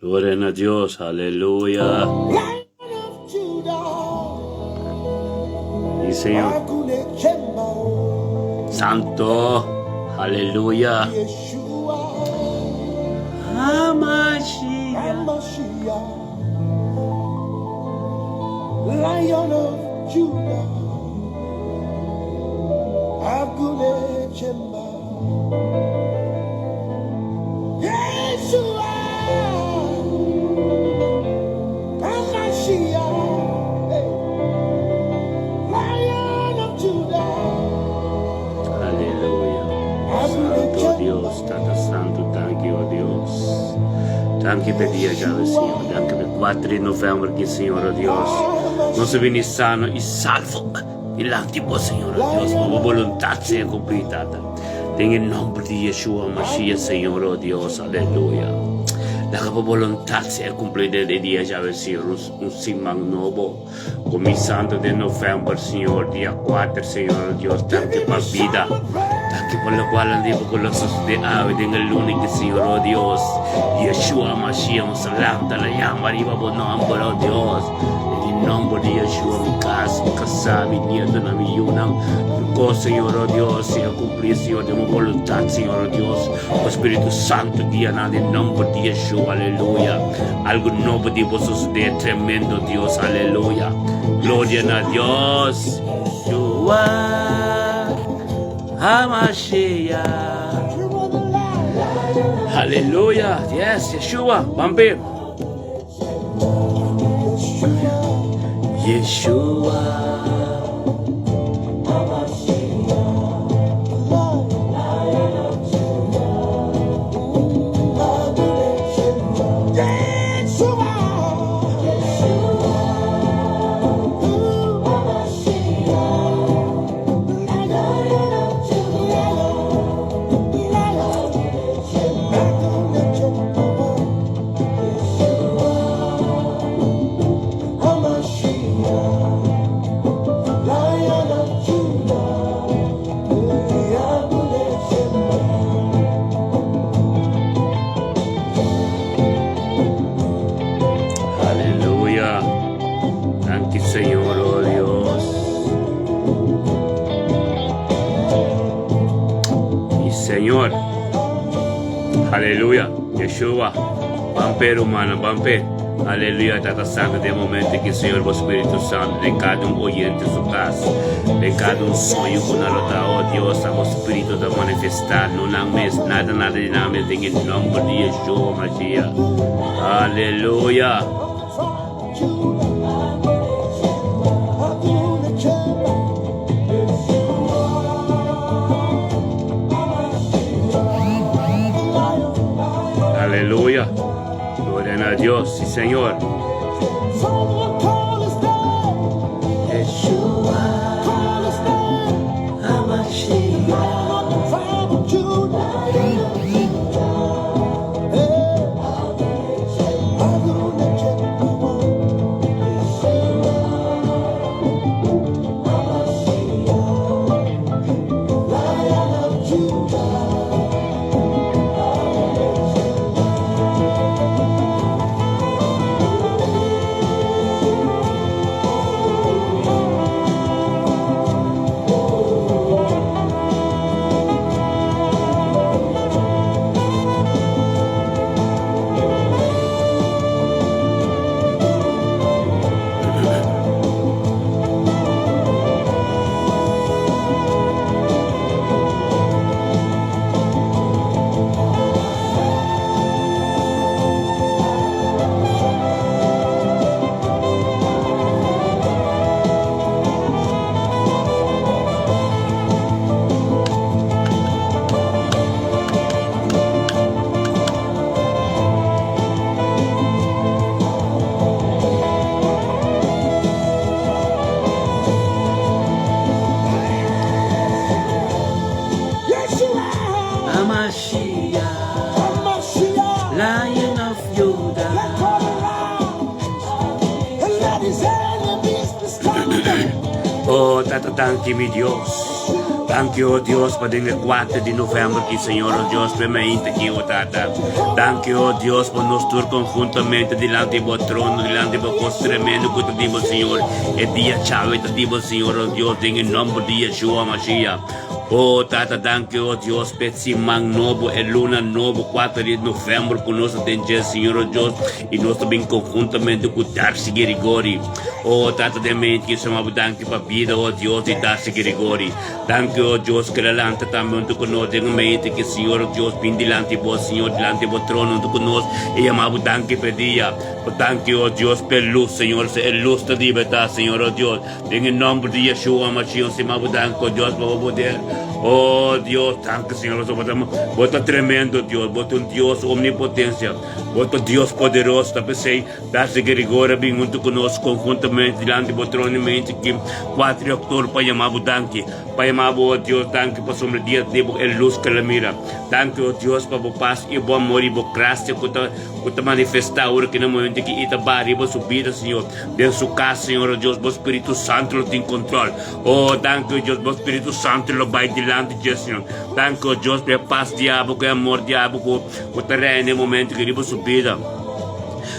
Gloria a Dios, aleluya. Y Señor, Santo, aleluya. Hamashiach, Lion of Judah, Agune Chemba, Yeshua, Hamashiach, Lion of Judah, aleluya. Santo Dios, Tata Santo, thank you, oh Dios. Thank you per dia, Senhor. Thank you per 4 de novembro, que Senhor, oh Deus. Nós veni sano e salvo. E lá, tipo, Senhor, oh Deus, a vontade seja completada. Em nome de Yeshua Mashiach, Senhor, oh Deus, aleluia. La volontà sia completa di dia, Senhor, simang novo. Começando de novembro, Senhor, dia 4, Senhor, Deus, thank you por vida. Thank you por la qual andiamo con la società, vedendo l'unico, Senhor, oh Deus. Yeshua Mashiach, salam, la llama, arriba, por nombre, oh Deus. Em nome de Yeshua, mi casa, mi casa, mi nieto, na mi yunang. Oh Senhor, oh Deus, seja cumprir, Senhor, de uma vontade, Senhor, oh Deus. O Espírito Santo, dia nada, em nome de Yeshua, aleluia. Algo novo de vossos de tremendo, Deus, aleluia. Glória a Deus. Yeshua, Hamashiach. Aleluia. Yes, Yeshua, vampir. Yeshua. Senhor, oh Deus. E Senhor, aleluia, Yeshua, vampir humano, vampir, aleluia, Tata Santo, de momento que Senhor, o Espírito Santo, de cada oyente em sua casa, de cada sonho com a luta, oh Deus, o Espírito da manifestar, não há mais nada de nada, em nome de Yeshua, Mashiach, aleluia. Aleluya. Gloria a Dios, sí, Señor. Yeshua, Hamashiach. Lion of Judah. Oh, tatatanki mi Dios. Thank you, oh Dios, para el 4 de noviembre, que Señor, oh Dios, permite que oh Tata. Thank you, oh Dios, por nos tur conjuntamente delante de vuestro trono, delante de vuestro tremendo que te digo, Señor. El día chave te digo, Señor, oh Dios, en el nombre de Yeshua Mashiach. Oh Tata, thank you, oh Dios, per mang novo, e luna novo, 4 de novembro, conosco tem dia, Senhor, oh Deus, e nós também conjuntamente com Darcy Grigori. Oh Tata, de mente que chamamos thank you para a vida, oh Deus, de Darcy Grigori. Thank you, oh Deus, que levanta também conosco, em mente que, Senhor, oh Deus, vem delante de vós, Senhor, delante do trono conosco, e chamamos thank you para dia. Thank you, oh Deus, per luz, Senhor, é luz da liberdade, Senhor, oh Deus. Em nome de Yeshua, Mashiach, chamamos thank you, oh Deus, para poder. Oh Dios, tanto Señor, vos tremendo Dios, vos un Dios omnipotencia, vos Dios poderoso, tá pensei, dá-se que agora vem junto conosco, conjuntamente, delante do trono, mente que 4 de outubro, para chamar o danque, para chamar o Deus, danque, para sobre dia de luz que ela mira, danque, oh Deus, para o paz e o amor e a graça, que te manifestar agora que no momento que ita barri, a subida, Senhor, dentro sua casa, Senhor, oh Deus, o Espírito Santo lo tem controle, oh, danke, oh Deus, o Espírito Santo lo vai delante de Senhor. Thank you, Deus, pela paz diabo, que amor diabo, que terreno no momento que riba subida.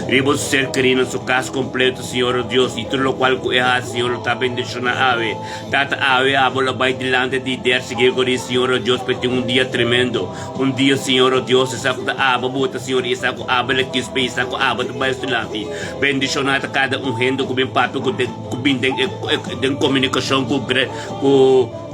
Riba ser querido, su casa completo, Senhor, oh Deus, e tudo o qual que erra, Senhor, está bendicionado a ave. Tata ave, abo, lo vai delante de Deus, seguir com isso, Senhor, oh Deus, para ter dia tremendo. Dia, Senhor, oh Deus, essa coisa aba, bota, Senhor, essa coisa aba, le quis, essa coisa aba, tu vai delante. Bendicionado cada rendo, com bem papo, com bem de comunicação, com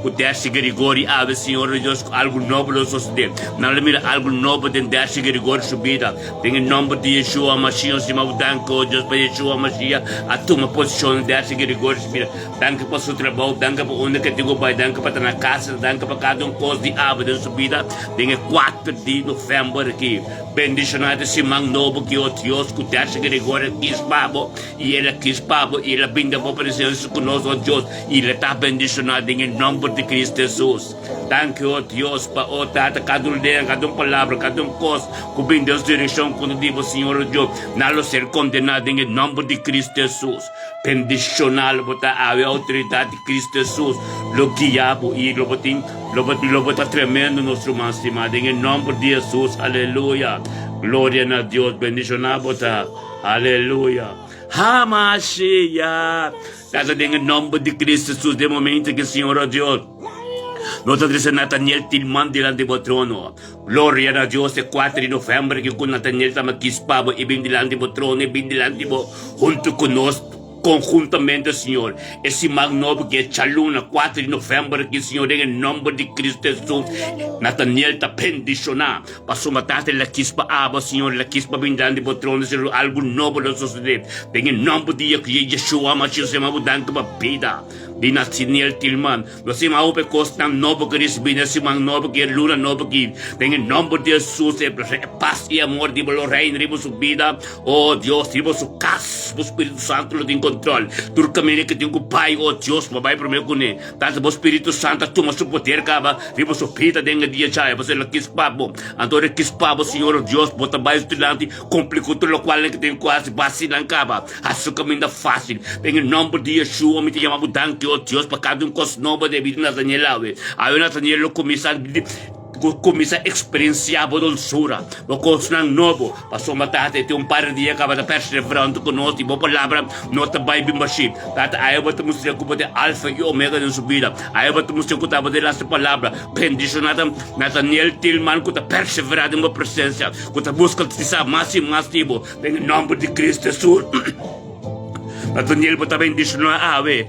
o Darcy Grigori, ave, Senhor, oh Deus, algo novo lo suceder. Não le mira algo novo de Darcy Grigori subida. Tem em nome de Yeshua Mashiach, se mau danke, oh Deus, para Yeshua Mashiach, a tua posição de Darcy Grigori subida. Danke para o seu trabalho, danke para onde que digo vai, danke para na casa, danke para cada coisa de ave de subida. Tem 4 de novembro aqui. Bendicionado esse mang novo que o Deus, que o Darcy Grigori quis pabo, e ele quis pabo, e ele binda para a presença conosco, oh Deus, e ele está bendicionado em nome de Cristo Jesus. Thank you, oh Deus, para o Tata, cada ideia, cada palavra, cada coisa, que bem Deus direção, quando digo, Senhor, oh Deus, não ser condenado em nome de Cristo Jesus. Bendicionado, para a autoridade de Cristo Jesus, lo guiabo e lo botar tremendo nosso máximo, em nome de Jesus, aleluia. Glória a Deus, bendicionado, para aleluia. Hamashiach. Casa em nome de Cristo Jesus, de momento que, Senhor, oh Deus, nós adressamos Nathaniel Tilman delante do trono. Glória a Deus, é 4 de novembro que com Nathaniel estamos aqui, e bem delante do trono, e bem delante do junto conosco. Conjuntamente, Senhor, esse magnobo que é Chaluna, 4 de novembro, que, Senhor, em nome de Cristo Jesus, Nathaniel está bendicionado, passou matar a quispa aba, Senhor, a quispa bendando do trono, Senhor, algo novo não suceder, em nome de Yeshua, Mashiach, se mabudanque para vida. Di Nathaniel Tilman, nós temos a costa novo que recebemos, esse mag novo que é luna novo que, em nome de Jesus, é paz e amor, de o reino, de sua vida, oh Deus, de sua casa, o Espírito Santo lo tem controle, tudo caminho que tem com o Pai, oh Deus, papai para mim com ele, tanto o Espírito Santo toma seu poder, caba, de sua vida, dentro do dia, chai, você lá quis pabo, então quis pabo, Senhor, oh Deus, bota mais estudante, complicou tudo o qual que tem quase, basilan, caba, a sua caminho fácil, em nome de Yeshua, me te chama danke, oh Deus, para cada coisa nova de vida Nathaniel ave. Aí Nathaniel começa a experienciar a doçura, o coisa novo, passou a matar até par de dias, acaba de perseverando conosco, e boa palavra, nota vai bem baixo. Aí eu vou te mostrar que é alfa e omega na sua vida. Aí eu vou te mostrar que estava de essa palavra, bendicionada Nathaniel Tilman, que está perseverado em uma presença, que está buscando se mais e mais tipo, em nome de Cristo Jesus. Nathaniel po tabi bendicionado ave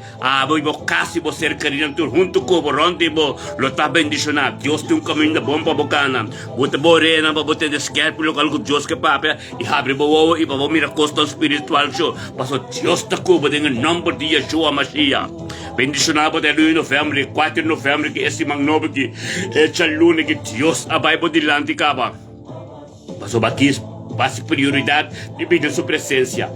ibo kasi bo ser karinan tur junto ko bo ronde bo lo ta bendicionado Dios tem caminho da bom pa bocana bota borena pa bote desquer pelo algo Dios que papa e abre bo e pa bo miracos espiritual show paso Dios ta ko em nome de Yeshua Mashiach bendicionado de 2 de novembro 4 de novembro que esse magnobo que é chalune que Dios abai bo dilante caba paso bakis passe prioridade e pedir sua presença.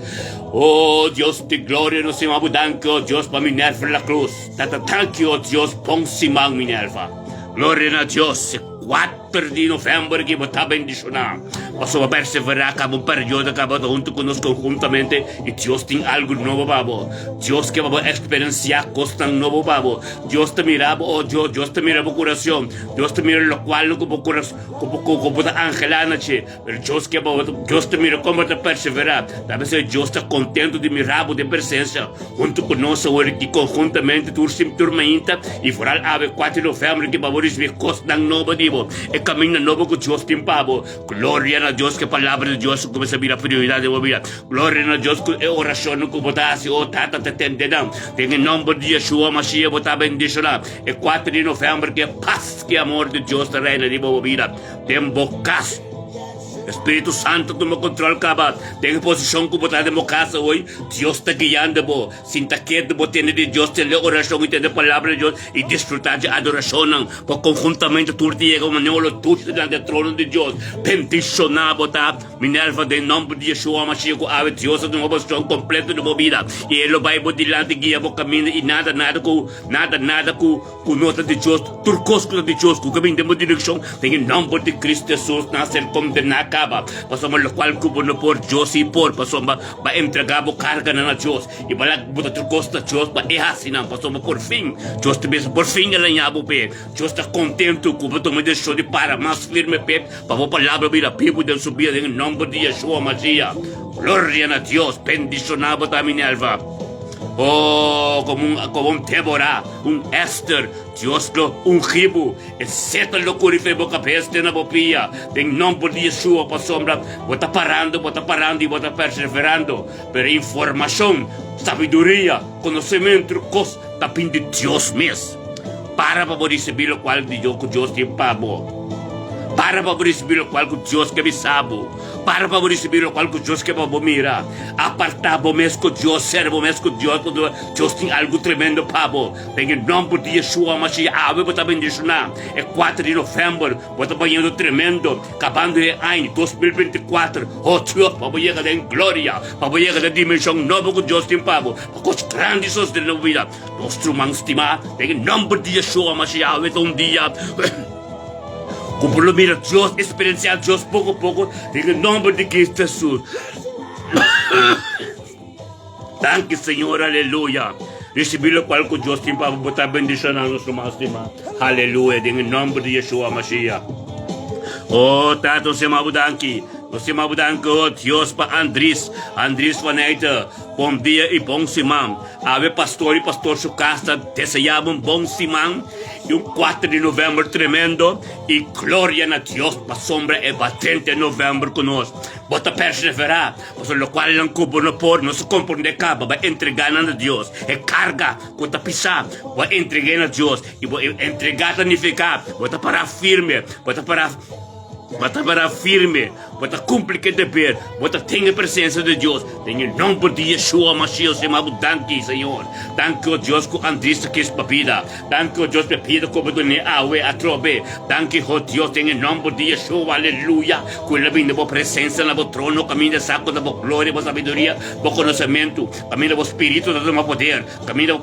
Oh Deus de glória, no Senhor abundante, oh Deus, para Minerva na cruz. Tata tanque, oh Deus, põe simão Minerva. Glória a Deus, 4 de novembro que você está bendicionado. Pastor, perseverar, acaba un periodo, acaba junto con nosotros conjuntamente, y Dios tiene algo nuevo, babo. Dios que va a experienciar cosas tan nuevas, babo. Dios te mira, oh Dios te mira por corazón. Dios te mira lo cual como corazón, como angelana, che. Pero Dios te mira como te perseverar. Tal vez Dios está contento de mirar de presencia junto con nosotros, y conjuntamente turmainta, y fuera ave 4 de novembro que vamos a recibir cosas tan nuevas, digo. El camino nuevo que Dios tiene, babo. Gloria a Dios, que palabra de Dios comienza a mirar prioridad de vida. Gloria a Dios, que oración que botasse, oh tata te entenderão. Tem em nome de Yeshua Mashiach, botar bendicionar. É 4 de novembro, que é paz, que amor de Deus te reina de boa vida. Tem bocas. Espírito Santo toma controle, cabal. Tem posição que botar de casa hoje. Deus está guiando, bo. Sinta que de botar de Deus, ter oração e ter a palavra de Deus e desfrutar de adoração. Por conjuntamente tudo chega uma nova tudo diante do trono de Deus. Bendicionar, botar. Minerva de nome de Yeshua Mashiach, ave Deus de uma posição completa de boa vida. E ele vai botar diante guia o caminho e nada com nota de Deus. Turcosco de Deus, com o caminho de uma direção. Tem em nome de Cristo Jesus nascer condenado. Pasoma lo cual cubo no por Dios y por pasoma va entregar carga na Dios y va botar tu costa Dios va ehasinan pasoma por fin Dios te besa por fin el añabo pe Dios está contento cubo toma de show de para más firme pe para vos palabra vida pipo de subir en el nombre de Yeshua Mashiach. Gloria a Dios, bendicionado también alva. Oh, como un Deborah, un Esther, Dios lo ungido, etc. lo curife boca peste na bopia, em nome de Yeshua, para sombra, bota parando e bota perseverando, pero informação, sabedoria, conhecimento, coisa, tapim de Deus mesmo, para receber o qual de Deus tem pabo. Para receber o qual Deus que me sabe, para receber o qual Deus que me mira, apartar o mesmo com Deus, servo mesmo com Deus, quando Deus tem algo tremendo para em nome de Yeshua Mashiach, ave bota bendicionar, é 4 de novembro, bota banhando tremendo, acabando em ano 2024, oh Deus, para chegar em glória, para chegar em dimensão nova que Deus tem para coisas grandes de nossa vida, nosso irmão estimado, em nome de Yeshua Mashiach, ave um dia. Como lo mira Dios, experienciar Dios poco a poco, en el nombre de Cristo Jesús. Danke, Señor, aleluya. Recibir lo cual con Dios tiene para botar bendición a nuestro más estimado. Aleluya, en el nombre de Yeshua Mashiach. Oh, tato se mabudanki. Você mabudanki, oh Deus, para Andrés Vaneita. Bom dia e bom semana. Ave pastor e pastor Sucasta, desejamos bom semana. E 4 de novembro tremendo. E glória a Deus, para sombra é 30 de novembro conosco. Bota perseverar, mas o qual não cubo no por, não se compreende caba, vai entregar a Deus. É carga, bota pisar, vai entregar a Deus. E vai entregar a nificar, bota para firme, bota para firme, bota cumprir que dever, bota tenha presença de Deus. Em nome de Yeshua Mashiach, chamado danke, Senhor. Danke, oh Deus, que Andrés que es papida. Danke, oh Deus, papida como do ne awe atrobe. Danke, oh Deus, em nome de Yeshua, aleluia. Quella vinda boa presença na bo trono, caminho de saco da bo glória, bo sabedoria, bo conhecimento, caminho do espírito da do poder, caminho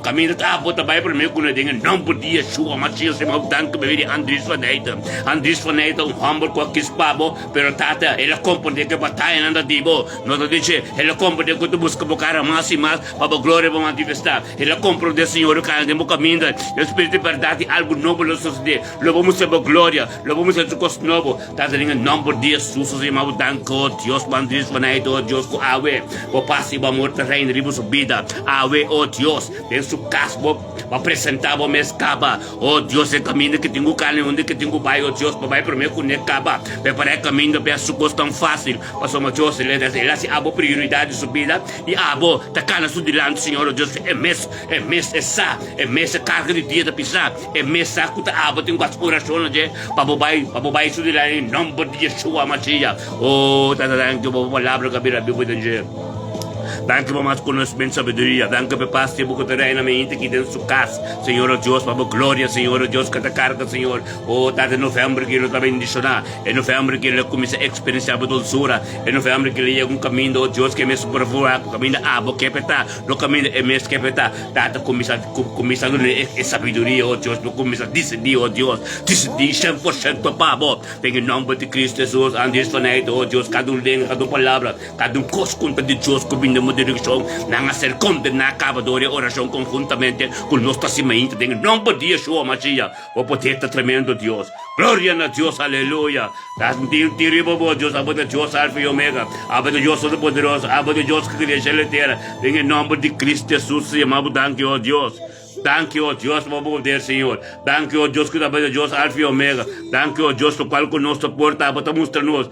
bota vai para mim com em nome de Yeshua Mashiach, chamado danke, bebê Andrés Vaneita, humble com Pabo, pero tata, ele compreende que batalha anda dibo, não dice, ele compreende que tu busca bocar mais e mais para a glória para manifestar. Ele compreende, Senhor, que andamos caminhando, o Espírito de verdade, algo novo nos sucede. Lo vamos a glória, lo vamos a coisa novo. Tata, em nome de Jesus, irmão, danco, Deus, Andrés Vaneito, Deus, com ave, o passe, o amor, terreno, ribo, subida, ave, oh Deus, tem su casbo, para apresentar o mês caba, oh Deus, é caminho que tenho carne, onde que tenho pai, oh Deus, para para mim com ele caba. Preparar o caminho para as coisas tão fácil. Passou uma Deus, ele se abo prioridade de subida e abo tacar na sua dilante, Senhor Deus, é mês essa, é mês carga de dia da pisar, é mês saco da abo tem quatro corações de para bobai sua dilante em nome de Yeshua Mashiach. Oh, tá dando que boa palavra que a Bíblia diz. Danke por mais conhecimento e sabedoria. Danke por paz e boca terrena mente aqui dentro da sua casa. Senhor, oh Deus, para a glória, Senhor, oh Deus, cada carga, Senhor. Oh, tá de novembro que ele está bendicionar. É novembro que ele começa a experienciar a dulçura. É novembro que ele chega caminho, oh Deus, que é mesmo por favor, o caminho da água que é petar. No caminho é mesmo que é petar. Tá começa a sabedoria, oh Deus, no começa a decidir, oh Deus. Decidir 100% papá, bom. Tem em nome de Cristo Jesus, antes de fazer, oh Deus, cada língua, cada palavra, cada coisa contra de Deus, que vem uma direção, não a ser condenado, acabador, oração conjuntamente com o nosso cimento, tem em nome de Yeshua, Machia, o poder tremendo, Deus. Glória a Deus, aleluia. Terrible, oh Deus, abo de Deus, Alfa e Omega, abo de Deus Todo-Poderoso, abo de Deus que cria a terra, tem em nome de Cristo Jesus, se amado, danke, oh Deus. Danke, oh Deus, por poder, Senhor. Danke, oh Deus, que da de Deus, Alfa e Omega. Danke, oh Deus, por qual conosco porta, para mostrar-nos.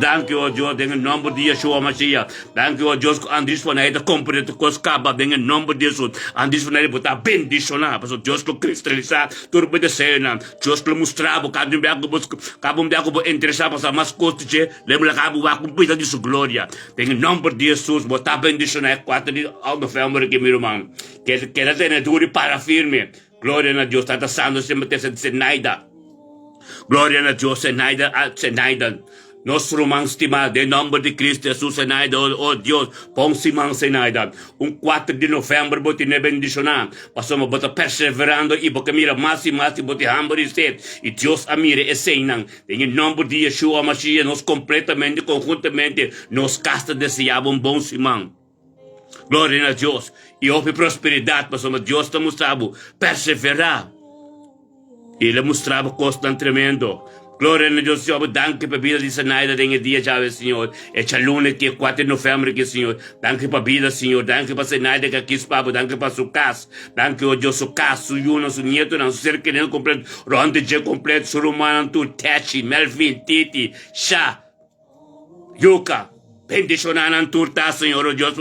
Danke, oh Deus, em nome de Yeshua Mashiach. Danke, oh Deus, que Andrés foi na ida completo, que os caba, em nome de Jesus. Andrés foi na ida, botar bendicionar, para Deus que cristalizar, turbo de cena. Deus que mostrava, cada um que interessar, para mais coisas, lembra que a cumprir de sua glória. Em nome de Jesus, botar bendicionar, 4 de novembro aqui, meu irmão. Que ela tenha duro para firme. Glória a Deus, está santo sempre se naida. Glória a Deus, se naida. Nosso irmão estimado, em nome de Cristo Jesus, se naida, oh Deus, bom simão se naida. 4 de novembro, vou te bendicionar. Passamos a perseverando e vou mira mais e mais e vou te hambre e sede. E Deus a mira e seinan. Em nome de Yeshua Mashiach, nós completamente, conjuntamente, nos casta deseava bom simão. Glória a Deus. E houve prosperidade, mas Deus está mostrando perseverar. Ele mostrava coisa tremendo. Glória a Deus, Senhor. Danke para a vida de Sanaida em dia, já, Senhor. É chalune que é 4 de novembro, que Senhor. Danke para a vida, Senhor. Danke para Sanaida que aqui espabo. Danke para sua casa. Danke, oh Deus, sua casa, sua yuna, sua nieto, seu ser querendo completo. Ronde de completo, seu romano, tu, Techi, Melvin, Titi, Shah, Yuka. Bendicionar ang turta, Senhor, oh Deus,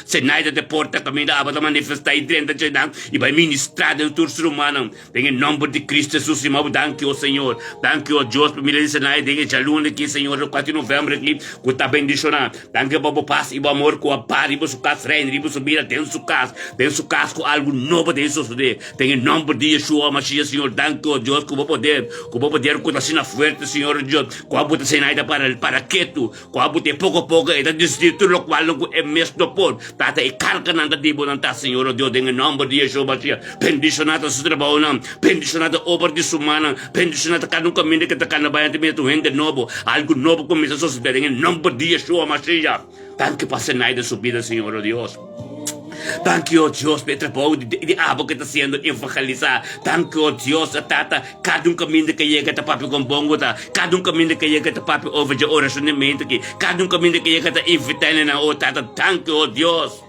se naida de porta caminho, abata manifestar e dentro de nós, e vai ministrar dentro do ser humano. Em nome de Cristo Jesus, irmão, danke, oh Senhor, danke, oh Deus, para me dizer naida, em jalune aqui, Senhor, 4 de novembro aqui, que está bendicionar. Danke, para o paz e o amor, com a paz, e o seu caso, reino, e o subir dentro do seu caso, com algo novo dentro do seu poder. Em nome de Yeshua, Mashiach, Senhor, danke, oh Deus, com o poder, com a sina forte, Senhor, Deus, com a buta sem naida para quieto, com a buta pouco a pouco, ita distrito lo qual não é mesmo por tata e carga nanda dibo nanta Senhor Deus em nome de Yeshua Mashiach bendicionada su trabalho não bendicionada obra de sumana bendicionada cada caminho que tá na baia de meto rende novo algo novo começa a suceder em nome de Yeshua Mashiach tanto para ser naida subida Senhor Deus. Thank you, Deus, Petra Pau, de abo que está sendo evangelizado. Thank you, Deus, tata, cada caminho que chega a papi com bongo, cada caminho que chega a papi over de oracionamento aqui, cada caminho que chega a invitar na outra, thank you, Deus.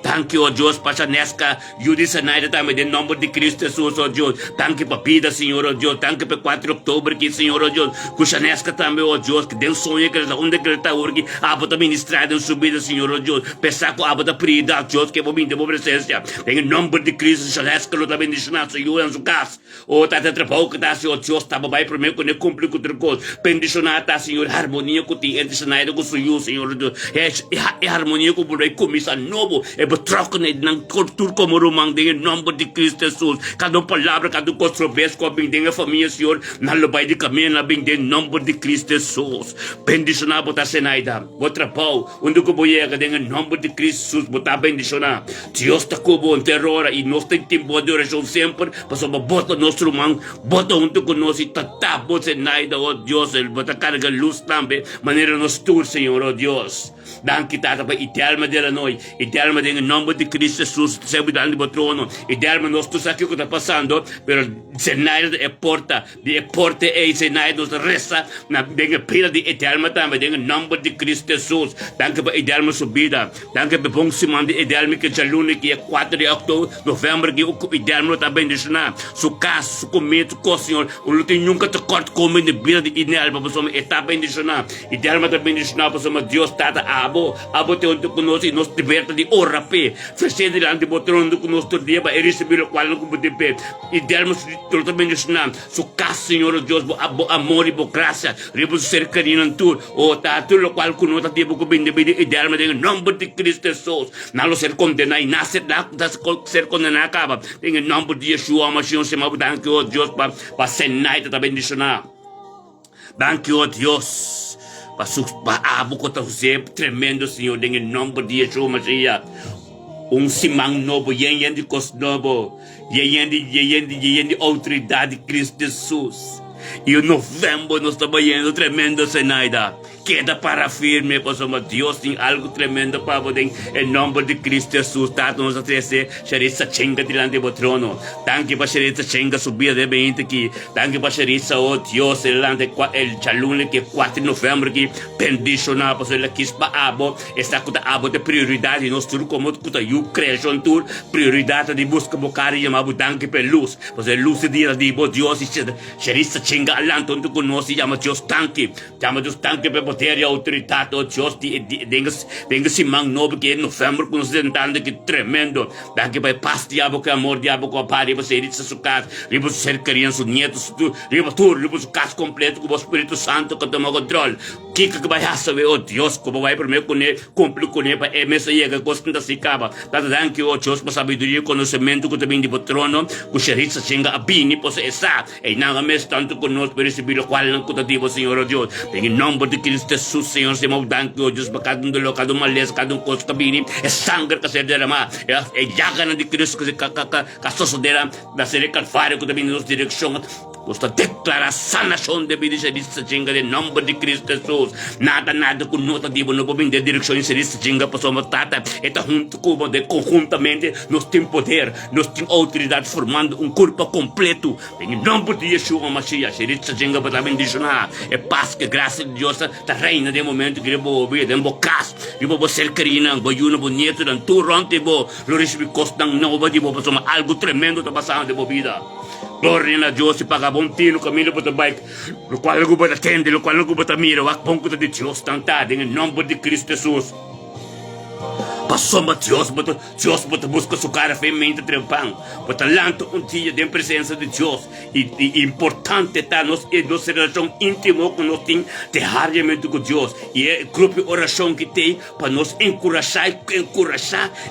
Thank you, oh Deus, para Nesca, Judissa Naida também, em nome de Cristo Jesus, oh Deus. Thank you para a vida, Senhor, oh Deus. Thank you para 4 de outubro, aqui, Senhor, oh Deus. Cuxa Nesca também, oh Deus, que deu sonho, que ele está onde ele está hoje, abo da ministrada em subida, Senhor, oh Deus. Pensar com a abo da prioridade, Deus, que vou vir de boa presença. Em nome de Cristo, Cuxa Nesca, lo também bendicionado, Senhor, em sua casa. Oh, tá até trabalho que está, Senhor, Deus, tá bem para mim, quando eu cumpri com outra coisa. Bendicionado, tá, Senhor, harmonia com ti, entre Naida com o Senhor, Senhor, oh Deus. É harmonia com o Senhor, começa novo, é para troca, ng cultura como rumang em nome de Cristo Jesus. Cada palavra, cada controvérsia com a bendita família, Senhor, na lobay de caminho, na bendita nome de Cristo Jesus. Bendicionar, botar Senaida, botar pau, onde que boiega, em nome de Cristo Jesus, botar bendicionar. Deus está como um terror e nós temos tempo de oração sempre, para botar nosso irmão, botar junto conosco e tatá, botar Senaida, oh Deus, botar carga luz também, maneira nos tur, Senhor, oh Deus. Danke tata para idealma dela noi, idealma em nome de Cristo Jesus, sempre dando o trono, idealma nós tudo aqui que está passando, pero Senaida é porta é Senaida nos resta na denga pila de idealma também, em nome de Cristo Jesus. Danke para idealma subida, danke para bom simão de idealma que já lune que é 4 de outubro, novembro que o idealma está bendicionar, su casa, su comida, com Senhor, o luto nunca te corta como de vida de idealma, para somos está bendicionar, idealma está bendicionar, para somos Deus tata abo te onde conosco e nos liberta de ora pe presente delante do trono conosco dia para receber o qual não como de pé e dermos totalmente su casa Senhor Deus bo amor e bo graça ribo ser carinho tu o tá tu lo qual conosco dia bo bende e dermos em nome de Cristo Jesus não ser condenado e nascer da ser condenado acaba em nome de Yeshua Mashiach se mau danke o Deus para senai ta bendicionar danke o Deus para abo kota tremendo Senhor em nome de Yeshua Mashiach simang novo yen de cos novo yen de autoridade de Cristo Jesus e o novembro nós estamos indo tremendo Senaida queda para firme pois somos Deus tem algo tremendo para poder em nome de Cristo Jesus tanto nos atrece xerissa chenga dilante do trono tanque para xerissa chenga subir de bem aqui tanque para xerissa o Deus delante el chalune que 4 de novembro que bendiciona pois ele quis para abo está com abo de prioridade nós tudo como com a creation tour prioridade de busca bocar e amabo tanque per luz pois é luz de Deus xerissa chenga alante onde conosco chama Deus tanque poder e autoridade o Deus denga simang novo que em novembro com nos tentando que tremendo daqui vai paz diabo que amor diabo com a pari você ir se sucar ribo ser criança netos ribo su casa completo com o Espírito Santo que toma controle que vai saber o Deus como vai primeiro com ele cumprir com ele para mesa chega gosta da se acaba tá dando que o Deus para sabedoria conhecimento que também de trono com xerissa chenga abini possa essa e não mais tanto conosco para receber o qual não conta Senhor Deus em nome de Cristo Jesus Senhor se mau danke o Deus para cada dolo cada malés cada coisa cabine é sangue que se derrama é jaga de Cristo que sucederá da ser calvário que também nos direção Gosta declara sanação de vida se diz chinga de nome de Cristo Jesus nada com nota de no bom de direção se diz chinga passamos tata eta junto como de conjuntamente nós tem poder nós tem autoridade formando corpo completo em nome de Yeshua Mashiach se diz chinga para bendicionar é paz que graça de Deus ta reina de momento que vou ouvir de bocas e vou ser carina vou uno bonito dan tu ronte vou lo recebi costang não vou de passamos algo tremendo tá passando de vida Glória a Deus, se paga bom tino, caminho para o bike, o qual eu vou atender, o qual eu vou mira, o pão de Deus, tantado, em nome de Cristo Jesus. Passou Deus bota busca sua cara feminina trempão, bota lanto dia de presença de Deus e importante tá nossa relação íntima com nós tem diariamente com Deus e é grupo de oração que tem para nos encorajar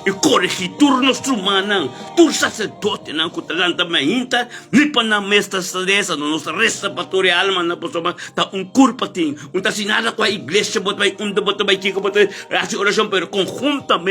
e corrigir tudo nosso humano, tudo sacerdote não com talanta mainta, nem para na mestra sadeza, nossa restauratória alma na pessoa tá corpo tem, tá sinada com a igreja bota vai chico bota oração pero conjuntamente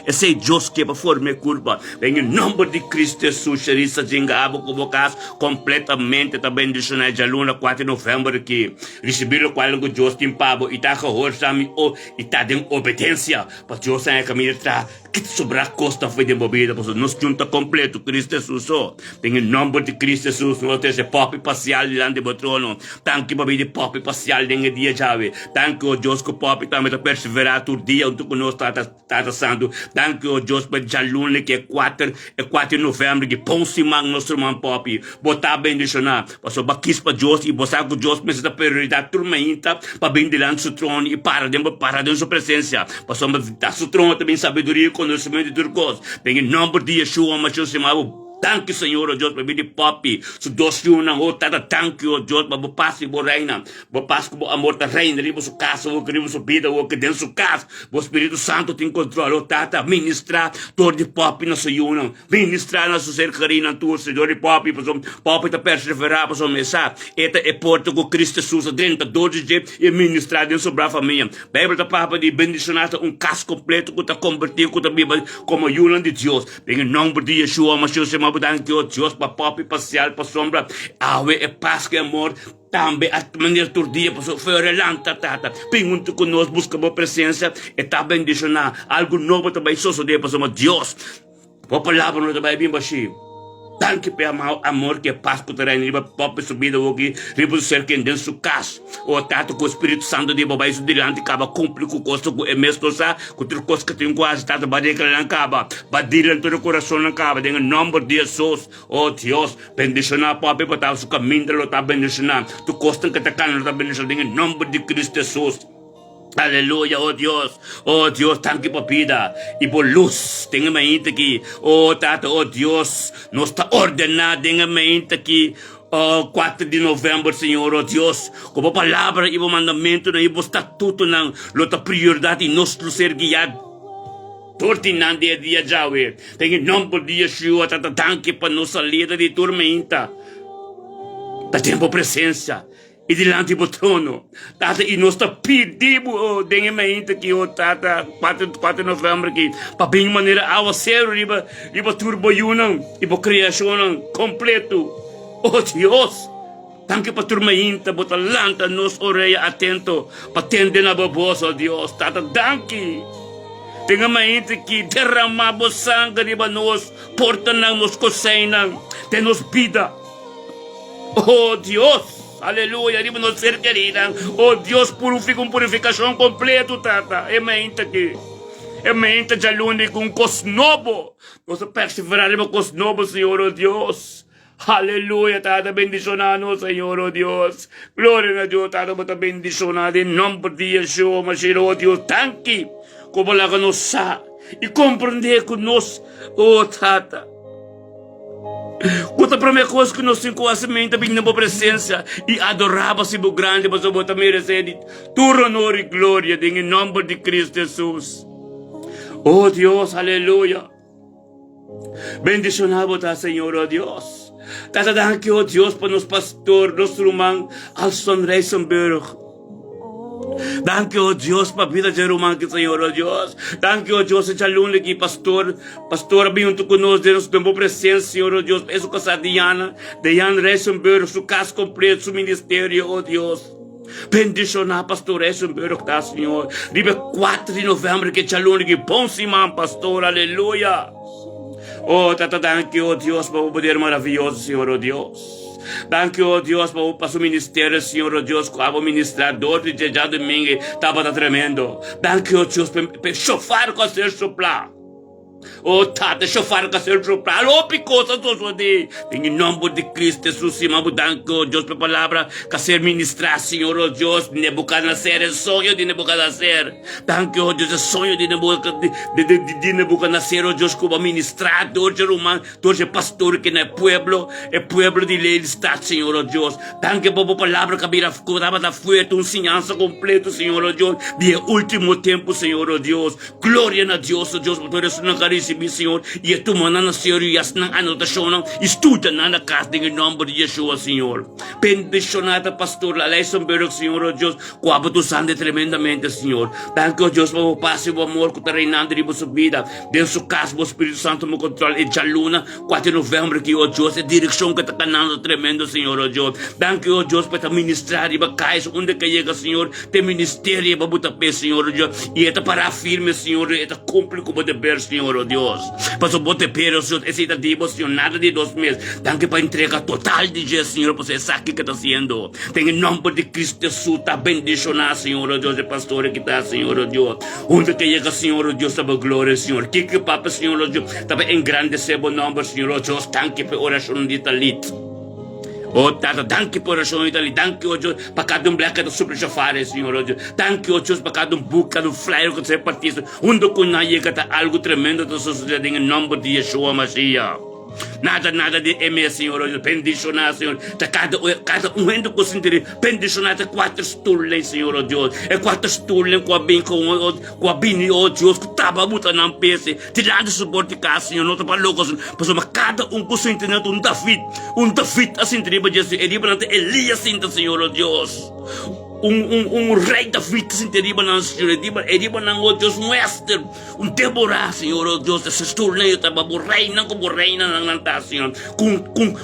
esse Deus que para formar curva em nome de Cristo Jesus xerissa jinga abo como caso completamente também bendicionar já luna 4 de novembro que receber o qual Deus tem pabo e tá com sami o e tá em obediência para Deus é caminho tra que sobra costa foi de movida para nos junta completo Cristo Jesus em nome de Cristo Jesus nós temos pop parcial diante do trono tanque para de pop parcial em dia chave tanque o Deus que pop também perseverar todo dia onde conosco tá santo tanque o Deus para já luna que é 4 de novembro que põe simang nosso irmão pop botar bendicionar passou baquis para Deus e botar com Deus mas da prioridade turma inta para bendilar seu trono e para de sua presença passou da seu trono também sabedoria conhecimento de tudo coisa em nome de Yeshua Mashiach chamado Thank you, Senhor, Deus, para vir papi. Se Deus não ou tada thank you, Deus, para o passe e reina. O passe com o amor da reina, ribo sua casa, o querido sua vida, o que dentro sua casa. O Espírito Santo tem controle, o tata ministrar todo de papi na sua união. Ministrar na sua ser carina, tu, Senhor, de papi, papi tá perseverar, para sua mensagem. Eta é porta com Cristo Jesus dentro, todos de e ministrar dentro sua brava família. Bíblia tá papa de bendicionar caso completo, que tá convertido, que tá Bíblia como união de Deus. Em nome de Yeshua, Mashiach, danke o Deus para papi parcial para sombra awe é paz que amor também a maneira todo dia para foi relanta tata pergunta conosco busca boa presença e tá bendicionar algo novo também só de para somos Deus a palavra não também bem baixo tanque pelo amor que é paz que terá riba papi subida aqui riba ser quem dentro sua casa o tato com o Espírito Santo de babai isso diante acaba cumprir com o custo com emesto sa com tudo coisa que tem quase tato badia que não acaba badia todo o coração não acaba em nome de Jesus oh Deus bendicionar papi para o caminho lo tá bendicionar tu costa que tá cano tá bendicionar em nome de Cristo Jesus Aleluya, oh Dios, thank you por vida y por luz. Tenga mente aqui, oh Tata, oh Deus, nós está ordenado, tenga mente aqui. Oh, 4 de novembro, Senhor, oh Deus, como palavra e o mandamento, e o estatuto, não, luta prioridade e nós ser guiados. Tortinando dia Jawe, tem em nome de Yeshua, Tata, tanque para nos saída de tormenta. Da tempo presença. E delante do trono, Tata, e nós pedimos, tenha mente que o Tata, 4 de novembro, que para bem maneira, ao ser, riba turbo yunang, riba criação completo. Oh Deus, tanque para turma inta, bota lanta nos orelha atento, para tender na voz, oh Deus, Tata, tanque. Tenha mente que derramamos sangue riba nos, porta não nos cozinha, tem nos vida. Oh Deus. Aleluia, riba nos ser querida. Oh Deus, purifica purificação completa, Tata. É mente aqui. É mente de aluno com cosnobo. Nós perseveraremos cosnobo, Senhor, oh Deus. Aleluia, Tata, bendicionado, Senhor, oh Deus. Glória a Deus, Tata, bota bendicionado em nome de Yeshua, Mashiach, oh Deus. Tanque, como lá que nos sa. E compreender conosco, oh Tata. Quanta primeira coisa que nós conhecemos bem na presença e adorava-se o grande, mas eu vou merecer todo honor e glória em nome de Cristo Jesus. Oh Deus, aleluia. Bendicionado está, Senhor, oh Deus. Tata, danke, oh Deus, para nos pastor, nosso irmão, Alson Reisenberg. Danke, oh Deus, para a vida de irmão, Senhor, oh Deus. Danke, oh Deus, esse aluno aqui, pastor, bem junto conosco, Deus, tempo presença, Senhor, oh Deus. Isso que a Diana Reisenberg, seu caso completo, seu ministério, oh Deus. Bendicionar, pastor Reisenberg, tá, Senhor. Dia 4 de novembro, que esse aluno aqui, bom simão, pastor, aleluia. Oh, Tata, danke, oh Deus, para o poder maravilhoso, Senhor, oh Deus. Danke, oh Deus, para o ministério, Senhor, oh Deus, como ministrador de dia domingo, estava tremendo. Danke, oh Deus, para chofar com ser soplar. Oh, Tata, chofar com ser soplar. Oh, picosa, todos de. Em nome de Cristo, Jesus, danke, oh Deus, para a palavra, que ser ministrar, Senhor, oh Deus, Nebuchadnezzar, é sonho de Nebuchadnezzar. Danke, oh Deus, é sonho de Nebuchadnezzar, oh Deus, como ministrador de romano, todo pastor que não é pueblo de lei está, Senhor, oh Deus. Danke, por a palavra que vira da fuerte, ensinança completa, Senhor, oh Deus, de último tempo, Senhor, oh Deus. Glória a Deus, oh Deus, por isso não recebi, Senhor, e tu mana Senhor, e as não anotação, estuda na casa em nome de Yeshua, Senhor. Bendicionada, pastor Reisenberg, Senhor, oh Deus, coaba tu sangue tremendamente, Senhor. Danke, oh Deus, por paz e o amor que está reinando em sua vida. Dentro do caso, o Espírito Santo me controla, e já luna, 4 de novembro, que, oh Deus, é direção que está canando tremendo, Senhor, oh Deus. Danke, oh Deus, para ministrar, e para cair, onde que chega, Senhor, tem ministério, e para botar pé, Senhor, oh Deus, e é para firme, Senhor, e é cumprir como dever, Senhor, oh Deus. Para o bote pero, Senhor, esse é de nada de 2 meses. Danke para entrega total de Jesus, Senhor, para você sabe que está sendo. Tem em nome de Cristo Jesus, está bendicionado, Senhor, oh Deus, e pastor que está, Senhor, oh Deus. Onde que chega, Senhor, oh Deus, para a glória, Senhor. Que papa, Senhor, oh Deus, para engrandecer o nome, Senhor, oh Deus. Danke para a oração de Talit. Oh, Tata, danke por a oração de Talit. Danke, oh Deus, para cada black que está super chafare, Senhor, oh Deus. Danke, oh Deus, para cada book, cada flyer que você participa. Onde que não chega, algo tremendo que está sucedendo em nome de Yeshua Mashiach. Nada de MS, Senhor, bendicionar, Senhor. Cada momento que eu sentir, bendicionar, 4 stools, Senhor, oh Deus. É 4 stools com a bem, oh Deus, que estava muito na peça. Tirando o suporte de casa, Senhor, não está para louco, mas cada com seu internet, um David, assim, tribo de Jesus, Elias, Senhor, oh Deus. Rei David, assim, terrible, oh Deus, um Esther, Deborah, Senhor, oh Deus, esse torneio, estava reina como reina, não, Senhor,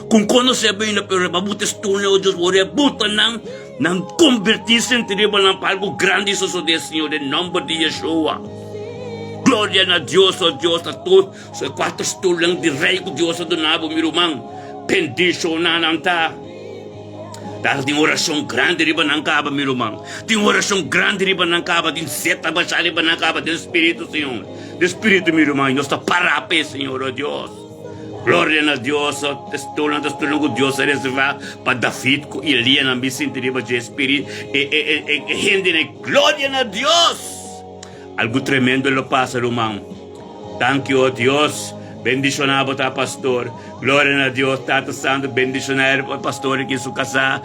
com conhecer bem, pero babuta esse torneio, oh Deus, vou buta, não convertir-se em terrible, para algo grande, isso só de Senhor, em nome de Yeshua. Glória a Deus, oh Deus, a todos, os 4 stools de rei que Deus donava, meu irmão, bendição, não está. Tem oração grande riba não acaba, meu irmão. Tem oração grande riba não acaba. Tem seta baixar riba não acaba. Tem Espírito, Senhor. Tem Espírito, meu irmão. Nós está para a pé, Senhor, oh Deus. Glória a Deus, testolando com Deus a reservar para David, com Elia, na missão de Espírito, e rende, glória a Deus. Algo tremendo lo passa, irmão. Thank you, Deus. Bendicionado tá pastor. Glória a Deus, Tata Santo, bendicionar o pastor aqui, sua casa,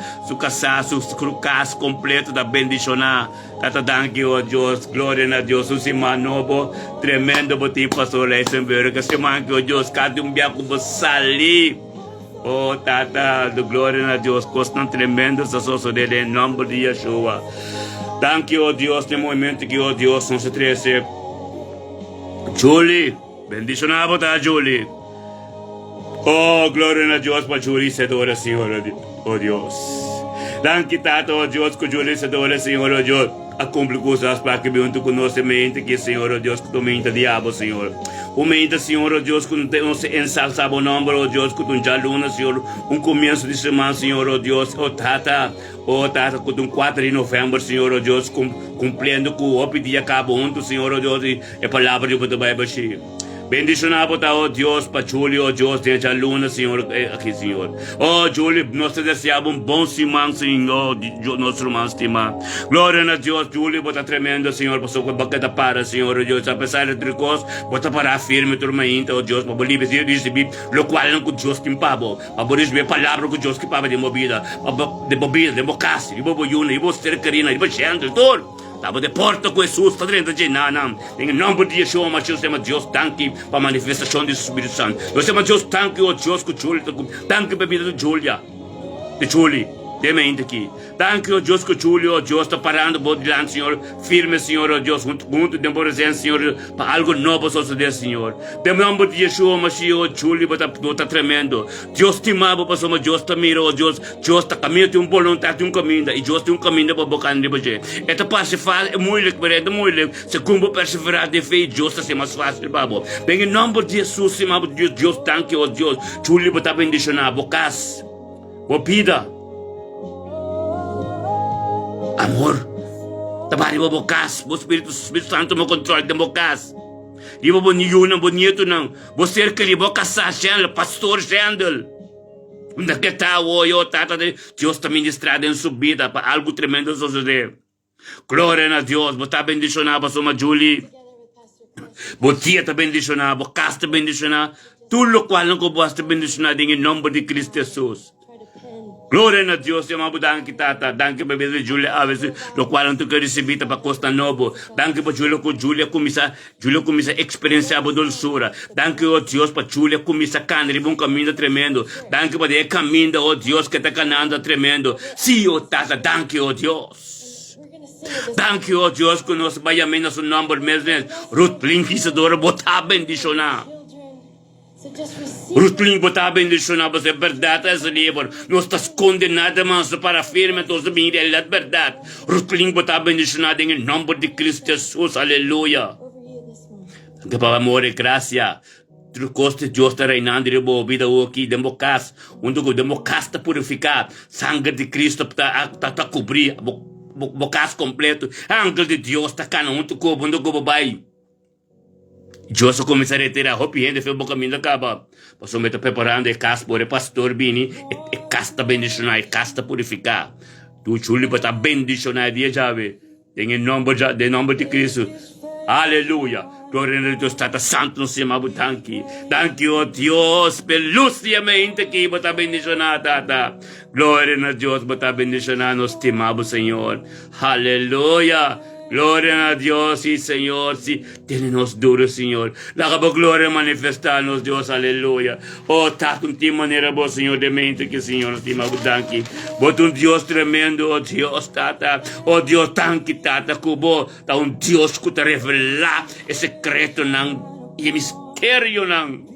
completo da bendicionar. Tata, thank you, Deus. Glória a Deus, o Simão novo, tremendo botim pastor, Eisenberg, que Simão que o Deus, cada biaco sali. Oh, Tata, do glória a Deus, costam tremendo, essa soço dele, em nome de Yeshua. Thank you, Deus, no momento que o Deus, não se trece. Julie. Bendicionado tá, Julie. Oh, glória a Deus para Julie, se adora, Senhor, oh Deus. Danke, Tata, oh Deus, que Julie se adora, Senhor, oh Deus. A cumprir coisas para que venha tu conosco, mente que, Senhor, oh Deus, que tu mente diabo, Senhor. O mente, Senhor, oh Deus, que não se ensalça o nome, oh Deus, que tu já luna, Senhor. Começo de semana, Senhor, oh Deus, oh Tata, que tu 4 de novembro, Senhor, oh Deus, cumprindo com o dia acaba ontem, Senhor, oh Deus, e a palavra de Deus vai baixar. Bendicionado, oh Deus, para Júlio, oh Deus, desde a luna, Senhor, aqui, Senhor. Oh, Júlio, nós te desejamos bom semana, Senhor, nosso irmão estimado. Glória a Deus, Júlio, bota tremendo, Senhor, para sua baqueta para, Senhor, oh Deus, apesar de tricos, bota para firme, turma ainda, oh Deus, para bolívia, receber, lo qual não que Deus que impabo, para receber a palavra que Deus que impabo de movida, de mocassi, de boboiuna, de bostercarina, de bochandre, tudo. Estava de porta com Jesus, está dentro de nada. Em nome de Yeshua, mas Deus chama Deus, tanque para a manifestação do Espírito Santo. Deus chama Deus, tanque, oh Deus, com Júlia, tanque para a vida de Júlia. De Júlia, de mente aqui. Tanque, oh Deus, com Júlia, oh Deus, está parando por diante, Senhor. Firme, Senhor, oh Deus, muito de presença, Senhor, para algo novo suceder, Senhor. De nome de Yeshua, mas oh Júlia, está tremendo. Deus te amava, para somos Deus te mira, oh Deus. Deus está caminho de vontade de caminho, e Deus tem caminho para bocar de você. Esta parte faz é muito, é muito. Se como perseverar de fé, Deus está mais fácil, babo. Bem, em nome de Jesus, Deus, tanque, oh Deus. Júlia, está bendicionado, bocas, vida. Amor, tabari mo bocas, o Espírito Santo mo controle de bocas. Di mo niyo na bonito nang, bo cerca li bocas sa siya, pastor Shandel. Nakatawo yo tata de Deus está ministrado em sua vida para algo tremendo suceder. Glória a Deus, bo tá bendicionado para sua Julie. Bo tia está bendicionado, bo casa está bendicionado. Tudo o qual não gosta bendicionado em nome de Cristo Jesus. Glória a Deus, eu amo danke tata, danke para ver Julia Aves, lo qual não tu receber para Costa Novo, danke para Julia começa a experienciar a dulçura, danke oh Deus para Julia começa a caminhar um caminho tremendo, danke para o caminho oh Deus que está caminhando tremendo, sim oh tata, danke oh Deus. Danke oh Deus que nós vayamos a seu nome mesmo, Ruth Linkizadora, botar bendicionar. Rutlin botar bendicionado, é verdade esse livro. Não estás condenado, mas para firme, nós vimos a verdade. Rutlin botar bendicionado em nome de Cristo Jesus, aleluia. Que para amor e graça, tu coste Deus está reinando e boa vida aqui, democas, onde o democas está purificado, sangue de Cristo está cobrir, bocas completo, ángel de Deus está cá, onde o corpo, onde o corpo vai. Deus começa a retirar a roupa e ainda fez o caminho da caba. Passou me preparando a casa para o pastor Bini, e casa está bendicionada, e casa está purificada. Tu chuli para estar bendicionado dia chave. Em nome de Cristo. Aleluia. Glória a Deus, Tata Santo, no cima do tanque. Thank you, Deus, peluciamente que para estar bendicionado, Tata. Glória a Deus, para estar bendicionado, nos estimamos, Senhor. Aleluia. Glória a Deus, sí, Senhor, sí. Tiene-nos duro, Senhor. La glória manifestar-nos, Deus, aleluia. Oh, Tata, de maneira boa, Senhor, de mente que, Senhor, estima o tanque. Bota Deus tremendo, oh Deus, Tata. Oh Deus, tanque, Tata, cubo. Tá Deus que te revelar o secreto, não, e mistério, não.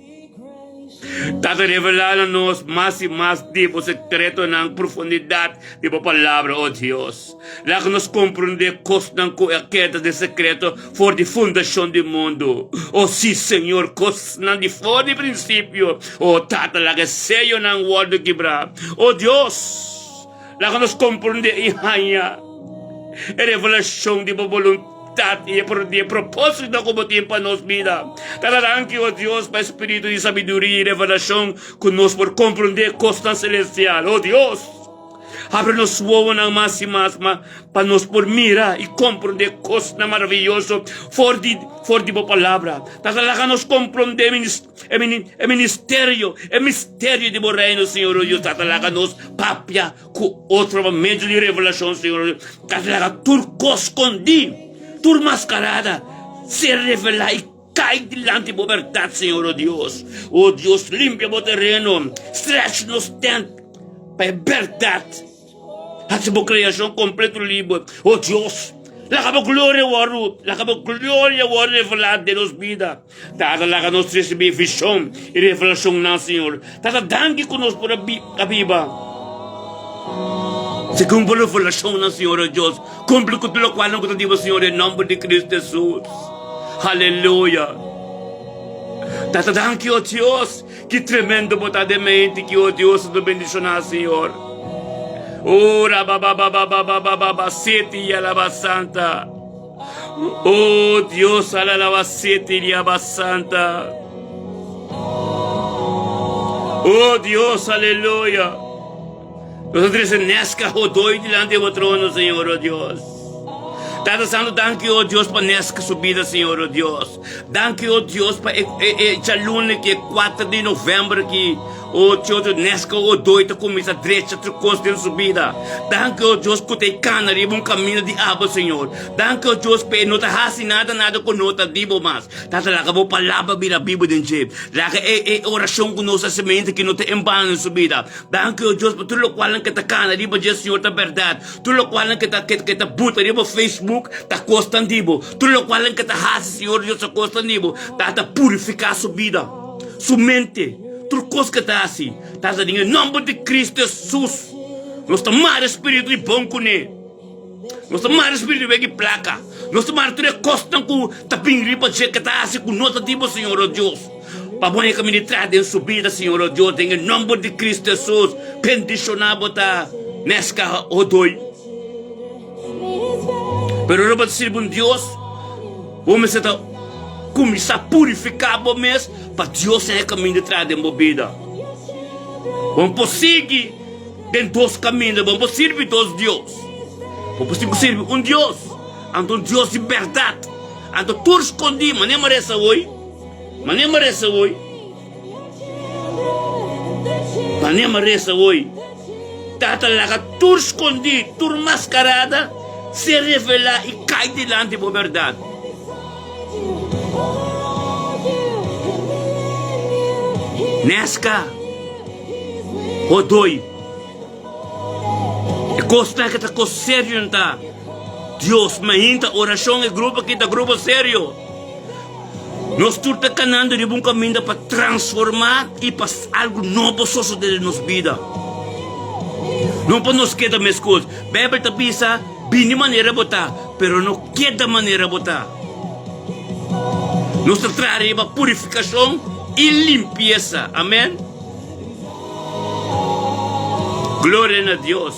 Tata revelar-nos mais e mais tipo secreto na profundidade de a palavra, oh Deus. Lá que nos compreender coisas com a queda de secreto for de fundação do mundo. Oh sim, Senhor, coisas de for de princípio. Oh Tata, lá que seio não word quebrar. Oh Deus, lá que nos compreender e raia. A revelação de verdade e propósito como tem para nós vida. Thank you, oh Deus, para espírito de sabedoria e revelação que nós por compreender costa celestial. Oh Deus, abre-nos o olho mais e mais para nós por mirar e compreender costa maravilhoso for de boa palavra. Talaga-nos compreender o mistério de boa reino, Senhor Deus. Talaga-nos papia com outro meio de revelação, Senhor Deus. Talaga turco escondi, tur mascarada, se revela e cai delante da verdade, Senhor Deus. Oh Deus, limpa o terreno, stretch nos tent para a verdade. A sua criação completa livre. Oh Deus, la glória waru, la glória waru revelada de nos vida. Tada la nos receber visão e revelação na Senhor. Tada dangue conosco por a Bíblia. Segundo a revelação na Senhor Deus, cumpre com tudo o qual não contigo, Senhor, em nome de Cristo Jesus. Aleluia. Tada dangue, oh Deus, que tremendo botadamente que oh Deus nos bendicionar, Senhor. Ora baba sete e alaba santa. Oh Deus, alaba sete e alaba santa. Oh Deus, aleluia. Nós dizemos nesca rodoi delante do trono, Senhor, oh Deus. Tata Santo, danke, oh Deus, para nesca subida, Senhor, oh Deus. Danke, oh Deus, para a luna que é 4 de novembro que oh Deus, nesca o doito começa a direita, trocou de subida. Danke, oh Deus, que tem cana de um caminho de água, Senhor. Danke, oh Deus, que não está assim nada com nota de mas. Tata lá, acabou palavra vira Bíblia de jeito. Lá é oração com nossa semente que não tem embalo na subida. Danke, oh Deus, por tudo o qual que está cana de Jesus, Senhor, tá verdade. Tudo o qual que está buta de Facebook, tá constantivo. Tudo o qual que está raça, Senhor, Deus, tá constantivo. Tá purificar a subida, sua mente. Tudo coisa que está assim, está em nome de Cristo Jesus. Nós estamos mais espírito de bom com ele. Nós estamos mais espírito de placa. Nós estamos mais tudo costa com tapinho para dizer que está assim com nota tipo, Senhor Deus. Para bom caminho de trás de subida, Senhor Deus, em nome de Cristo Jesus. Bendicionar botar nesca o doi. Pero não pode ser bom Deus. Vamos estar começar a purificar o mês para Deus é caminho de trás da vida. Vamos seguir dentro dos caminhos, vamos servir todos Deus. Vamos servir um Deus, então Deus de verdade. Então tudo escondido, mas nem merece hoje. Mas nem merece hoje. Mas nem merece hoje. Tata lá, tudo escondido, tudo mascarada, se revelar e cai delante da verdade. Nesca rodoi e costa que tá com sério não tá. Deus me inta oração e grupo que tá grupo sério. Nós tudo tá canando de bom caminho para transformar e para algo novo sosso de nos vida. Não para nos queda mais coisas. Bebe tá pisa bem maneira botar, pero não queda maneira botar. Nós trazer para purificação e limpeza. Amém? Glória a Deus.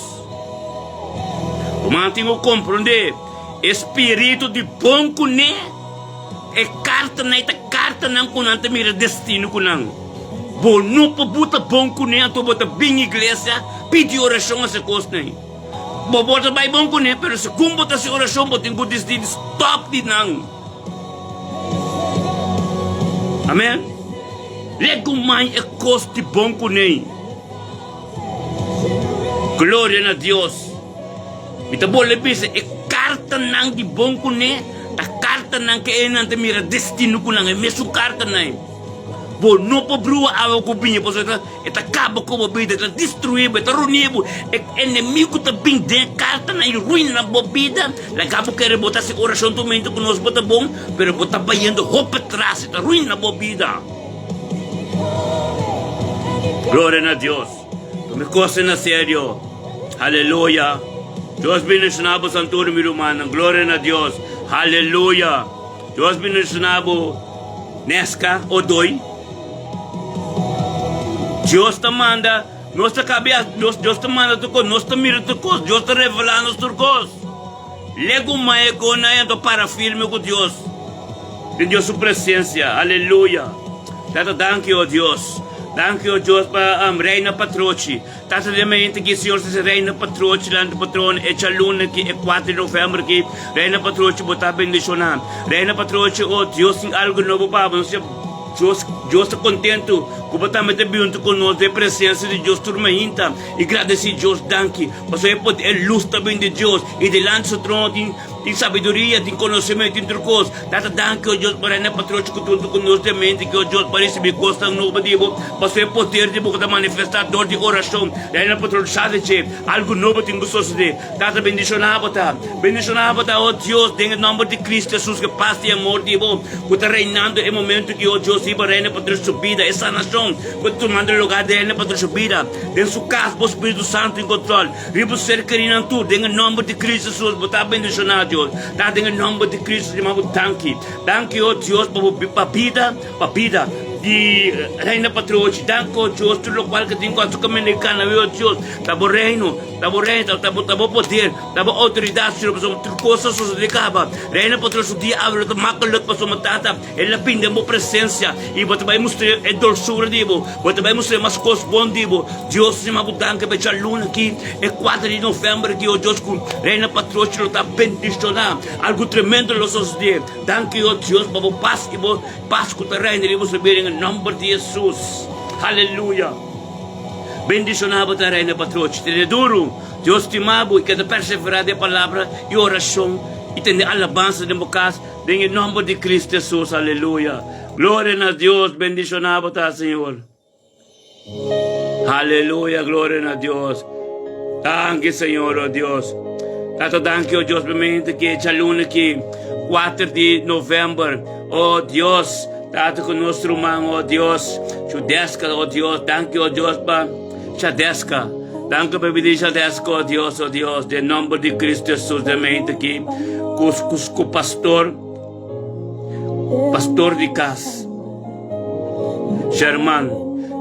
Mantenho compreender. Espírito de bom cuné. É carta não com nada mira destino com não. Bom não para botar bom cuné, tu bota bem igreja, pedir oração a essa coisa nem. Bom bota bem bom cuné, pero se como bota essa oração, bota em destino stop de não. Amém? Lego mais é coisa de bom com nem. Glória a Deus. Então, vou lhe dizer, é carta não de bom com nem. A carta não que é não te mira destino com não. É mesmo carta não. Vou não para brua a cobinha, porque está acaba com a vida, está destruído, está ruído. É inimigo também de carta não ruína a vida. Acaba querer botar essa oração também com nós bota bom, pero botar baiando roupa atrás, está ruína a vida. Glória a Deus. Me costa na sério. Aleluia. Deus bendicionado santuário meu irmão. Glória a Deus. Aleluia. Deus bendicionado. Nesca o doi. Deus te manda. Nós te cabe. Deus te manda tu coisa. Nós te mira tu coisa. Deus te revela nos tu coisa. Lego maegona ando para firme com Deus. De Deus sua presença. Aleluia. Tata, danke, oh Deus. Danke, oh Deus, para Reina Patroci. Tata, realmente que o Senhor seja Reina Patroci, lá no patrono, é a luna que é 4 de novembro, que Reina Patroci botar bendicionar. Reina Patroci, oh Deus, tem algo novo para nós. Deus está contente, completamente bem conosco, a presença de Deus, turma inta, e agradecer a Deus, danke, você pode é luz também de Deus, e delante do trono, tem sabedoria, tem conhecimento, tem trucos, data danke, oh Deus, para não patrocinar com tudo conosco, de mente, que oh Deus, para receber costa nova, você poder de boca da manifestador de oração, daí na patrocinada, algo novo tem que suceder, data bendicionava, oh Deus, em nome de Cristo Jesus, que paz e amor, que está reinando em momento que oh Deus, iba reina para subida, essa nação, que tomando lugar de reina para subida, em sua casa, o Espírito Santo em controle, riba ser querendo tudo, em nome de Cristo Jesus, botar bendicionado, Deus, tá em nome de Cristo, irmão, danke, oh Deus, para vida, de reina patroci, danke, oh Deus, tudo o qual que tem com a sua americana, oh Deus, tá bom reino, tá bom poder, tá bom autoridade, Senhor, para tudo coisa sucedecava, reina patroci, o dia abre, tá macalut para sua matata, ela pinda uma presença, e você vai mostrar a doçura, você vai mostrar mais coisas bom, Deus, irmão, danke, para a luna aqui, é 4 de novembro, que oh Deus, com reina patroci, está bendicionar, algo tremendo lo suceder, danke, oh Deus, para paz com o terreno, e você ver em nome de Jesus, aleluia. Bendicionado a reina patroci, te duro, Deus te amava e que perseverar de palavra e oração e ter alabança de bocas, em nome de Cristo Jesus, aleluia. Glória a Deus, bendicionado a Senhor. Aleluia, glória a Deus. Danke, Senhor, oh Deus. Tato, danke, oh Deus, permente que a luna que 4 de novembro, oh Deus, Tato com nosso irmão, oh Deus, Chudesca, oh Deus, danke, oh Deus, para Chadesca, danke para pedir Chadesca, oh Deus, de nome de Cristo Jesus, de mente aqui, com o pastor de casa, Germán,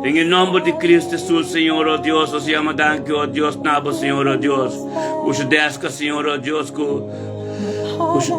em nome de Cristo Jesus, Senhor, oh Deus, o Senhor, danke, oh Deus, nabo, Senhor, oh Deus, o Chudesca, Senhor, oh Deus,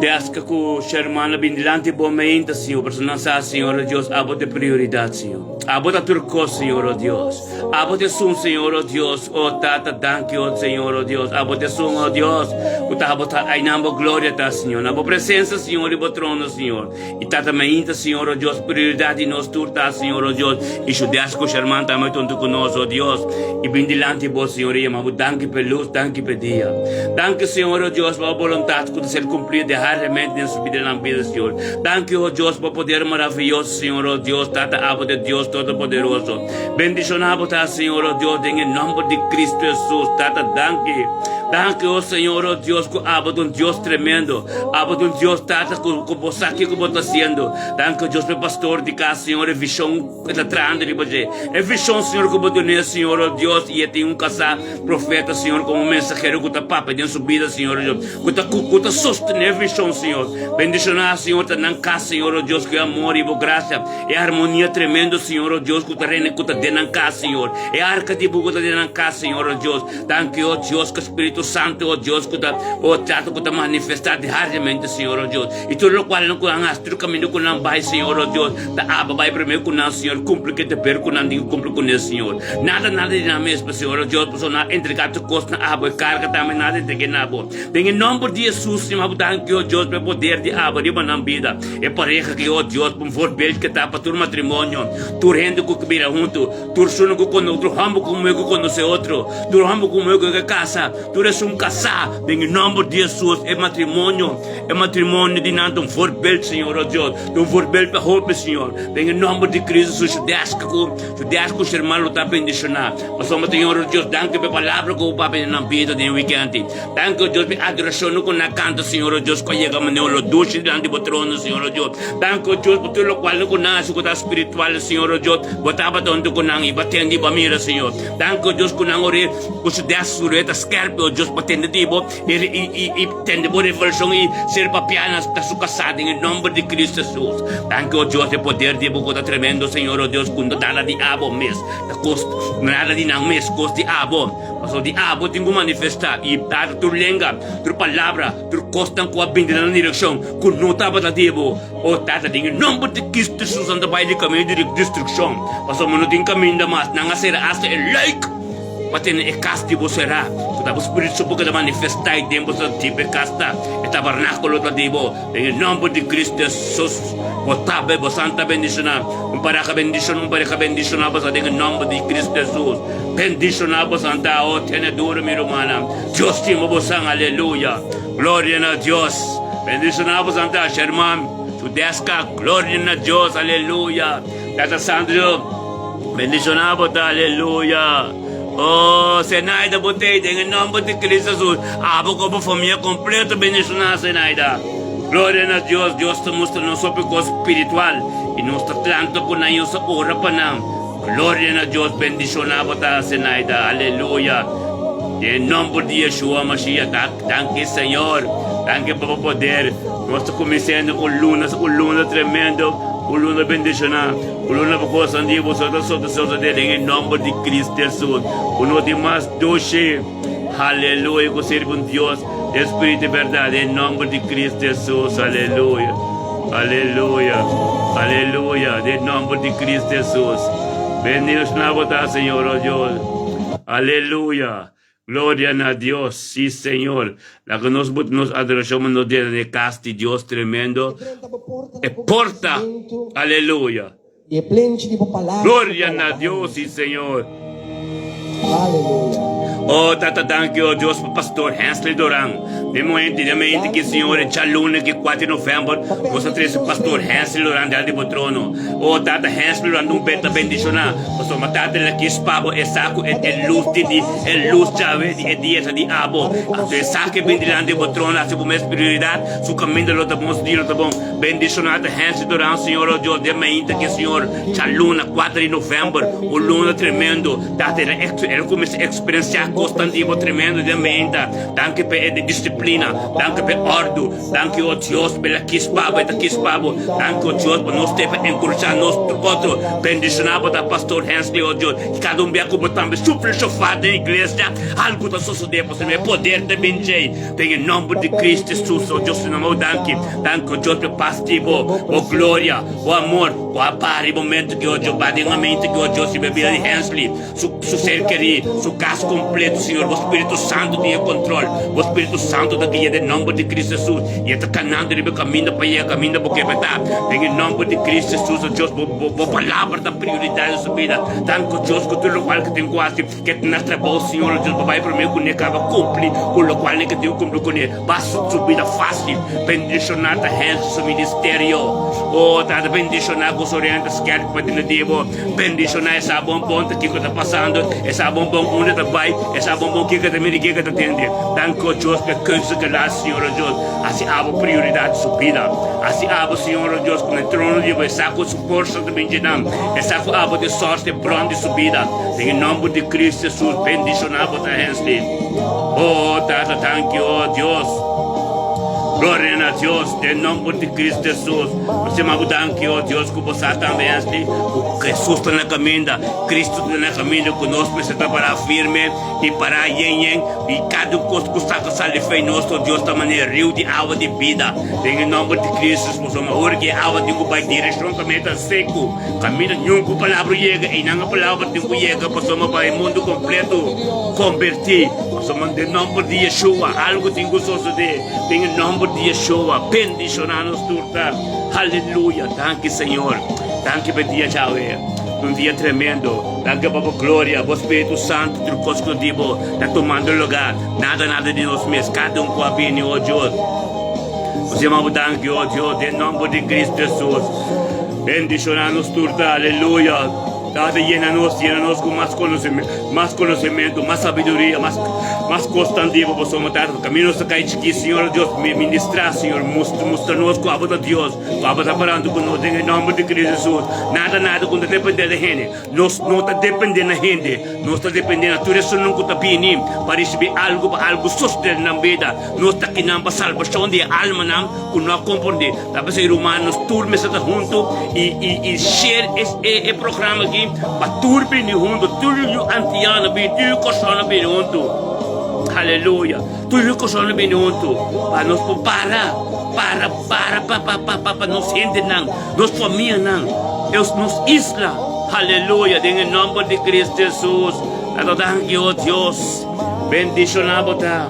Desca com o Sherman bindilante bomenta, Senhor, para não ser, Senhor, Deus, abo de prioridade, Senhor. Abo da turco, Senhor, oh Deus. Abo de sum, Senhor, oh Deus. Oh, tata, danke, oh Senhor, oh Deus. Abo de sum, oh Deus. O tabo tá aí na glória, tá, Senhor. Na presença, Senhor, e o trono, Senhor. E tata meinta, Senhor, oh Deus, prioridade nós tur, tá, Senhor, oh Deus. E chudeas com o Sherman também tonto conosco, oh Deus. E bindilante, bo, Senhor, e amo, danke per luz, danke per dia. Danke, Senhor, oh Deus, para a vontade que ser cumprida diariamente nessa vida na vida, Senhor. Danke, oh Deus, para o poder maravilhoso, Senhor, oh Deus, tata abo de Deus Todo-Poderoso. Bendicionado, tá, Senhor, oh Deus, em nome de Cristo Jesus, tata, danke. Danke, oh Senhor, oh Deus, com abo de Deus tremendo. Abo de Deus, tata, com você aqui que você está sendo. Danke, oh Deus, para o pastor de casa, Senhor, é visão que está trazendo de você. É visão, Senhor, que você tem, Senhor, oh Deus, e tem casal profeta, Senhor, como mensageiro que está papa de sua vida, Senhor, que está sostener visão, Senhor. Bendicionado, Senhor, está na casa, Senhor, oh Deus, que é amor e graça. É harmonia tremenda, Senhor, oh Deus, que está reina, que está dentro da casa, Senhor. É arca de bugo que está dentro da casa, Senhor, oh Deus. Danke, oh Deus, que o Espírito Santo, oh Deus, que está, oh trato, que está manifestado diariamente, Senhor, oh Deus. E tudo o qual não conhece, tudo o caminho que não vai, Senhor, oh Deus. Está aba, vai primeiro com nós, Senhor. Cumpre que te perco, com nós, cumpre com nós, Senhor. Nada de nada mesmo, Senhor, oh Deus, para não entregar tu costa na aba, e carga também nada de que nada. Em nome de Jesus, Senhor, danke, oh Deus, para poder de aba, de uma vida. É pareja que, oh Deus, por favor, beijo que está para tu matrimônio. Tu rende com que vira junto. Tu sono com outro, ramo comigo com você outro. Tu ramo comigo que casa. Tu és casar. Em nome de Jesus, é matrimônio de nada, for beijo, Senhor, oh Deus. For beijo para roupa, Senhor. Em nome de Cristo, Judesca com o irmão está bendicionar. Mas somos, Senhor, oh Deus, danke pela palavra que o Papa na vida de weekend. Danke, oh Deus, pela adoração com na canta, Senhor, oh Deus, que chega a lo doce diante do trono, Senhor, oh Deus. Danke, oh Deus, por tudo o qual não nasce com a espiritual, Senhor, oh Deus. Botava tanto com nang ibatendo ba mira, Senhor. Danke, oh Deus, com nang ore, com se des sureta skerpe, oh Deus, batendo tipo, e e tende por revolução e ser papianas da sua casada em nome de Cristo Jesus. Thank you, Deus, de poder de boca tremendo, Senhor, oh Deus, quando nada de abo mês, nada de não mês, cost de abo. Mas o diabo tem que manifestar e dar tu lenga, tu palavra, tu costa com a bendita na direção, com não estava da diabo, ou tata em nome de Cristo Jesus, anda vai de caminho de destruição. Mas o mundo tem caminho da mais, não será hasta el like. Mas tem e castigo será. O Espírito Santo pode manifestar em dentro do tipo de casta. E tabernáculo da diabo, em nome de Cristo Jesus. Botabe, santa bendição, para que bendição, para que bendição, em nome de Cristo Jesus. Bendição, santa, o tenedor, meu irmão. Deus te mobosang, aleluia. Glória a Deus. Bendição, santa, hermano. Judesca, glória a Deus, aleluia. Tata Santo, bendição, aleluia. Oh, Senaida, botei em nome de Cristo Jesus. Abo como família completa, bendicionar, Senaida. Glória a Deus, Deus te mostra nosso pecado espiritual. E nos tanto com a nossa ora para nós. Glória a Deus, bendicionar, Senaida, aleluia. Em nome de Yeshua Mashiach, danke, Senhor. Danke para o poder. Nós estamos começando com luna tremendo. Uluna bendicionar, uluna porque sangue vosotros somos seus dele em nome de Cristo Jesus. Uno de mais doce, aleluia, que serve um Deus, Espírito de verdade, em nome de Cristo Jesus, aleluia, aleluia, aleluia, em nome de Cristo Jesus. Bendios na vontade, Senhor, oh Deus, aleluia. Glória a Deus, sim, Senhor. La que nos adoramos no dia de caste, Deus tremendo. E porta, aleluia. Glória a Deus, sim, Senhor. Aleluia. Oh, tata, danke, oh Deus, pastor Hensley Doran. De momento que, Senhor, é luna que 4 de novembro, você traz o pastor Hensley Doran dentro do trono. Oh, tata, Hensley Doran, não beta bendicionar. Pastor, matata, aqui, espabo, é saco, é luz, chave, é dia de abo. É saco, bendicionar do trono, assim como é prioridade, su caminho, lo tá bom, tá bom. Bendicionar, Hensley Doran, Senhor, oh Deus, de momento que, Senhor, luna, 4 de novembro, o luna tremendo, tata, ele começa a experienciar constante tremendo de mente. Danke per disciplina, danke per ordo, danke o Deus pela quispabo, danke o Deus por nos ter encorajar nós outro, bendicionado da pastor Hensley, o Deus, que cada um como também super chofado na igreja, algo da sociedade, por poder de benjei, tem em nome de Cristo Jesus, o Deus, no danke o Deus pelo pastivo, o glória, o amor, o apare momento que o Deus bate na mente que o Deus se bebia de Hensley, su ser querido, su caso completo, Senhor, o Espírito Santo tem o controle, o Espírito Santo daqui é em nome de Cristo Jesus, e está canando de meu caminho para ir, caminho porque vai estar, em nome de Cristo Jesus, o Deus, a palavra da prioridade da sua vida, tanto Deus que tudo o qual que tem quase, que nós trabalhamos, Senhor, o Deus, vai para mim, que acaba cumprir, com o qual que tem cumprir com ele, vai subir fácil, bendicionar a gente, seu ministério, oh, tá bendicionar com os orientes, que é para ter devo, bendicionar essa bom ponto que está passando, essa bom onde está vai, essa bom que está me que está tendo, tanto Deus que coisa que lá, Senhor, Deus, assim a prioridade subida, assim a Senhor, Deus, com o trono de Deus, essa com força de bendição, essa com a de sorte pronta de subida, em nome de Cristo Jesus, bendicionado da gente, oh, tata, thank you, oh Deus. Glória a Deus, em nome de Cristo Jesus. Você me ajuda que o Deus que você também assim, o Jesus está na caminho, Cristo está na caminho conosco, você está para firme e para yen e cada coisa que está saindo fé nosso Deus está maneiro rio de água de vida. Em nome de Cristo, você me ajuda que a água de vai direção caminho está seco, caminho nenhum com palavra chega e não a palavra de chega, você me vai mundo completo convertir. Você me em nome de Yeshua, algo tem que suceder. Em nome de Yeshua, bendicionar-nos turta. Aleluia, danke Senhor, danke por dia Yahweh, um dia tremendo, danke para a glória, o Espírito Santo, do Coscodibo, está tomando lugar, nada de nós mesmos, cada com a bem, oh Deus. Você me danke, oh Deus, em nome de Cristo Jesus, bendicionar-nos turta, aleluia. Dada llena-nos con más conocimiento, más sabiduría, más mas constante, vos somos tarde, camino se cae chiqui, Señor Dios, ministrar, Señor, mostra-nos com a voz de Deus, com a voz parando conosco, em nome de Cristo Jesus, nada, quando depende da gente, nós não está dependendo da gente, nós está dependendo da tua direção, não está pedindo, para receber algo sustentável na vida, nós está aqui para salvação de alma, que não compreende, talvez ser humanos, turma está junto, e share esse programa aqui, para turma junto, tudo antiano, tudo coxona bem junto. Aleluia. Tudo que só não vem junto. Para nós para nós gente não. Nós família não. Nos isla. Aleluia. Em nome de Cristo Jesus. Thank you, Deus. Bendicionado tá.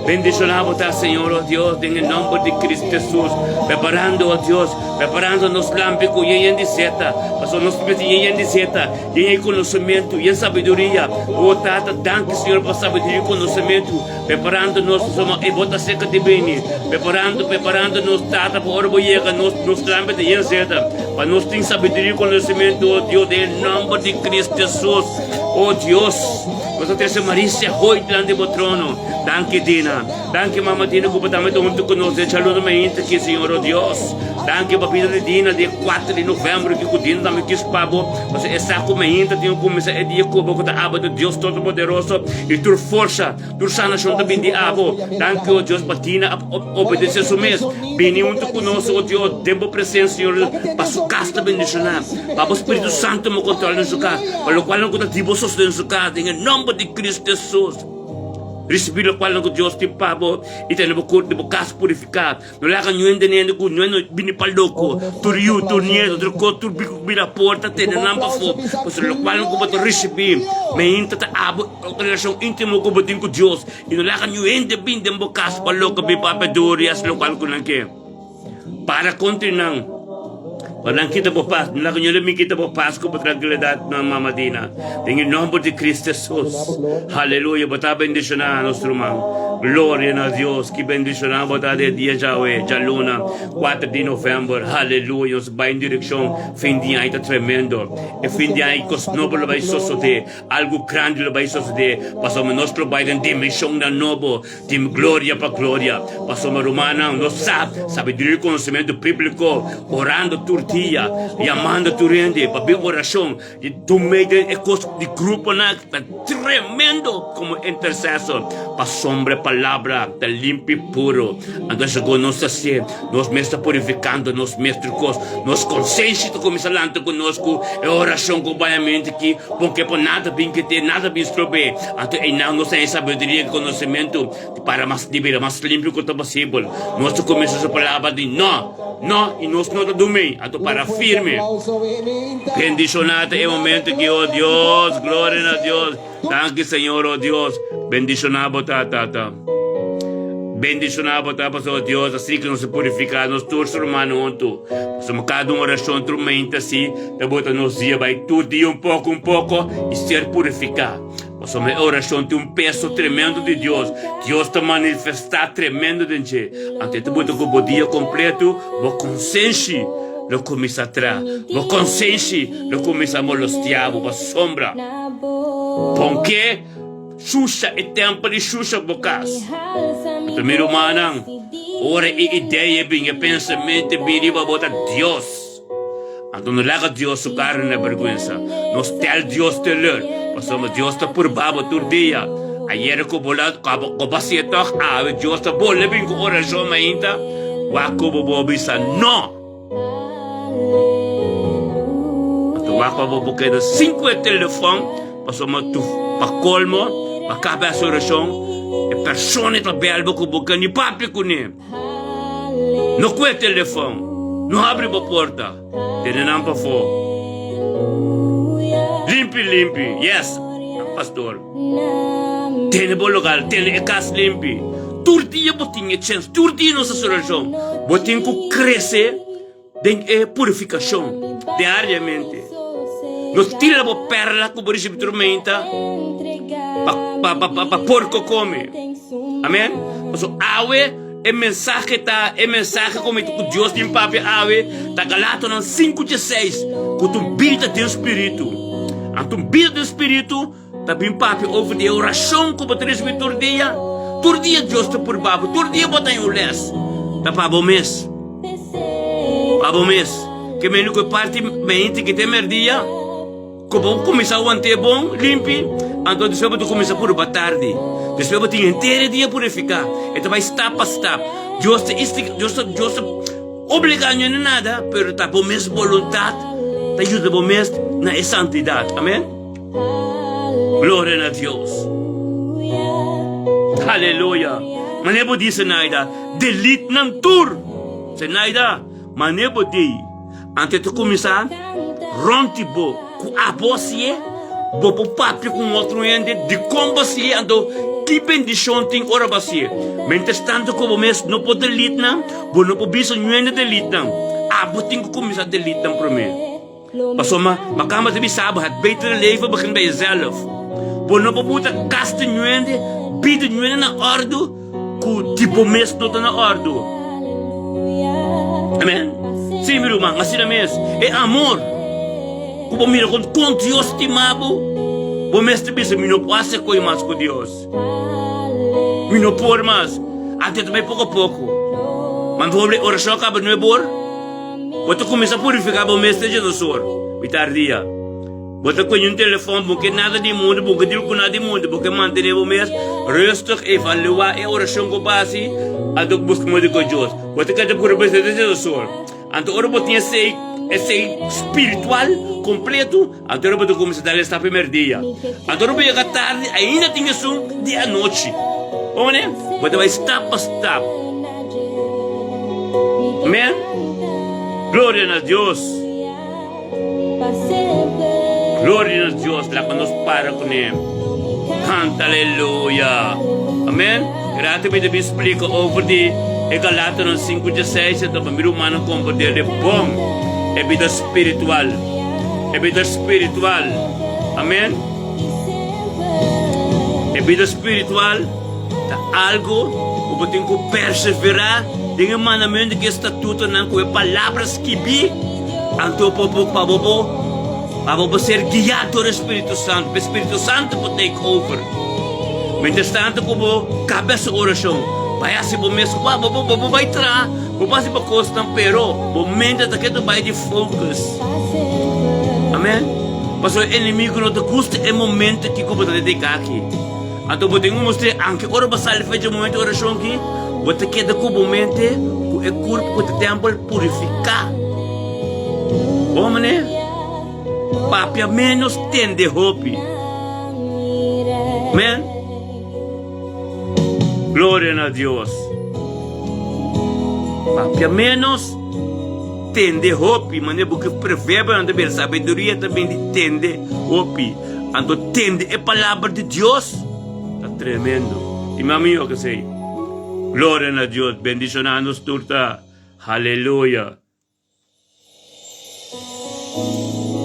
Bendicionado tá, Senhor, oh Deus, em nome de Cristo Jesus. Preparando, oh Deus, preparando-nos lámpico e em diseta. Passou nos pedidos em diseta, em conhecimento, em sabedoria. Oh Tata, danke, Senhor, por sabedoria e conhecimento. Preparando-nos, e bota seca de bem. Preparando-nos, Tata, por orgulhega, nos lámpico e em diseta. Para nós ter sabedoria e conhecimento, oh Deus, em nome de Cristo Jesus. Oh Deus, nós temos Marícia Roi diante do trono. Danke, Dina. Danke, Mama Dina, que podemos junto conosco. Saludo me aqui, Senhor, oh Deus. Danke, papita de Dina, dia 4 de novembro, que o Dina também quis pabo. Você está com ainda, tem um começo, é dia que o aba de Deus Todo-Poderoso. E tua força, tua sanação também de abo. Danke, oh Deus, para Dina, obedecer o mesmo. Vem junto conosco, oh Deus, tempo presente, Senhor, para sua casa também mencionar. Para o Espírito Santo me controlar em sua casa. Para o qual não conta tipo em sua casa, em nome de Cristo Jesus. Receber o qual não Deus te pabo e tem o corpo de casa purificado. Não lá que não entende que não é bem para louco. Turiu, turnieiro, tu bira a porta, tem não para fora. Mas o qual não pode receber, mas ainda está a relação íntima com o Deus. E não lá que não entende bem de uma casa para louco, bem para pedir e as local que não quer. Para continuar. Walang kita po pas, nalakanyo kita po Pasko po tranquilidad ng Mama Dina. Tingin nombre de Cristo Jesus. Hallelujah. Bata bendicionar nuestro hermano. Gloria a Dios. Que bendicionar bata de dia Yahweh, ya luna, 4 de novembro. Hallelujah. Nos va en dirección. Fin de año tremendo. E fin de año cos novo lo vai suceder. Algo grande lo vai suceder. Pasamos nuestro vai en dimensão da novo. Tim gloria para gloria. Pasamos romana, nos sabe de conhecimento bíblico. Orando turti chamando tu rende para ver oração e tu meio de grupo tá tremendo como intercessor para sombra palavra tá limpo e puro então chegou nossa ser nós mesmos purificando nós mesmos nós consciência tu começa lá conosco é oração com banhamento que porque por nada bem que ter nada bem estrobe então e não nós temos sabedoria e conhecimento para mais liberar mais limpo quanto possível nós começamos a palavra de não e nós não dormimos para firme. Bendicionado é o momento que, oh Deus, glória a Deus. Danke, Senhor, oh Deus. Bendicionado, tata. Bendicionado, tata, oh Deus. Assim que nós se purificar, nós todos humanos juntos. Somos cada uma oração, tremenda assim. Da bota nos dia, vai tudo dia um pouco, e ser purificado. Mas a oração tem peso tremendo de Deus. Deus está manifestar tremendo de ti. Até tu bota com o dia completo, vou consciente. Lo começa a tra, lo consciente, lo começa a molestar, a sombra. Porque Xuxa é tempo de Xuxa bocas. Primeiro manang, ora e ideia bem, pensamento bem, riba bota Deus. Então não laga Deus o carro na vergonha. Nós tel Deus teler, passamos Deus está por baba todo dia. Ayer ko bolado, ko basietok, Deus está bom, lebing ko oração ainda. Wako bobisa não. Wako bobo queda 5 telefone, passamos tu para colmo, para cabeça oração, e pessoa que belbo que boca ni papi kuni. Não quer telefone, não abre a porta, tem não para fora. Limpi, yes, pastor. Tem bom lugar, tem a casa limpi. Turdia botinha chance, turdia nossa oração, botinha que cresce. Tem purificação diariamente. Nós tiramos a perla que você tormenta para porco come. Amém? Então, awe é mensagem como Deus tem papi awe tá Galatas 5:6 que tu vida do Espírito. A tu vida do Espírito Tapi papi over de oração que você recebe todo dia. Todo dia Deus está por baixo. Todo dia bota em o les. Tá para bom mês. Para bom mês. Que menos que parte mente que tem merdia. Como começar o ante bom, limpe. Então depois você começa por boa tarde. Depois você tem inteiro dia por ficar. Então vai step a step. Deus está obrigando a nada, pero tá por mesma vontade. Tá ajuda por mesmo na santidade. Amém? Glória a Deus. Aleluia. Manebo diz naida, delete ng tour. Naida, manebo di. Antes de começar, ronti bo, com a bocie, bo po papi com outro ende, de como você ando, que bendição tem ora você. Mientras tanto, como mês, não pode delete não, bo não pode bisa nuende delete não. Bo tem que começar delete não para mim. Pastor, makama sabi sabat, beter leven begin bij jezelf. Bo não pode botar casta nuende, bida nuende na ordo, ku tipo mês não tá na ordo. Amen. Sim, meu irmão, assim mesmo. É amor. Como mira, com Deus te amabo, o mestre disse, eu não posso coisa mais com Deus. Eu não por mais. Até também pouco a pouco. Mas vou ver, oração acaba não é bom. Você começa a purificar o mestre Jesus. E tardia. Você conhece um telefone, porque nada de mundo, porque digo que nada de mundo, porque manter o mestre, restos e evaluar a oração que base, a do que buscamos de Deus. Você quer purificar Jesus. Então, ora você tem esse espiritual completo, então ora você começa a dar esse primeiro dia. Então, ora você tarde, ainda tem isso dia à noite. Né? Você vai step a step. Amém? Glória a Deus. Glória a Deus, lá quando nos para com Ele. Canta, aleluia. Amém? Graças a Deus, explica over de Galatas 5:16, então para mim humano compreender de bom é vida espiritual. É vida espiritual. Amém? É vida espiritual. Tá algo que tem que perseverar de um mandamento que estatuto não com palavras que vi, então para ser guiado pelo Espírito Santo. O Espírito Santo pode take over. Mientras tanto, como cabeça oração. Vai assim por mês, vai entrar, vou passar por costa, pero momento da que tu vai de focus. Amém? Pastor, o inimigo não te gusta é momento que como te dedicar aqui. Então vou ter que mostrar anche ora passar fez o momento oração aqui, vou ter que dar com momento o corpo que o templo purificar. Vamos né? Papi a menos tende hope. Amém? Glória a Deus. Papi menos tende hope, mas porque provérbio não deve sabedoria também tende hope. Então tende é palavra de Deus. Está tremendo. E mami que sei. Glória a Deus. Bendicionanos turta. Aleluia.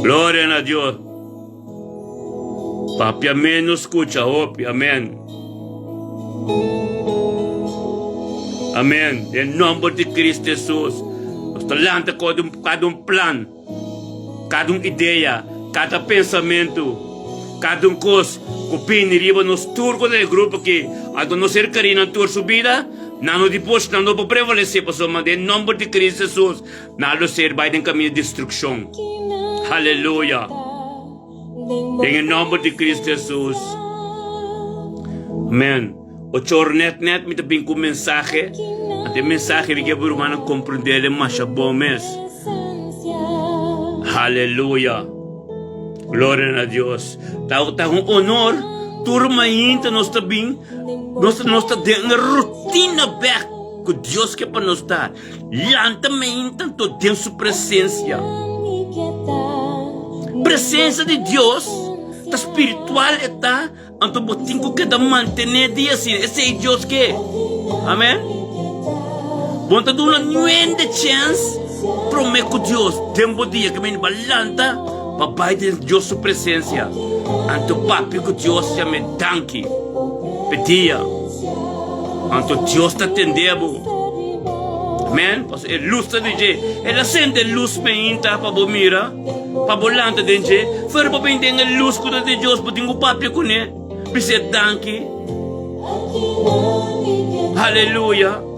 Glória a Deus. Papi menos escucha hope. Amém. Amém. Em nome de Cristo Jesus. Nós lança cada plano, cada ideia, cada pensamento, cada coisa que opinião nos turcos do grupo que a não ser carinho na tua subida, não depois não pode prevalecer, mas em nome de Cristo Jesus, não ser vai em caminho de destruição. Aleluia. Em nome de Cristo Jesus. Amém. O chornet me também com mensagem, até mensagem que por humano compreender mais bom mês. Aleluia. Glória a Deus. Tá um honor, turma ainda nós também, nós dentro da rotina back que Deus quer para nós dar. Lá também tanto dentro sua presença. Presença de Deus, tá espiritual está. Então, você tem que manter dia assim. Esse é Deus que é. Amém? Você dá uma nova chance para o meu Deus. Tempo dia que me balanta, papai de Deus sua presença. Então, papi que Deus já me danke. Pedia. Então, Deus está atendendo. Amém? Porque a luz está dizendo, ela sente luz me inta para você mirar. Pabolanta denje, fora pa bem tem a luz que de Deus, pa tingo papel com né. Biset danki. Aleluia.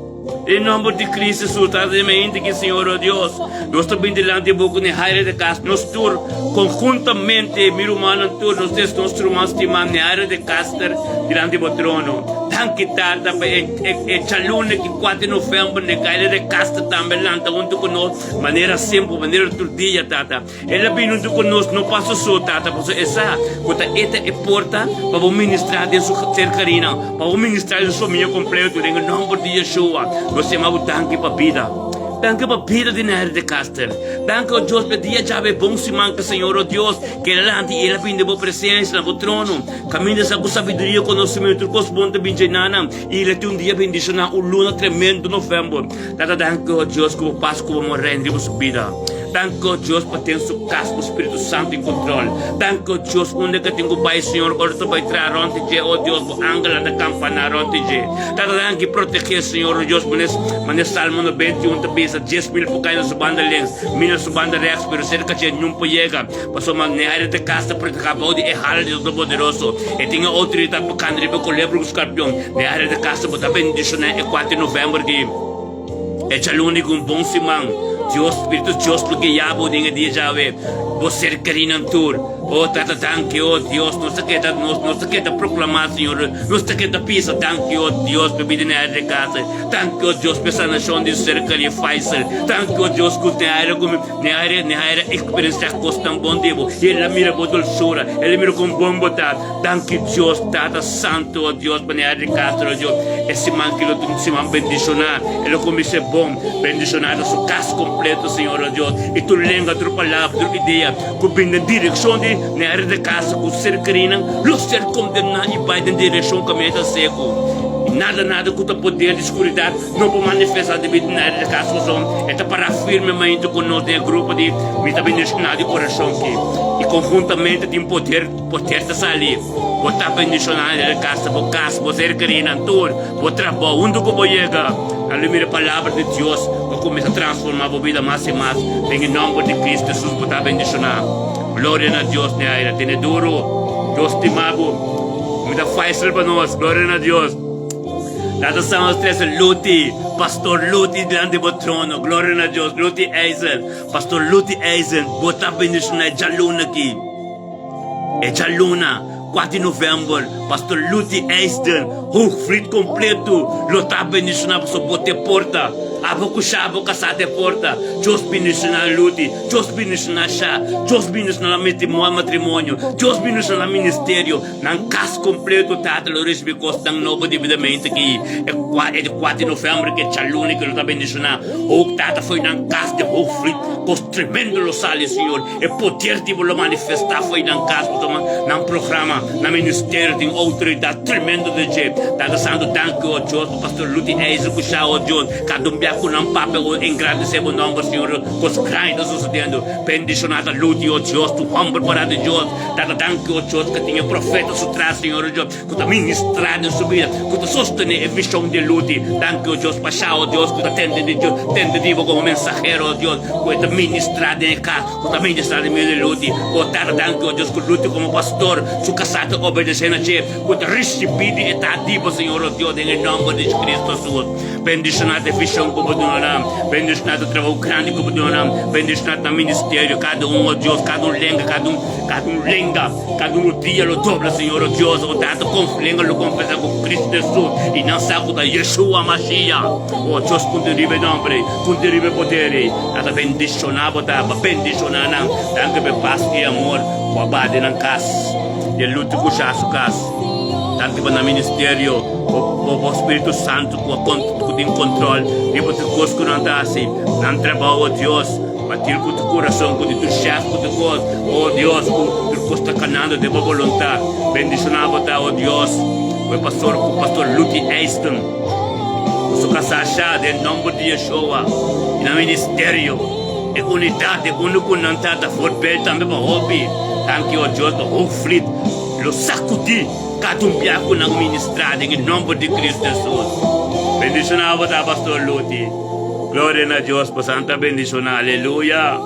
Em nome de Cristo Jesus, trazemos que Senhor, oh Deus, nós também delante de boca de área de casa, nós tur conjuntamente, meu irmão, tur, nós temos nossos irmãos estimam na área de casa, delante do trono. Danke tata, é chalune que 4 de novembro, na área de casa também, lanta junto conosco, maneira simples, maneira turdia, tata. Ela vem junto conosco, não passa só, tata, porque essa, quando esta é porta, para ministrar de sua cercarina, para ministrar de sua minha completo, em nome de Yeshua. Nós chamamos danke para a vida. Danke para a vida de Nere de Caster. Danke a Deus para dia já é bom se manca, Senhor, oh Deus, que ele vem de boa presença no trono. Caminha essa sabedoria, conhecimento, com os bons de Binjanana. E ele tem dia bendicionar o luna tremendo no novembro. Danke a Deus que o passo como morrer em sua vida. Danke a Deus para ter seu casco, o Espírito Santo em controle. Danke a Deus onde que tem o Pai, Senhor, agora tu vai trazer onde oh Deus, o ângulo da campana onde danke proteger, Senhor, oh Deus, mas Salmo 91 também 10.000 por cair na sua banda lens, mina sua banda rex, pero cerca de nenhum pojega, passou uma área de casa para acabou de errar Deus do poderoso. E tinha autoridade para cantar para colher para o escorpião. Na área de casa para bendicionar é 4 de novembro que é jalune com bom simão. Deus, Espírito Deus, porque yabo dinga dia já ve. Você querendo tur. Oh, tata, danke, oh Deus, não se queda proclamar, Senhor, não se queda pisa, danke, oh Deus, bebida na área de casa, danke, oh Deus, pensar na chão de cerca de Faisal, danke, oh Deus, que na área experiência custa um bom tempo, ele mira com doçura, ele mira com bom botar, danke, Deus, tata, santo, oh Deus, para na área de casa, oh Deus, esse man que ele se man bendicionar, ele começa bom, bendicionar a sua casa completo, Senhor, oh Deus, e tu lenga, tu palavra, tu ideia, que vem na direção de na área de casa, com ser carina, lo ser condenado e vai na direção que me está seco. Nada que o poder de escuridade não pode manifestar devido na área de casa, é para firmemente conosco no grupo de vida bendicionada de coração que e conjuntamente tem poder estar ali. Botar bendicionar na área de casa, por ser carina, por trabalhar, onde que vou chegar. A primeira palavra de Deus que começa a transformar a vida mais e mais. Em nome de Cristo Jesus, botar bendicionar. Glória a Deus, né? Ainda tem duro. Deus te amado. Me dá fácil para nós. Glória a Deus. Nada são os três Luti. Pastor Luti diante do trono. Glória a Deus. Luti Eisen. Pastor Luti Eisen. Botar bendicionar. É Jaluna aqui. É Jaluna. 4 de novembro, Pastor Luti Eisen, frito completo, lotar bendicionar para sua bote porta, abo chave casada porta, Deus bendicionar Luti, Deus bendicionar chá, Deus bendicionar matrimônio, Deus bendicionar ministério, nan casa completo, tata, Louris Bicos, dan novo dividamente aqui, é de 4 de novembro que é Chalune que lotar bendicionar, o tata foi nan casa de frito, com tremendo lo sale, Senhor, e poder de lo manifestar foi nan casa, nan programa, na ministério tem autoridade tremenda de jeito. Está santo danke o Deus, o pastor Luti Eisen, que está o Deus, cada biaco não papel, engrandecer o nome, Senhor, com os grandes sucedendo, bendicionada Luti o Deus, tu humble para de Deus, está danke o Deus, que tinha profeta su trás, Senhor, Deus, que está ministrado em sua vida, que está sostener a visão de Luti, danke o Deus, para o Deus, que está tendo de Deus, tendo de como mensageiro, o Deus, que está ministrado em casa, que está ministrado em meio de Luti, que está danke o Deus, que Luti como pastor, su casa obedecendo a Deus, que recebido e ativo, Senhor, oh Deus, em nome de Cristo Jesus. Bendicionado a visão como nós, bendicionado o trabalho grande como nós, bendicionado no ministério, cada um, oh Deus, cada um lenga, cada um dia lo dobra, Senhor, oh Deus, o dado com lenga lo confessa com Cristo Jesus, e não saco da Yeshua Mashiach, oh Deus, com deriva nome, com deriva poder, nada bendicionado, bendicionado, danke por paz e amor, o abade na casa. De luto com o casa, tanto para o ministério, o Espírito Santo que tem controle, e para o coisas que não está assim, não trabalha, Deus, bater com o coração, com o teu chefe, com o coisa, oh Deus, o que está canando de boa vontade, bendicionado, oh Deus, o pastor Luti Eisten, o seu casa, em nome de Yeshua, e no ministério, e unidade, único não está, for bem também para hobby. Danke o Deus do frito, lo sacudi, cada biaco na ministrada em nome de Cristo Jesus. Bendicionado da pastor Luti. Glória a Deus por santa bendição. Aleluia.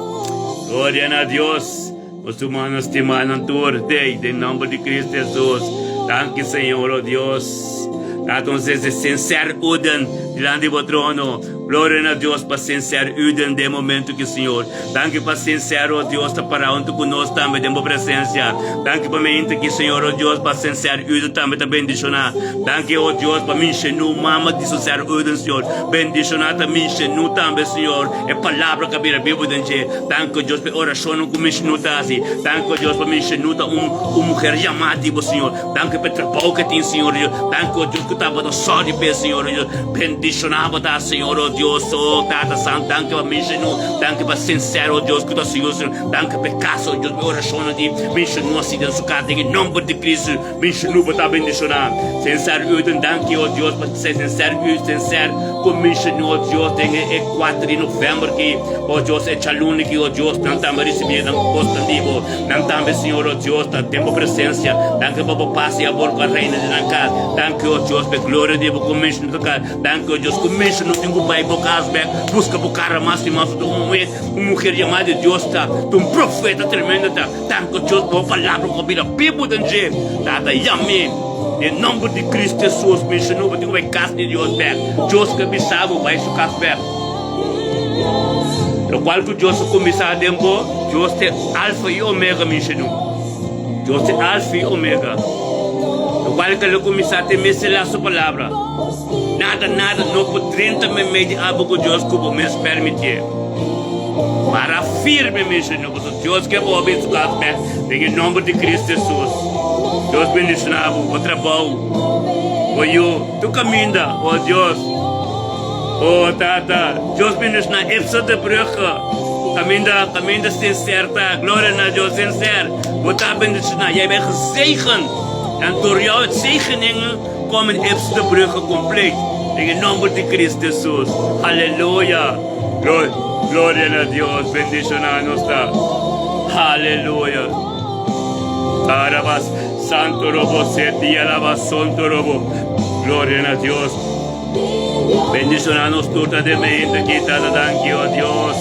Glória a Deus. Os humanos te mandam tortei, em nome de Cristo Jesus. Danke, Senhor, oh Deus. Laat ons deze sincero uden diante do trono. Glória a Deus para sincero uden de momento que Senhor. Danke para sincero, oh Deus, para onde conosco também de presença. Danke para mente que Senhor, oh Deus, para sincero uden também bendicionar. Danke, oh Deus, para mim chenu mama de sincero uden, Senhor. Bendicionar também chenu também, Senhor. É palavra que a Bíblia diz. Danke, Deus, para oração com mim chenu assim. Danke, Deus, para mim chenu mulher chamada, Senhor. Danke para trabalho que tem, Senhor. Danke, Deus, que estava no sol de pé, Senhor. Bendicionar para Senhor, oh Deus, oh Tata Santo, danke para mim, Senhor, danke para sincero, oh Deus, que tu Senhor, danke para casa, oh Deus, para oração de mim, Senhor, assim, dentro da casa, em nome de Cristo, mim, Senhor, para estar bendicionar, sincero, eu danke, oh Deus, para ser sincero, com mim, Senhor, oh Deus, tem 4 de novembro, que, oh Deus, é chalune, que, oh Deus, não estamos recebendo, não constantivo, não estamos, Senhor, oh Deus, está tempo presença, danke para o passe e a boca reina de na casa, danke, oh Deus, para glória de você, com mim, Senhor, danke, oh Deus, com mim, Senhor, tem que vai busca o cara mais e mais uma mulher chamada de Deus, tá? Um profeta tremendo, tá? Tanto Deus, boa palavra, com a Bíblia, tá? Amém. Em nome de Cristo Jesus, me ensinou para vai casa de Deus, Deus que me sabe, vai se casar. O qual que Deus começar a tempo, Deus é alfa e ômega, me ensinou. Deus é alfa e ômega. O qual que ele começar a temer a sua palavra. Nada, não por 30 meses de algo que Deus me permitir. Para firme, meu Senhor, Deus que é bom, em nome de Cristo Jesus. Deus bendicionava o trabalho. Oh, tu caminha, oh Deus. Oh, Tata, Deus bendicionava, epsa de bruxa. Caminha sincerta, glória a Deus, sincero. Você bendicionava, jij bent gezegend. En door jouw zegeningen komen de bruggen compleet. In nome de Cristo Jesus. Halleluja. Gloria a Dios. Bendicionanos. Halleluja. Arabas. Santo robo. Seti alabas. Santo robo. Gloria a Dios. Bendicionanos totalmente. Quitada danke, oh Dios.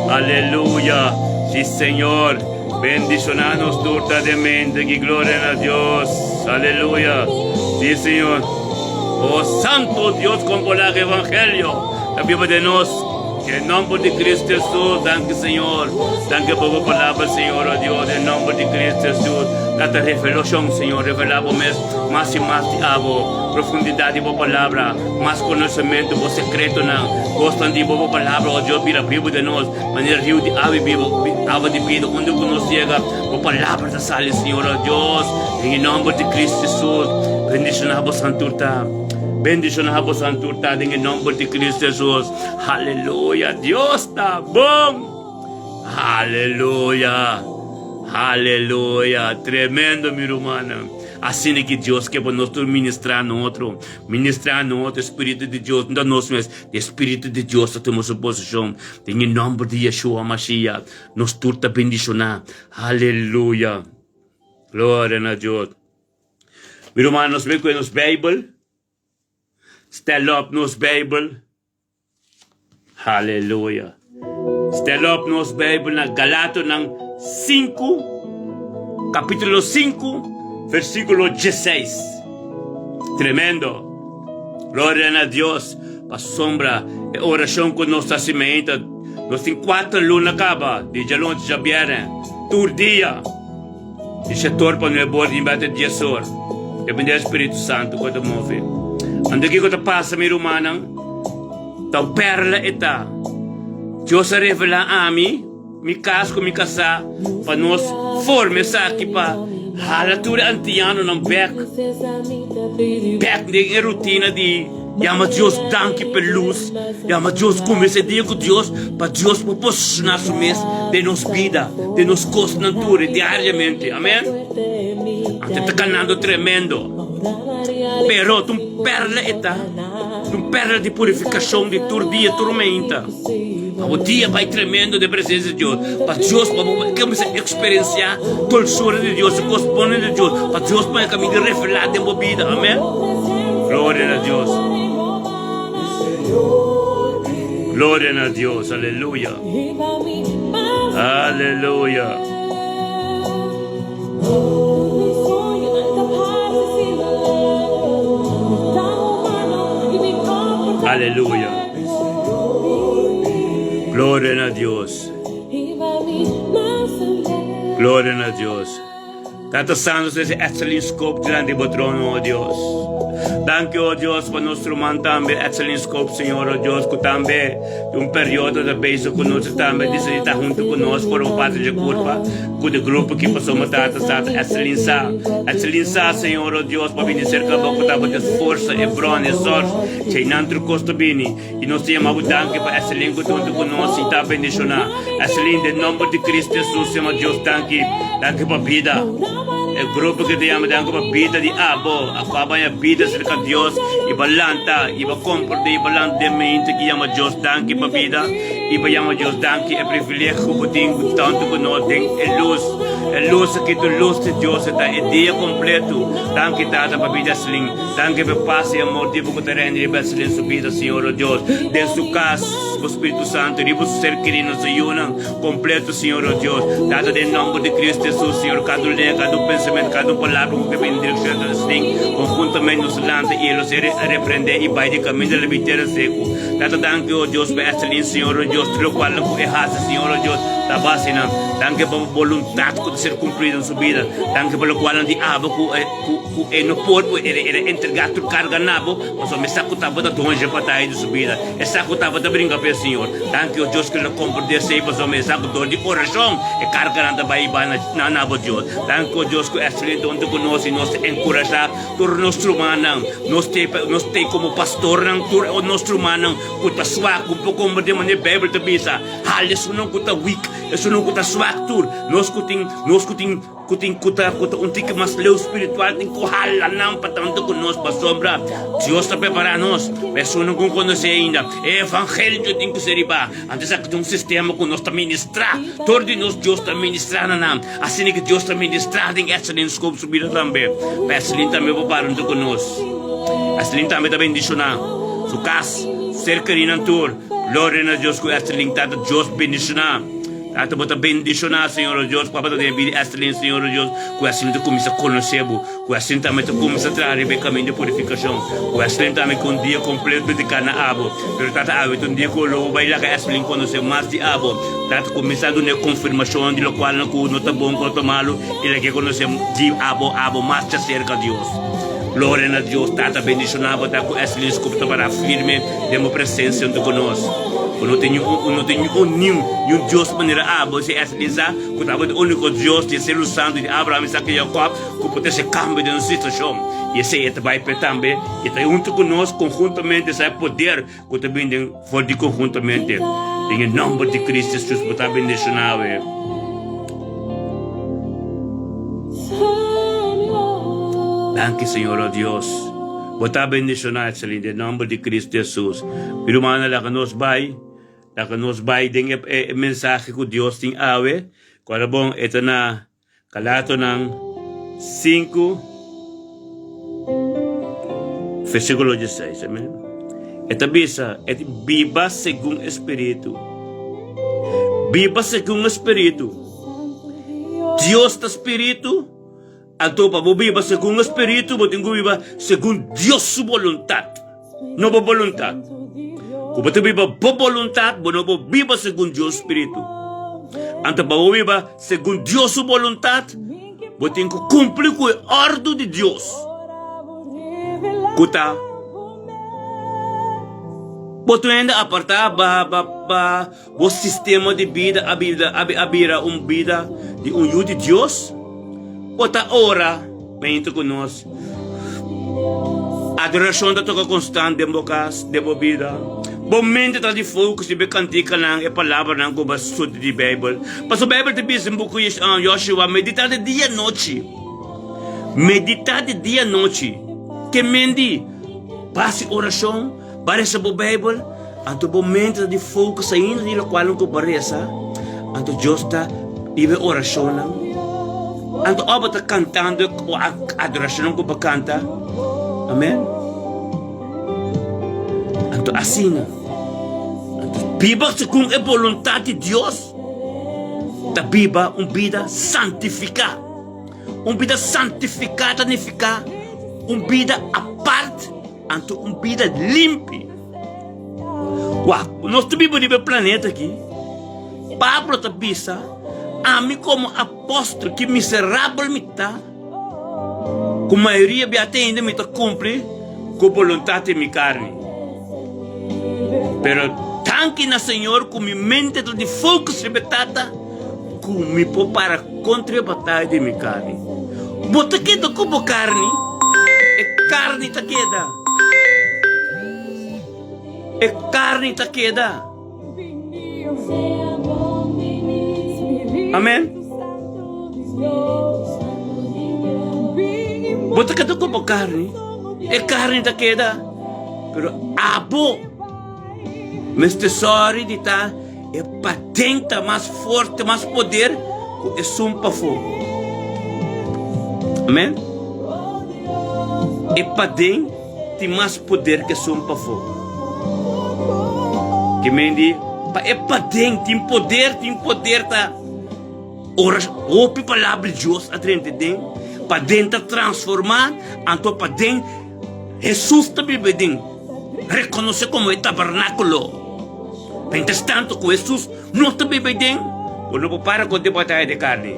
Halleluja. Sí, Señor. Bendicionanos totalmente. Que gloria a Dios. Aleluya. Sí, Señor. Oh, Santo Dios, con el Evangelio. La Biblia de nos. En nombre de Cristo Jesús. Danke, Señor. Danke por tu palabra, Señor, oh Dios. En nombre de Cristo Jesús. Data revelación, Señor. Revelamos más y más de algo. Profundidad de tu palabra. Más conocimiento, por secreto. Gostan de tu palabra, oh Dios. Mira, Biblia de nos. Maneira rio de ave de vida. Onde nos llega. Tu palabra da sale, Señor, oh Dios. En nombre de Cristo Jesús. Bendicionamos Santurta. Bendicionamos Santurta. En nombre de Cristo Jesús. Aleluya. Dios está bom. Aleluya. Aleluya. Tremendo, mi hermana. Assim que Deus quer para nós ministrar no outro Espírito de Deus, não nós mesmos, o Espírito de Deus temos a posição, em nome de Yeshua Mashiach, nos turta bendicionar, aleluia, glória a Deus. Meu irmão, nós vemos com nos Bíblia, stand up nos Bíblia, aleluia, stand up nos Bíblia, na Galatas 5, capítulo 5, versículo 16. Tremendo. Glória a Deus. A sombra, a oração com nossa semente. Nós temos 4 lunas acaba. De jalão de jabiera. Tur dia. E se torpa no ebor de embate de Jesus. Depende do Espírito Santo quando move. Ando aqui quando passa, minha irmã. Então, perla eta. Deus revela a mim. Me casco, me casar. Para nós formar aqui para. Halatura antiano ng back de rotina de Yama Deus danke per luz. Yama Deus comece dia com Deus para Deus proporcionar su mês de nos vida, de nos costas natura diariamente. Amém? Ante está canando tremendo. Pero tu perla eta, tu perla de purificação de tur dia tormenta. O dia vai tremendo de presença de Deus. Para Deus, vamos experienciar a doçura de Deus, a corresponde de Deus. Para Deus, para caminho de revelar de uma vida. Amém? Glória a Deus. Gloria a Dios, aleluya. Aleluya. Aleluya. Gloria a Dios. Gloria a Dios. Tanto santos esse excelente scope diante do trono, oh Deus. Danke, oh Deus, para nosso man também, excelente scope, Senhor, oh Deus, que também, de período de beijo conosco também, de estar junto conosco, por parte de curva, com o grupo que passou a matar, excelência, Senhor, oh Deus, para vir cerca da boca, de força, e brona, e sorte, que não trucosta bem, e nós chamamos danke para excelente junto conosco, e também bendicionar, excelente, em nome de Cristo Jesus, Senhor, Deus, danke para a vida. O grupo que te llama danke para a vida de abo, acaba a vida cerca de Deus, e balanta, e va comportar, e balanta de mente que llama Deus danke para a vida, e va llama Deus danke, é privilégio que tenho tanto conosco, é luz que tu luz de Deus, é dia completo, danke tata para a vida, Selim, danke para paz e amor, tipo que terreno e para Selim subida, Senhor, Deus, desde o caso, o Espírito Santo, e para ser querido, se unam, completo, Senhor, Deus, tata em nome de Cristo Jesus, Senhor, cada pensamento, cada palavra que vem direção assim, conjuntamente nos lança e eles repreender e vai de caminho da vida seco. Tata danke, oh Deus, para excelência, Senhor, oh Deus, pelo qual não errasse, Senhor, oh Deus, da base, danke para a vontade de ser cumprida em sua vida, danke pelo qual não diabo que não pode entregar a carga nabo, mas o mensagem que estava da donja para estar aí de sua vida, essa que estava da brinca para o Senhor, danke, oh Deus, que ele compreende mas o mensagem de oração e carga nada vai na nabo, Deus, danke, oh Deus, que é excelente onde conosco e nos encorajar, por nosso humano, nós temos como pastor, o nosso humano, que está suaco, um pouco como de maneira Bíblia de bisa, isso não está weak, isso não está suaco, nós que um tique mais leu espiritual, tem que ralar não para tanto conosco, para sombra, Deus está preparando nós, pessoas não conhecem ainda, é evangelho tem que ser riba, antes de um sistema que nós está ministrar, todo de nós Deus está ministrando, assim que Deus está ministrando, em excelente scope subida também, excelente também preparando conosco, excelente também está bendicionando, su caso, ser querido tur, glória a Deus que excelente está Deus bendicionando. Até botar bendicionar, Senhor Deus, para poder vir excelente, Senhor Deus, que assim tu começa a conhecer, que assim também tu começa a trazer o caminho de purificação, que assim também com um dia completo de cada abo, pero tata abo, um dia que o vai lá que excelente conhecer mais de abo, tata começa a dar confirmação de lo qual não está bom para tomá-lo, e lá que conhecer de abo mais de cerca de Deus. Glória a Deus, tata bendicionava, tá com excelente escuta para firme, demos presença junto conosco. Não tenho nenhum Deus de maneira você é excelência, que estava o único Deus de ser o santo de Abraão, Isaac e Jacob, que pode ser câmbio de uma situação. E esse vai também, e está junto conosco, conjuntamente, esse poder, que também for de conjuntamente. Em nome de Cristo Jesus, que está bendicionado. Danke, Senhor Deus. Bota bendicionar, excelente, em nome de Cristo Jesus. Pero mana lá que nos vai den mensagem que Deus tem a ver. Quando bom, ito na Galatas 5, versículo 16, amém? Ito bisa, ito viva segundo Espírito. Viva segundo Espírito. Deus é Espírito. Então, para viva segundo Espírito, você tem que viver segundo Deus sua vontade. Não por vontade. Quando você vive por vontade, você não vive segundo Deus Espírito. Então, para viver segundo Deus sua vontade, você tem que cumprir com a ordem de Deus. Kuta. Você ainda apartar o sistema de vida, a vida de um de Deus. Outra hora, vem conosco. Adoração da toca constante de bocas, de bebida. Momento de fogo, se be cantica lang, palavra lang ko ba sud di Bible. Paso Bible te bis em buku Joshua, meditar de dia e noite. Meditar de dia e noite. Que mendi, passe oração, parece bo Bible. Anto momento de fogo, saindo de lo qual não ko parece. Anto Deus ta, ibe oração lang. Anto aba ta cantando o adoração ko ba canta. Amen. Anto assim, anto viva según la voluntad de Dios. Ta viva una vida santificada. Una vida santificada significa una vida aparte, ante una vida limpia. Wow, nós vivemos no planeta aqui. Pablo te avisa a mim como apóstolo que miserável me está. Com a maioria me atende me está cumprir com a vontade de minha carne. Pero tanque na Senhor com minha mente de fogo libertada, com me para contra a batalha de minha carne. Bota queda como carne, é carne ta queda. É carne ta queda. Amém? Bota queda como carne, é carne ta queda. Pero abo, mas tesouro de tá é patente mais forte, mais poder, é sumpa fogo. Amém? É patente tem mais poder que sumpa fogo. Que mendi, é patente tem poder tá. Ouve a palavra de Deus a dentro para dentro transformar, então para dentro Jesus também vem reconhecer como é tabernáculo. Mientras tanto, com Jesus não também vem não para com a batalha de carne.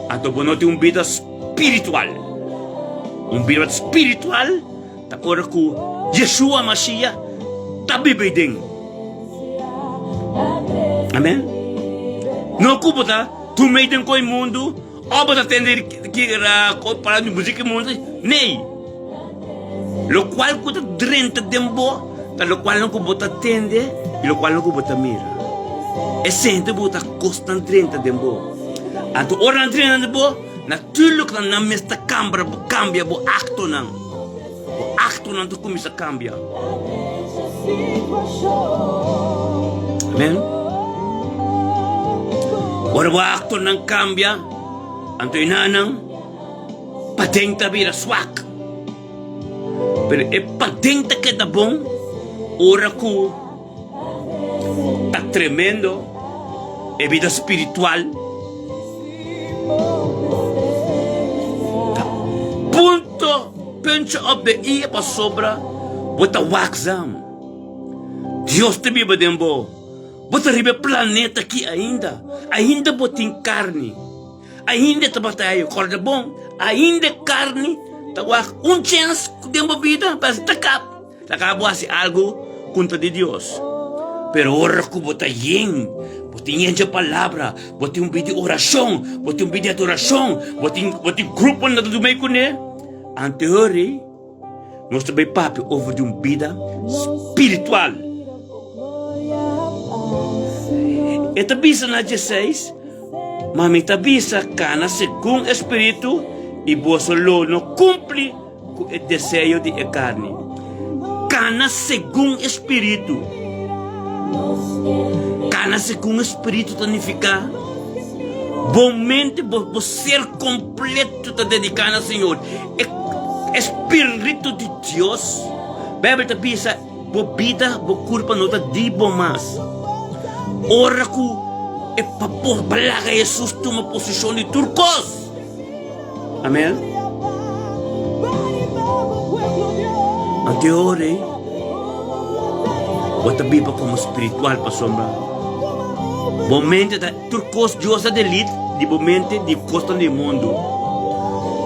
Então não tem uma vida espiritual. Uma vida espiritual, tá ora com Yeshua Mashiach também vem. Amém? Não cuba tu meio com o mundo, ou para atender que para a música mundo, nem. Lo qual cuida dentro de tempo, lo qual não cuba atender e lo qual não cuba mira. É sempre bota constante dentro de tempo. Então ora dentro de tempo, natuurlijk na mesta cambia o acto não. O acto não tu começa a cambiar. Amém? Ora o acto não cambia, então inanang patenta vira swak. Pero é patenta que dá bom, ora que tá tremendo, é vida espiritual. Ponto, pensa op ia para sobra, bota waxam. Deus te vive dembo. Bota ribe planeta aqui ainda bota em carne, ainda te batalha, corda bom, ainda carne, tá chance de uma vida, mas acabou assim algo contra de Deus. Pero ora que bota yen a palavra, bota vídeo de oração, bota vídeo de adoração, bota grupo na do meio com ele. Anterior, nós também papo over de uma vida espiritual. E tabisa na 16, mami tabisa cana segundo o Espírito e você não cumpre com o desejo de carne. Cana segundo o Espírito. Cana segundo o Espírito significa bommente você ser completo te dedicar ao Senhor. Espírito de Deus. Bíblia tabisa bo vida, bo culpa não te dibo mais. Ora que é para balaga Jesus toma posição de turcos. Amém? Ante ore, bota biba como espiritual para sombra. Momento da turcos Deus é delito, de momento de costa do mundo.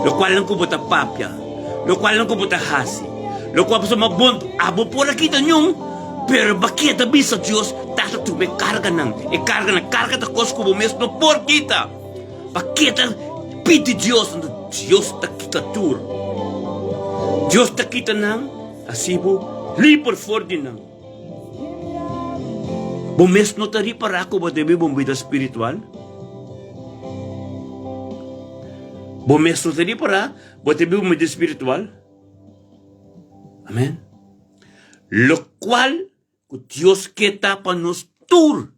Lo qual não bota papia, lo qual não bota hasi, lo qual pessoa bom, abo por aqui tanhong. Pero bakit bisa Diyos dapat tu may karga ng karga ta kos ko bumes no por kita. Bakit piti Diyos ta kita tur. Diyos ta kita nang asibo liper for din nang. Bumes no tari para ako ba debi bombida espiritual? Bumes no tari para ba debi bombida espiritual? Amen. Lo cual Dios queda para nos tur.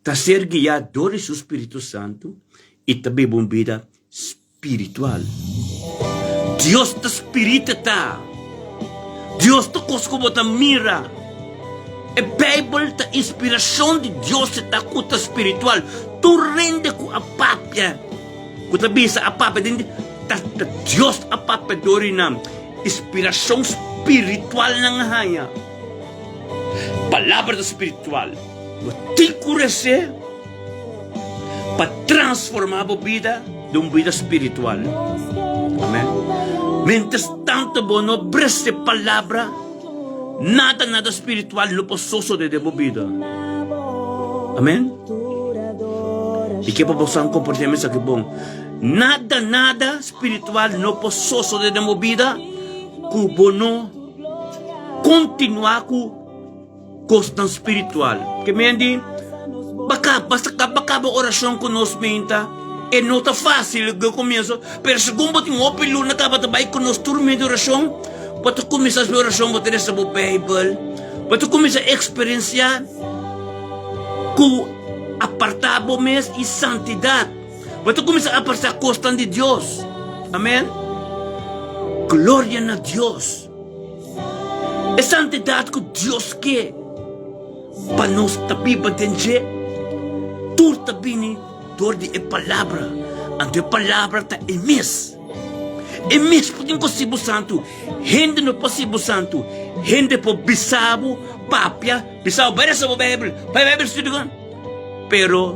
Ta ser guiado por su Espíritu Santo y también una vida espiritual. Dios te espírita ta. Dios te cos como te mira. A Bible ta inspiração de Deus ta kuta espiritual. Tu rende ku apapya. Kuta bisa apapya din ta Deus apapya dori nam. Inspiração espiritual ng haya. Palavra espiritual. Ti kurese para transformar a vida de uma vida espiritual. Amém? Mientras tanto, no breste palavra, nada espiritual no posso de a vida. Amém? E que para você comportamento aqui bom. Nada espiritual no posso de a vida, que bono continuar com questão espiritual. Que me diz, basta acaba oração conosco, e não está fácil o começo, pero segundo tem uma opinião na acaba também conosco turma de oração, para começar a oração, para ter essa Bible, para começar a experienciar com apartado mês e santidade, para começar a apartar a costa de Deus. Amém? Glória a Deus. É santidade que Deus quer para nós também entender. Tu também dor de palavra, ante palavra ta emis putin ko sibu santo, hindi no possible santo, hindi po bisabo, papia, bisabo, para sa Bible study ko. Pero,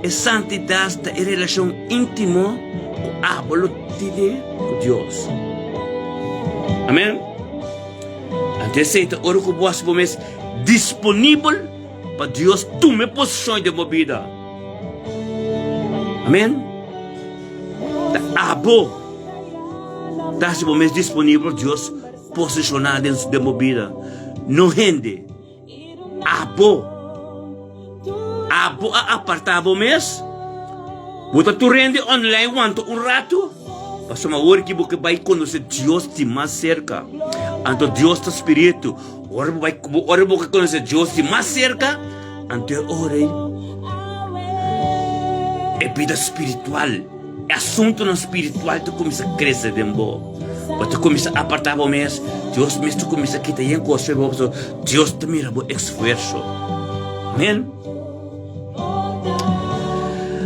santidade ta relasyon intimo ko abalo tide ko Dios. Amen? Ante sa ito, oro ko buwas bumes, disponível para Dios tume posisyon de mo vida. Amém? Abo. Está se momento disponível, Deus posicionado dentro de uma vida. Não rende. Abo a apartado mês. Bota tu rende online quanto rato. Para uma hora que você vai conhecer Deus de mais cerca. Então Deus é espírito. Ora você conhecer Deus de mais cerca. Então ora é vida espiritual. É assunto espiritual. Tu começa a crescer dentro. Tu começa a apartar o mês. Deus mesmo tu começa a quitar em coisa. Deus te mira o esforço. Amém?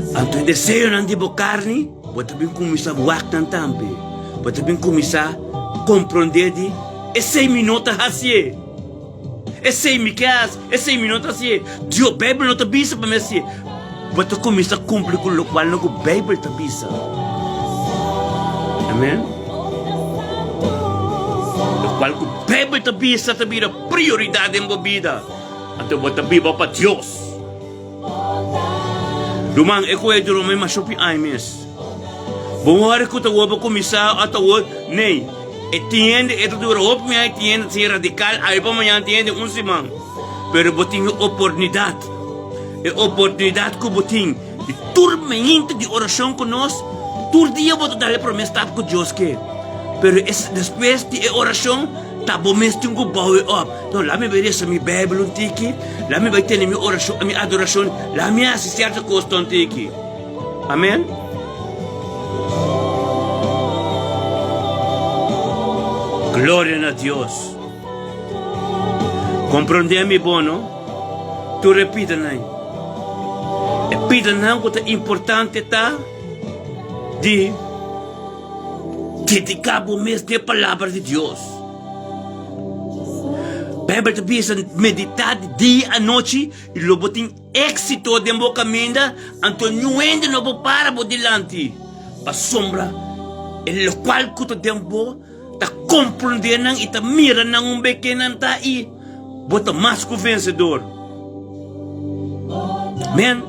Então, desejo não de carne. Você também começa a voar também. Você também começa a compreender de 6 minutos assim. É 6 minutos assim. Deus, Bíblia não te avisa para mim assim. Você começa a cumprir com o qual não a Bíblia te avisa. Amém? O qual a Bíblia te avisa te vira prioridade em sua vida. Então você viva para Deus. Lumang eko ay durumay masupi ay mes. Bumawari ko tawo ba kumisa at tawo nay. Etiende ito durop mi ay tiende si radical ay pa man tiende unsimang. Pero boting oportunidad. E oportunidad ko boting de turmento de oração conosco. Tur dia boto dale promessa com Deus que. Pero depois de oração tabo mesmo com power up. Então lá me veria mi Bíblia um tiki. Lá me vai ter minha oração, minha adoração. Lá me assistir a costa um tiki. Amém? Glória a Deus. Compreende-me, bono? Tu repita, não? Repita, não, que é importante, tá? De dedicar o mês de palavra de Deus. Bíblia te bisa meditar dia a noite e logo tem êxito de meu caminho, então não ainda não para por delante. Para sombra, e o qual que tu tempo tá compreendendo e tá mirando um pequeno tá aí, bota mais que o vencedor. Amém?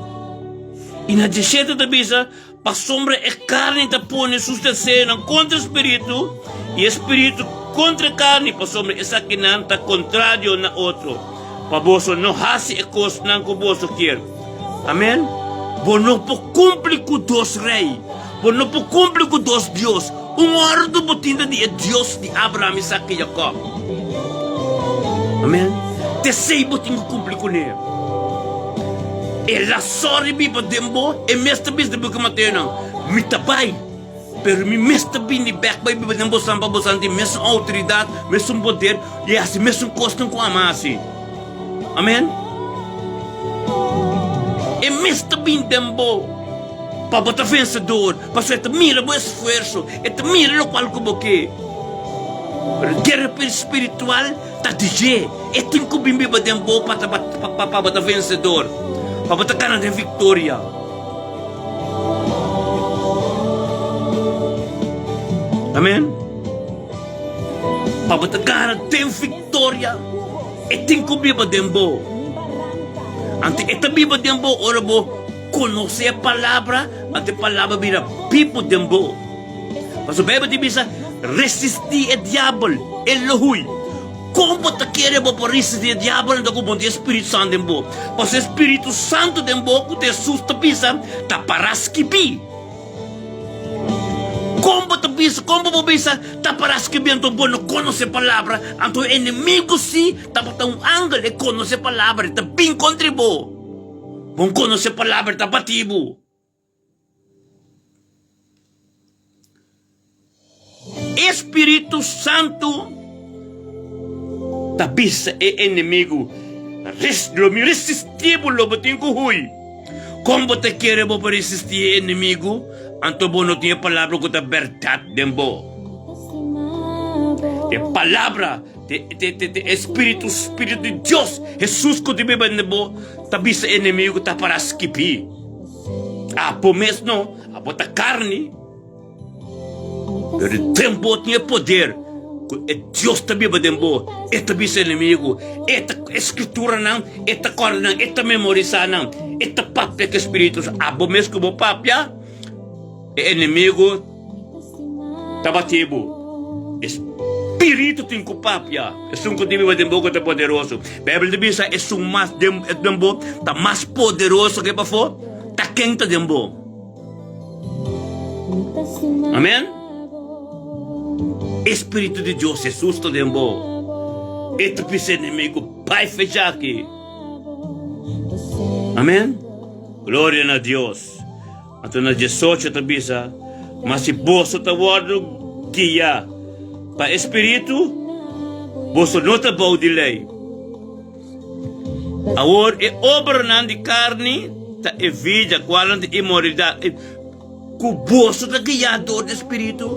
E na descida da bisa, para sombra é carne tá põe sustenção contra o espírito e espírito contra carne, para sombra essa que não está contrário na outro. Para você não hace e coisa não que você quer. Amém? Você não pode cumprir com Deus rei. Você não pode cumprir com Deus Deus. Hora do botinho de Deus de Abraão, Isaac e Jacob. Amém? Te sei botinho cumprir com ele. Ela sorri biba dembo e mestre bis de boca materna. Me tapai. Pero mi mestre bin de back by biba dembo samba bosan de mesmo autoridade, mesmo poder e assim mesmo costum com amasi. Amém? E mesmo bem tempo para botar vencedor, para você mira o esforço, e mira o qual como que. Guerra espiritual tá dizer, e tem que bem bem tempo para botar vencedor, para botar cara de vitória. Amém? Para botar cara de vitória, e tem que bem tempo. Ante esta Bíblia tempo, ora bo conhecer a palavra, ante a palavra vira pipo tempo. Mas a Bíblia diz resistir o diabo, ele hui. Como te quer bo por resistir o diabo, então como o Espírito Santo tempo. Mas o Espírito Santo tempo que te susta pisa, ta paraskipi. Como te pisa, como bo pisa, ta paraskipi, então bo não conhece a palavra, então o inimigo sim, ta bota ângulo e conhece a palavra, ta bem contribu. Bom conhece a palavra, ta batibo. Espírito Santo ta pisa e inimigo irresistível lo botin ko hui. Como te quer bo para resistir inimigo, anto bo não tinha palavra com a verdade dembo. A palavra de Espírito de Deus, Jesus que te beba dembo, ta bisa inimigo ta para skipi. A pomes no, a bota carne. O tempo tinha poder. Deus te beba dembo, eta bisa inimigo, eta escritura não, eta cor não, eta memoriza não, eta papia que Espírito, a pomes como papia. Inimigo tabatibo. Espírito tem que papia. É um que tem dembo que é poderoso. A Bíblia diz é um mais dembo, tá mais poderoso que para fora, tá quente dembo. Amém? Espírito de Deus é susto dembo. Este pisa inimigo vai fechar aqui. Amém? Glória a Deus. Ato na 18 ta bisa, mas se boso ta wado guia pa espírito, boso nota bau de lei. Awor e obra nan de carne, ta e vida qual de imoralidade, ku boso ta guiador de espírito,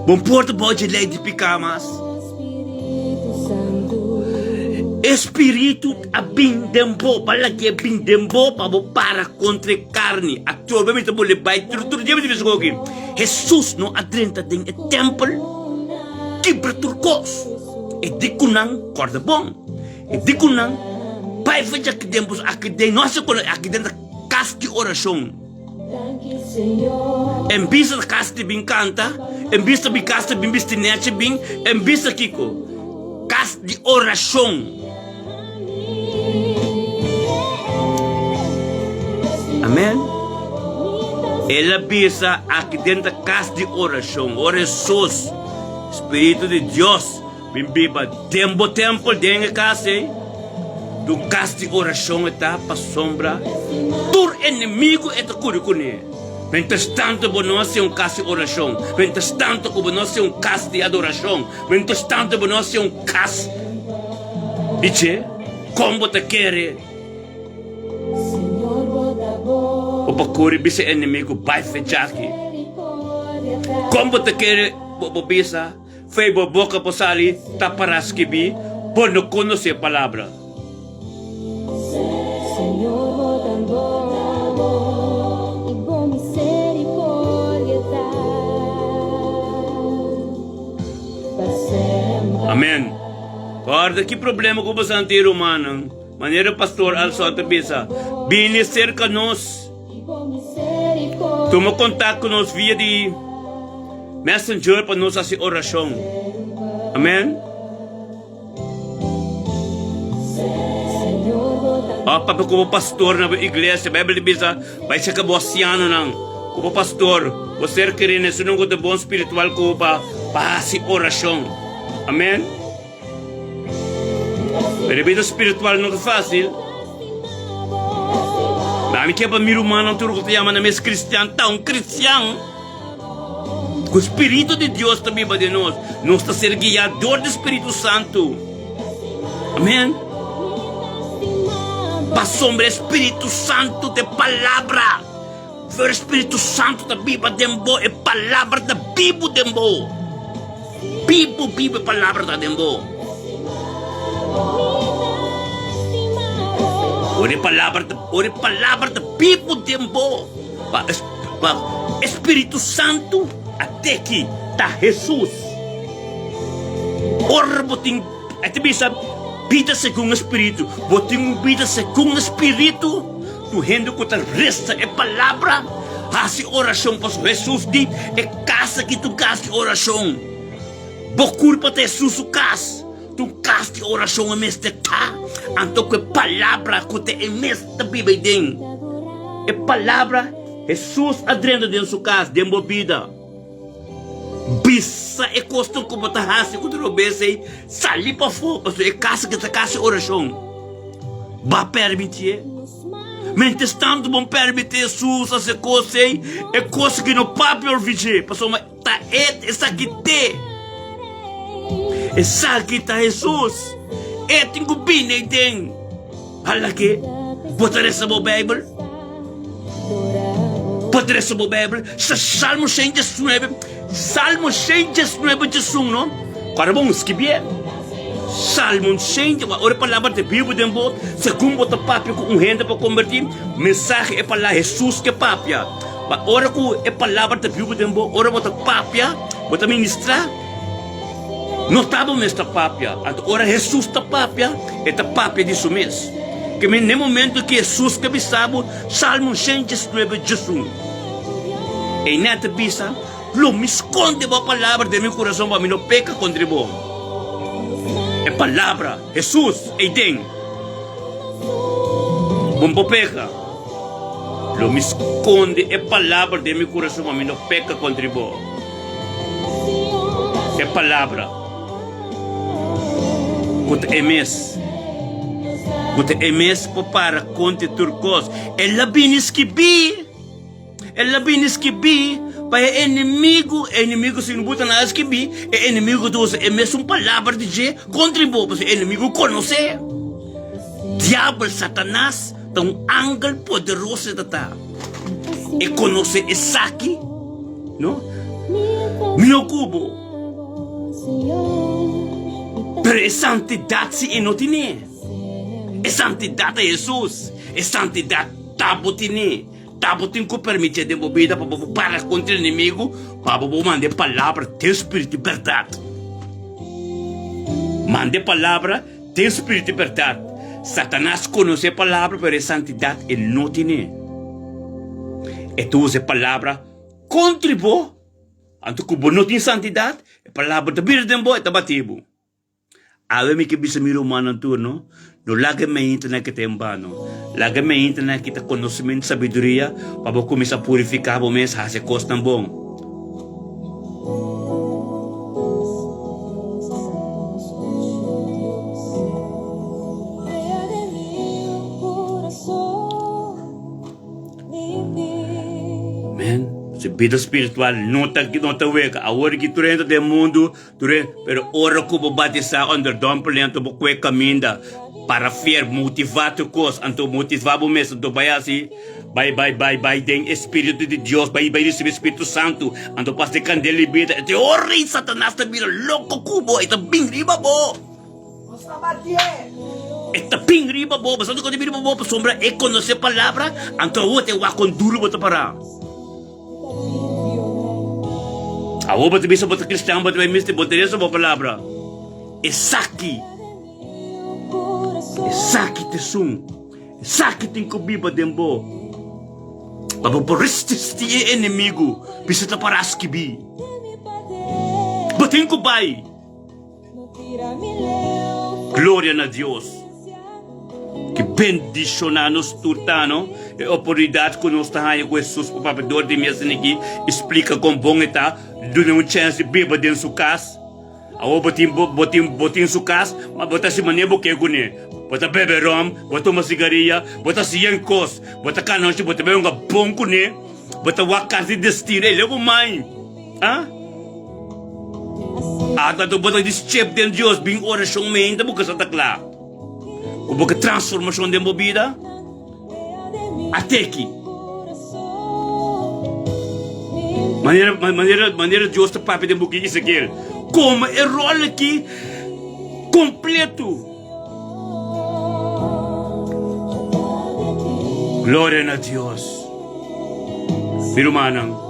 bom porta bau de lei de picamas. Espírito a bindembo, para que bindembo para contra carne. Atualmente boleh baik tur dia bisa kogi. Jesus no adrenta ding e temple que berturcos. E dikunang corda bom. E dikunang pai fazer que demos aqui de nossa aqui dentro casa de oração. Em vista da casa de bem canta, em vista de casa de bem vestinete bem, em vista kiko casa de oração. Amém? Ela bisa aqui dentro da casa de oração. Jesus, Espírito de Deus, bimbiba tempo dentro da casa, do casa de oração está para sombra. Tur inimigo está curicune. Mientras tanto, nós é casa de oração. Mientras tanto, nós é casa de adoração. Mientras tanto, nós é casa. Dice, como te quer? O pakuri bisa inimigo vai fechar aqui. Como te quer bisa? Foi boca posali taparas que bi, por não conhecer a palavra. Amém. Guarda que problema com você antigo humano. Maneira pastor Alçota bisa, vini cerca nós. Toma contato conosco via de messenger para nos fazer oração. Amém? Para como pastor na igreja, a Bíblia diz, vai ser cabociano não. Como pastor, você quer nesse não de bom espiritual como para fazer oração. Amém? Pero a vida espiritual não é fácil. Dami que para mim humano tudo que chama na mes cristiano, tão cristiano. O Espírito de Deus também vai de nós. Nós está ser guiador do Espírito Santo. Amém? Pa sombra Espírito Santo de palavra. Ver Espírito Santo da Bíblia dembo é palavra da Bíblia dembo. Bíblia palavra da dembo. Ore palavra da Bíblia dembo. Pa Espírito Santo até que tá Jesus. Ora botin, até bisa vida segundo o Espírito, botin vida segundo o Espírito. Tu rendo que tal resta é palavra. Assim oração para Jesus diz é casa que tu casa de oração. Bocurpa te Jesus o casa. Tu casa de oração é mestre tá. Então que palavra que te é mestre Bíblia den. É palavra Jesus adrendo dentro da sua casa, dentro da vida. Bisa é costume como tá raça quando não bese, sali para fora, mas é casa que tá casa oração. Ba permitir. Mentre tanto bom permitir Jesus a se coisa, é coisa que não papel vigia, passou mas tá essa aqui te. Essa aqui tá Jesus. É tenho bem nem tem. Hala que botar essa Bíblia. Botar essa Bíblia. Salmo 119. Salmo 119 Jesus, não? Para bom escrever. Salmo 119. Ora palavra de Bíblia dembo. Segundo bota papel com renda para convertir. Mensagem é para Jesus que papia. Ora com é palavra de Bíblia dembo. Ora bota papia. Bota ministrar. Não estava nesta papia. Ora Jesus está papia. Esta papia de isso mesmo. Que no momento que Jesus que bisabo, Salmo 119 Jesus. E neta bisa, lo me esconde a palavra de meu coração para mim não peca contra bom. É palavra, Jesus, e tem. Bom peca. Lo me esconde a palavra de meu coração para mim não peca contra bom. É palavra. Quando é mês. Quando é mês para contra turcos. Ela vem esquibi. Ela vem esquibi. Para inimigo se não bota na esquibi. É inimigo dos é mesmo palavra de G. Contribui. Porque o inimigo conhece. Diabo, Satanás. Então, ángel poderoso da tá. E conhece esse aqui. Não? Meu cubo. Pero é santidade se não tem. É santidade de Jesus. É santidade tabutine. Tabutin que permite de movida para contra o inimigo. Para mandar palavra de espírito de verdade. Mande palavra de espírito de verdade. Satanás conhece a palavra, pero é santidade ele não tem. E tu usa a palavra contribui. Anto que não tem santidade, a palavra de vida é tabativo. Awe mi que bisa miro humano turno, no lagi may internet kita yung bano. Lagi may internet kita conhecimento, sabedoria, para começar a purificar o mês, hase cos ng bom. Man. Se vida espiritual não tá weka, a hora que tu entra do mundo, pero ora como batizar under domplento bo kwe caminda para fer motivar tu cos, anto motivar o mês, anto vai assim, vai den espírito de Deus, vai receber Espírito Santo, anto pas de candela vida, te ori Satanás ta vira louco cubo, ita bing riba bo. Ita bing riba bo, basta tu ko riba bo, pa sombra e conhecer palavra, anto o te wa con duro bota para. A oba te bisa bota cristão, bota vai mister, bota essa boa palavra. Esaki te sum. Esaki tem cobiba dembo. Para por resistir inimigo, bisa ta paras kibi. Botin ko bai. Glória a Deus. Que bendicionanos turtano e oportunidade que nós temos com Jesus para o dor de minha aqui explica como bom está dando chance de beber dentro da sua casa a botin sua casa mas botar se maneira que gune botar beber rum botar uma cigarilha botar ciancos botar canonche botar beber bom gune botar wakas de destino ele é o mãe quando botar de chip dentro de Deus bem oração ainda porque só tá claro Como que transformação de minha vida, até aqui. Maneira Deus está para pedir um pouquinho isso aqui. Como é rol aqui completo. Glória a Deus. Meu irmão,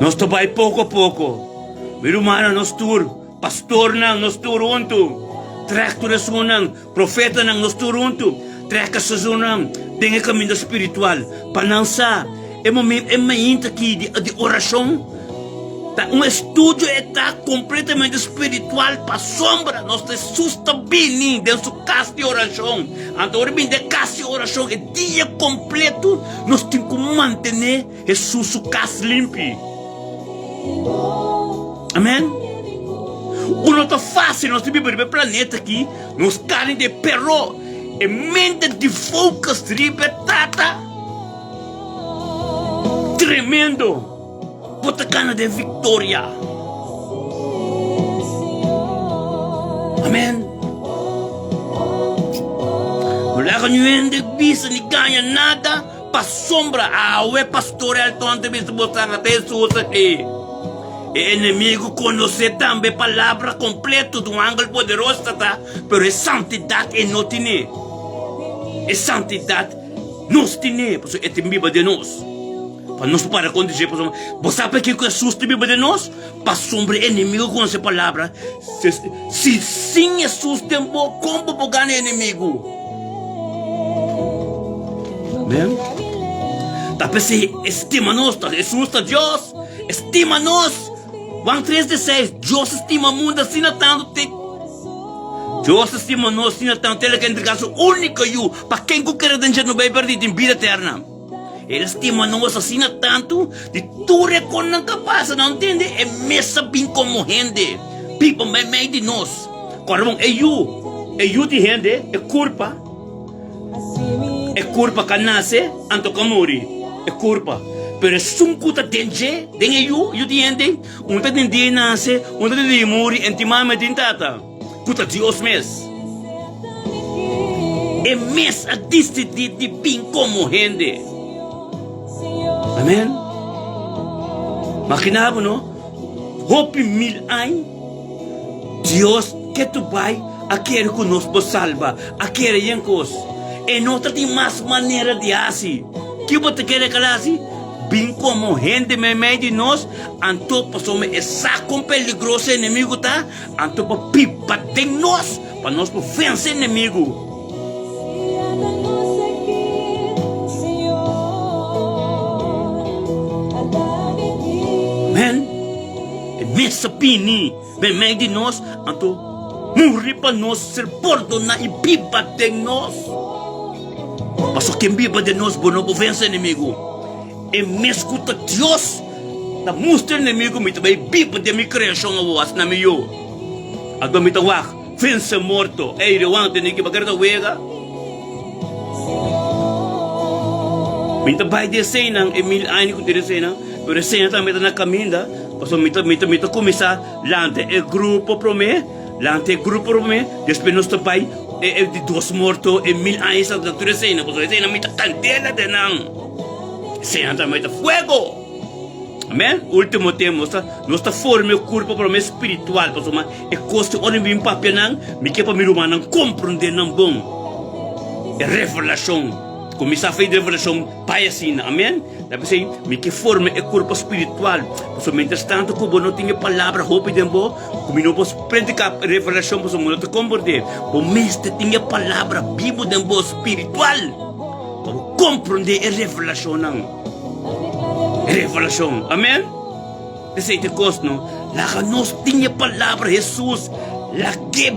nós trabalhamos pouco a pouco. Meu irmão, nós tur pastor não, nós tur unto. Tractores não, profeta não, nós tur unto. Tracas não, tem caminho espiritual. Para não sa, é momento aqui de oração. Um estudo está completamente espiritual para sombra. Nós estamos bem dentro da casa de oração. Agora, bem de casa de oração, é dia completo. Nós temos que manter Jesus casa limpa. Amém? Não está fácil. Nós temos que viver no planeta aqui. Nós queremos de perro. É mente de focus libertada. Tremendo. Botacana de vitória. Amém. Mulher não de bisa nem ganha nada para sombra. O pastor Elton também se botar até Jesus aqui. O inimigo conhece também a palavra completa do ângulo poderoso, tá? Pero a santidade é não tem. A santidade nós tem, porque é temível de nós. Para nós para acontecer, você sabe que Jesus tem de nós? Para sombra inimigo com essa palavra. Se sim Jesus tem bom, como para ganhar inimigo? Amém? Tá pensando, estima nós, Jesus está Deus, estima nós. Juan 3:16, Deus estima o mundo assim tanto. Deus estima nós assim tanto, Ele quer entregar seu único eu para quem quer deixar no bem perdido em vida eterna. Ele estima nós assim tanto, de tu reconhece capaz, não entende? É mesa bem como gente. People meio de nós. Quando é eu de gente, é culpa. É culpa que nasce, anto que morre. É culpa. Pero sum kuta denje, den eu de gente, unta den dia nasce, unta den dia morre, entimame den tata. Kuta Deus mes. É mes a disse de bem como gente. Amém? Makinabo, não? Hope 1000 anos. Deus que tu vai a querer conosco salva, a querer yankos. E não tem mais maneira de assim. Que você quer que assim? Bem como gente meio de nós, anto passamos essa com peligroso inimigo, tá? Anto para pipa de nós, para nós vencer inimigo. Amém? E nessa pini, meio de nós, anto morrer para nós ser perdonado e pipa de nós. Mas quem vive de nós, não vence inimigo. E me escuta Deus, na mostra inimigo, me também vive de minha criação a voz na minha. Agora me tawak, vence morto, é eu ante nem que bagar da wega. Me também de cena, e 1000 anos que de cena, pero cena também na caminha, porque me começar lante é grupo para mim, depois nós também é de 2 mortos e 1000 anos da natureza cena, porque cena me candela de não. Cena também de fogo. Amém? Último tema, nós está formando o corpo para mim espiritual, porque é coisa onde me papel não, me que para me humano compreender não bom. É revelação. Começar a fazer revelação pai assim, amém? Deve ser, me que forma é corpo espiritual. Porque mientras tanto, como não tinha palavra, hope de boa, como não posso predicar revelação, porque não te compreender. O mestre tinha palavra viva de boa espiritual. Para compreender a revelação não. Revelação, amém? Desse te costo, lá nós tinha palavra Jesus. La que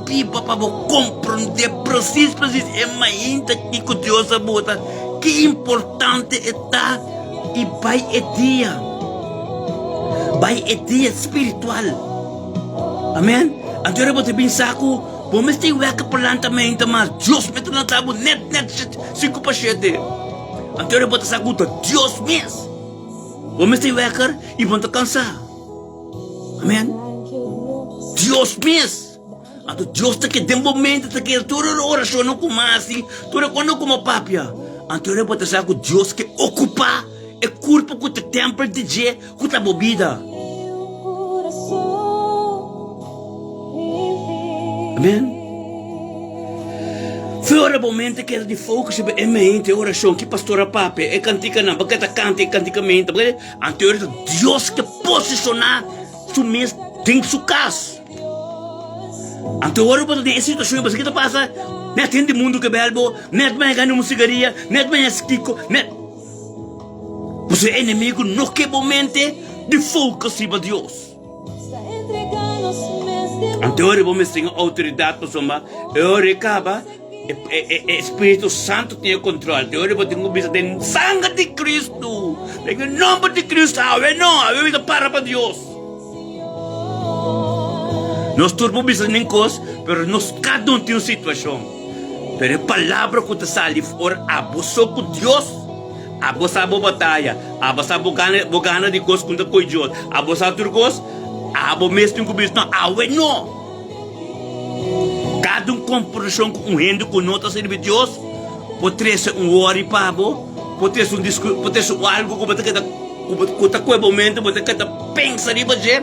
viva para compreender preciso é ainda que com Deus a bota que importante está e vai é dia espiritual. Amém? Agora você pensar que vamos ter que plantamento mas Deus me tratava net 5 para 7. Agora você sabe que Deus mesmo. Vamos ter que e vamos cansar. Amém? Deus mesmo. Anto Dios te que de momento te que toda oração não comasi, toda quando como papia. Anto eu vou te dizer que Deus que ocupa é corpo que te tempo de je, que te bebida. Amém? Fora momento que de focus em mente oração que pastora papi é cantica na bagueta canta e canticamente, porque anterior Deus que posicionar su mês tem su casa. Anterior para ter situação mas que tá passa, net tem de mundo que belbo, net mais ganha musicaria, net mais esquico, net. Você é inimigo no que momento de focus para Deus. Anterior vamos ter autoridade para somar, eu recaba Espírito Santo tem controle. Eu vou ter que pensar no sangue de Cristo, no nome de Cristo. Eu vou para Deus. Nós todos pensamos em coisas, mas cada um tem uma situação. Mas a palavra que te sai fora, abusou com Deus, abusou a batalha, abusou a gana de coisas com Deus, abusou de coisas, abusou mesmo com Cristo. Não. Cada compreensão com rendo com nota servir Deus, pode ser worry pabo, pode ser discurso, pode ser algo que tá com momento, pode que tá pensa de você,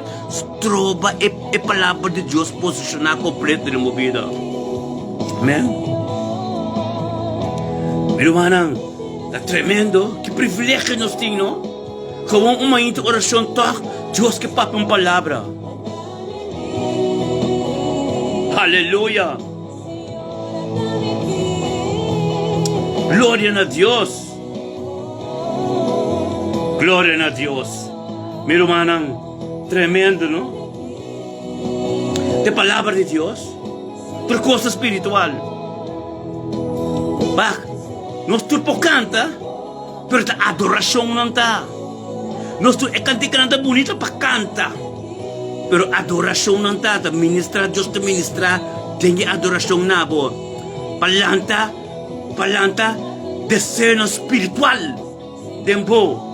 troba a palavra de Deus posicionar completo na minha vida. Amém? Meu irmão, tá tremendo, que privilégio nós temos, não? Com uma oração toque, Deus que papa uma palavra. Aleluia. Glória a Deus. Glória a Deus. Meu irmão, tremendo, não? A palavra de Deus, por coisa espiritual. Bah, nós tudo canta, mas a adoração não está. Nós tudo é cantar bonita para cantar. Pero adoração não está, ministrar, Deus te ministrar, tem adoração na boa. Palanta, desenho espiritual, dembo.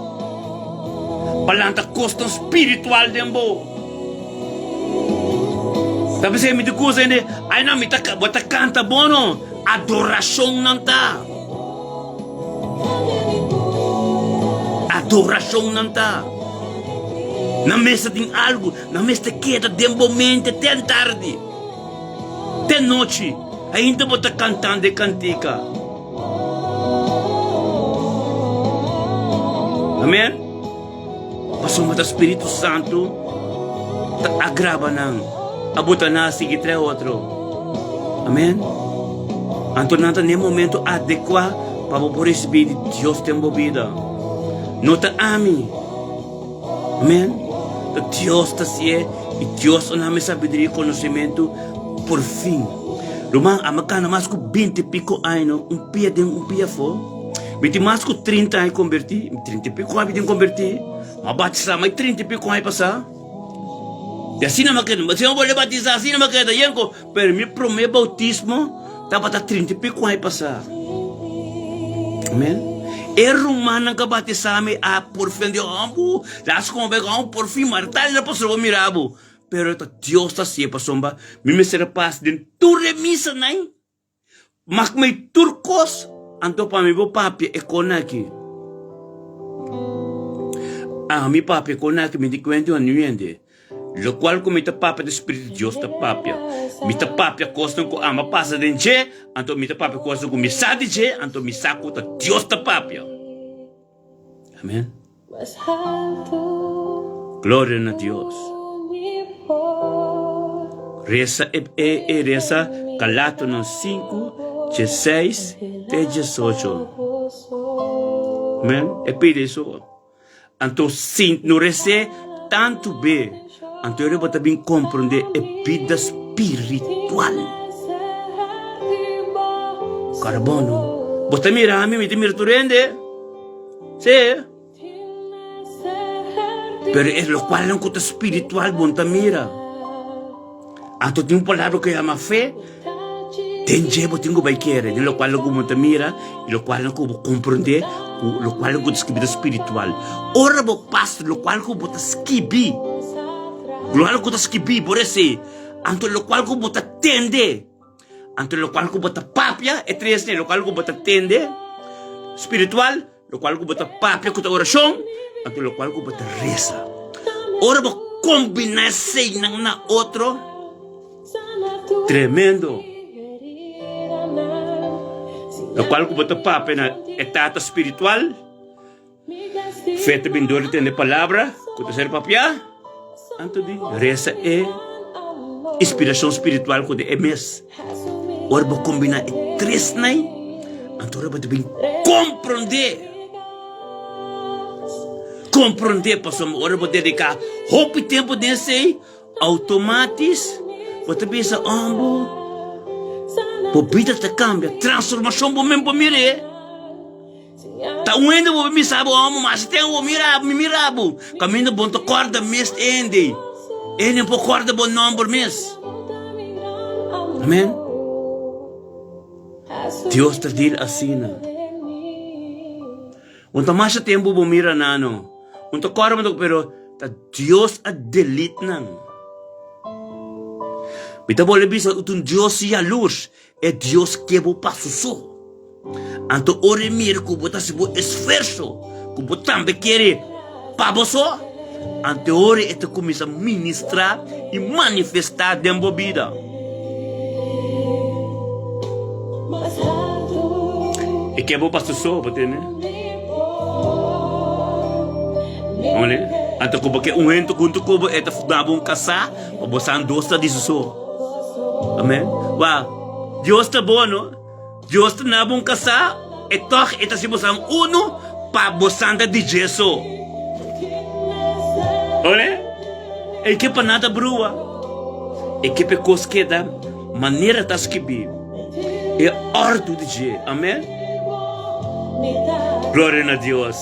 Palanta costa espiritual, dembo. Tapi saya minta coisa ini, aí não me tá, bota canta bono, adoração não está. Adoração não está. Na mesa tem algo, na mesa queda de momento, até tarde, até noite, ainda vou estar cantando e cantica. Amém? Passou o Espírito Santo, agrava não, abuta na seguir três outro. Amém? Antonanta nem momento adequado para por receber Deus tem vida. Nota ame. Amém? Deus está cié e Deus não me sabedoria e conhecimento por fim. Romã, a macana mais com 20 e pico anos, pia for. 20 mais com 30 anos converti, 30 e pico anos converti. Mas batizar, mas 30 e pico anos passar. E assim não macana, mas se eu vou batizar, assim não macana, yanko, pero me prometo bautismo, tá para 30 e pico anos passar. Amém? É romana que batizame a por fim de ambu, las como vegão por fim martal na pastor mirabo. Pero Deus está sempre somba, me será paz de tu remisa nai. Mas me turcos, anto para mi papi e conaki. Mi papi e conaki me di cuento anuende. Lo qual come ta papi de Espírito de Deus ta papi. Mi ta papi costa com ama passa de je, anto mi ta papi costa com mi sa de je, anto mi saco ta Deus ta papi. Amém. Glória a Deus. Reza reza Galatas 5, 16 e 18. Amém. É pede isso. Anto sim, no rece tanto bem. Anto eu vou também compreender a vida espiritual. Carbono. Você mira a mim, me mira tu rende. Sim. Pero es lo cual não conta espiritual, bom ta mira. Anto tem palavra que chama fé. Tem jebo tenho vai querer, de lo cual não como ta mira, e lo cual não como compreender, lo cual não descrever espiritual. Ora bo pastor, lo cual como ta skibi. Lo cual como ta skibi, por esse. Anto lo cual como ta tende. Ante lo cual que bota papia, e tres, lo cual que bota tende. Espiritual, lo cual que bota papia com a oração, ante lo cual que bota reza. Ora, vou combinar-se na outro. Tremendo. Lo cual que bota papia na etapa espiritual. Feita bem dor de palavra, com a ser papia. Ante de reza é inspiração espiritual com é mês. Ora, vou combinar três, né? Então, ora, vou bem compreender, pastor. Ora, vou dedicar roupa e tempo desse automático. Vou pensar, vou vida te cambia, transformação vou mesmo mirar. Tá ainda vou me saber, mas tem o mirabo. Caminho bom to corda mês ende. Ele não corda bom número mês. Amém. Deus está dizendo assim, né? Unta mais tempo vou mirar nano. Unta corda pero tá Deus a delete não. Bita boleh bisa utun Deus e a luz é Deus que vou passo só. Anto ore mir ku bota se bo esforço, ku botam bequere pa boso. Ante ore et começa a ministrar e manifestar dentro da vida. E que vou passo só, bote né? Olha, ante ku porque ento kuntu ku et dabo casa, pa bosan dosta disso só. Amém. Wow. Deus está bom, não? Deus está na bom casa, e toch eta se bosam uno pa bosanda de Jesus. Olha, e que pa nada brua, e que pe cos que da maneira das que bi, e ordo de Jesus, amém? Glória a Deus.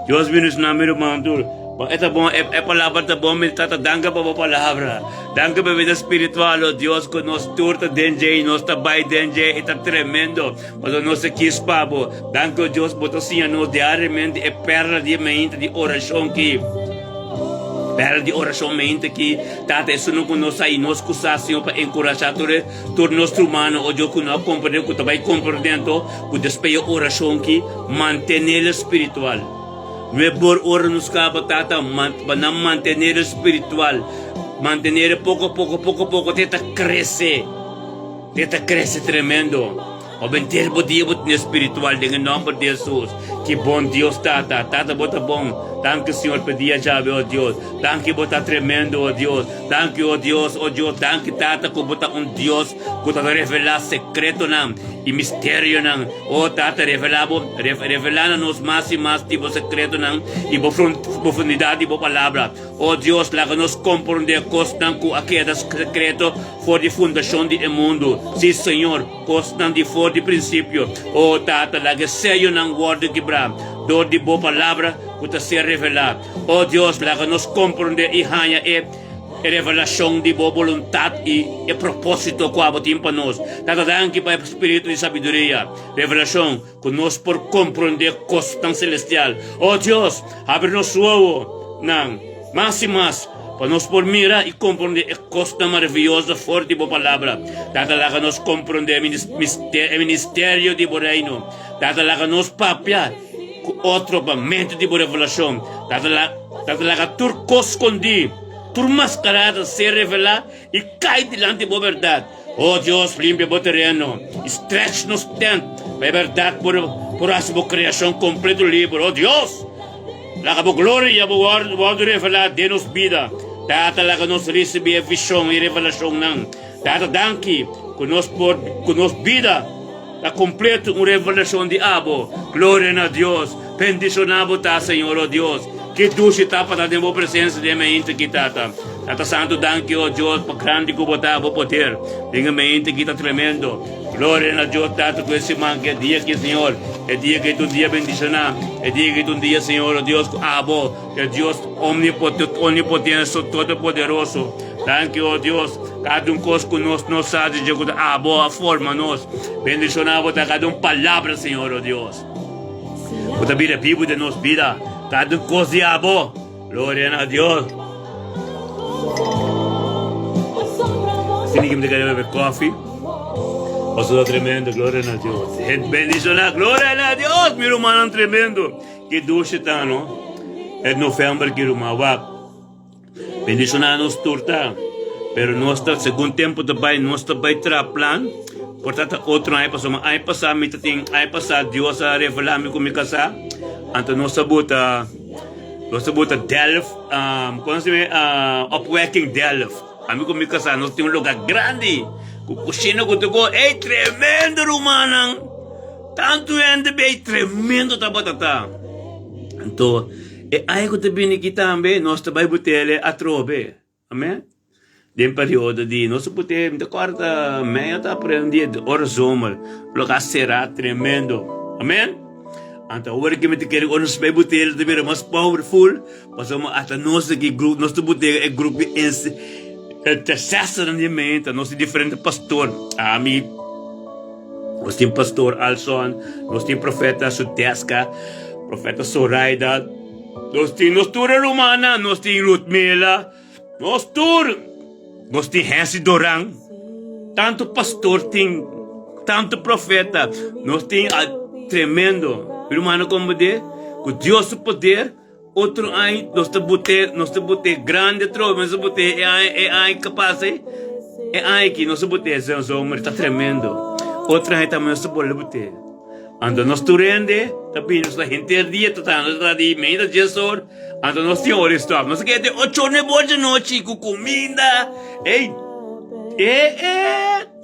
Deus me nos namero mandur. Esta bom é palavra tá bom, mas tá danga para palavra. Danga para vida espiritual, oh Deus que nos turta denje, nos tabai denje, está tremendo. Mas nós aqui espabo. Danga Deus botou assim nos diariamente é perda de mente de oração que perda de oração mente que tá isso não conosco aí nós cusação para encorajar todo nosso humano, o Deus que não compreende, que tabai compreendendo, que despeja oração que manter espiritual. Não é por hora nos cabatata, para manter espiritual, manter pouco a pouco, tenta crescer tremendo. O bem ter podia botar espiritual, em nome de Jesus. Que bom Deus tata bota bom. Danke Senhor pedia já, oh Deus. Danke bota tremendo, oh Deus. Danke, oh Deus, danke tata que bota Deus que tá revelar secreto não e mistério não. Oh tata revelando-nos mais e mais tipo secreto não e profundidade de palavra. Oh Deus, lá que nos compreender costam que aquele secreto for de fundação do mundo. Sim, Senhor, costam de for de princípio. Oh tata, lá que seja não guarda quebrar. Dor de boa palavra que está se revelar. Oh Deus, lá que nos compreender e ganha é revelação de boa vontade e propósito que abotim para nós. Tata danke para o espírito de sabedoria. Revelação que nós por compreender coisas tão celestial. Oh Deus, abre-nos o olho. Não, mais e mais. Para nós por mirar e compreender a coisa maravilhosa, forte e boa palavra. Tata lá que nós compreender o ministério de reino. Tata lá que nós papiar outro mente de revelação. Tata lá que turco escondi. Por mascarada se revelar e cai diante da verdade. Oh Deus, limpa o terreno, stretch nos tent, a verdade por a sua criação completa livre. Oh Deus, lá a glória e a guarda revelar de nos vida. Tata lá que nos recebe a visão e revelação não. Tata danke que nos vida a completa uma revelação de abo. Glória a Deus, bendicionado tá Senhor, oh Deus. Que tu se tapa da demo presença de mente que tata. Tata santo danke oh Deus para grande que botar o poder. Tenha mente que tá tremendo. Glória a Deus tata com esse man que é dia que Senhor, é dia que tu dia bendicionar, é dia que tu dia Senhor, oh Deus abo, é Deus onipotente, todo poderoso. Danke oh Deus, cada coisa que nós sabe de abo a forma nós. Bendicionar botar cada palavra Senhor, oh Deus. Botar vida vivo de nós vida. Cada coisa de abo. Glória a Deus. Tiene que beber coffee. Pasó tremendo, gloria a Dios. Bendición, gloria a Dios, mi hermano, tremendo. Que dulce está, ¿no? Es noviembre que rumaba. Bendición a nos turta. Pero no está, segundo tiempo também, não está bem plan. Portanto, outro ano passou, ano passado, Deus a revelar-me como me casar. Então, nós sabota Delft, como se chama, Opwekking Delft. A mim como me casar, nós temos lugar grande. Com cozinha, com tudo, é tremendo, Romana. Tanto gente bem tremendo, tá batata. Então, é aí que também aqui também, nós também botele a trove. Amém? Dem período de nós podemos de quarta meia tá aprendendo hora zomer, lugar será tremendo, amém? Então agora que me te quero nós vai botar de ver mais powerful, passamos até nós aqui grupo, nós tu botar é grupo esse intercessor na mente, nós diferente pastor, a mim, nós tem pastor Alson, nós tem profeta Suteska, profeta Soraida, nós tem Romana, nós tem Lutmila, nós tem Hensi Dorang, tanto pastor tem, tanto profeta, nós tem tremendo, irmão como de, com Deus o poder, outro aí, nós te botei grande trovo, nós te botei, é aí capaz, é aí que nós te botei, mas está tremendo, outro aí também nós te botei. Ando nós turende, tapi nós está interdia, tá nós está de meia de gestor, ando nós tem hora stop, nós quer ter 8 de noite com comida,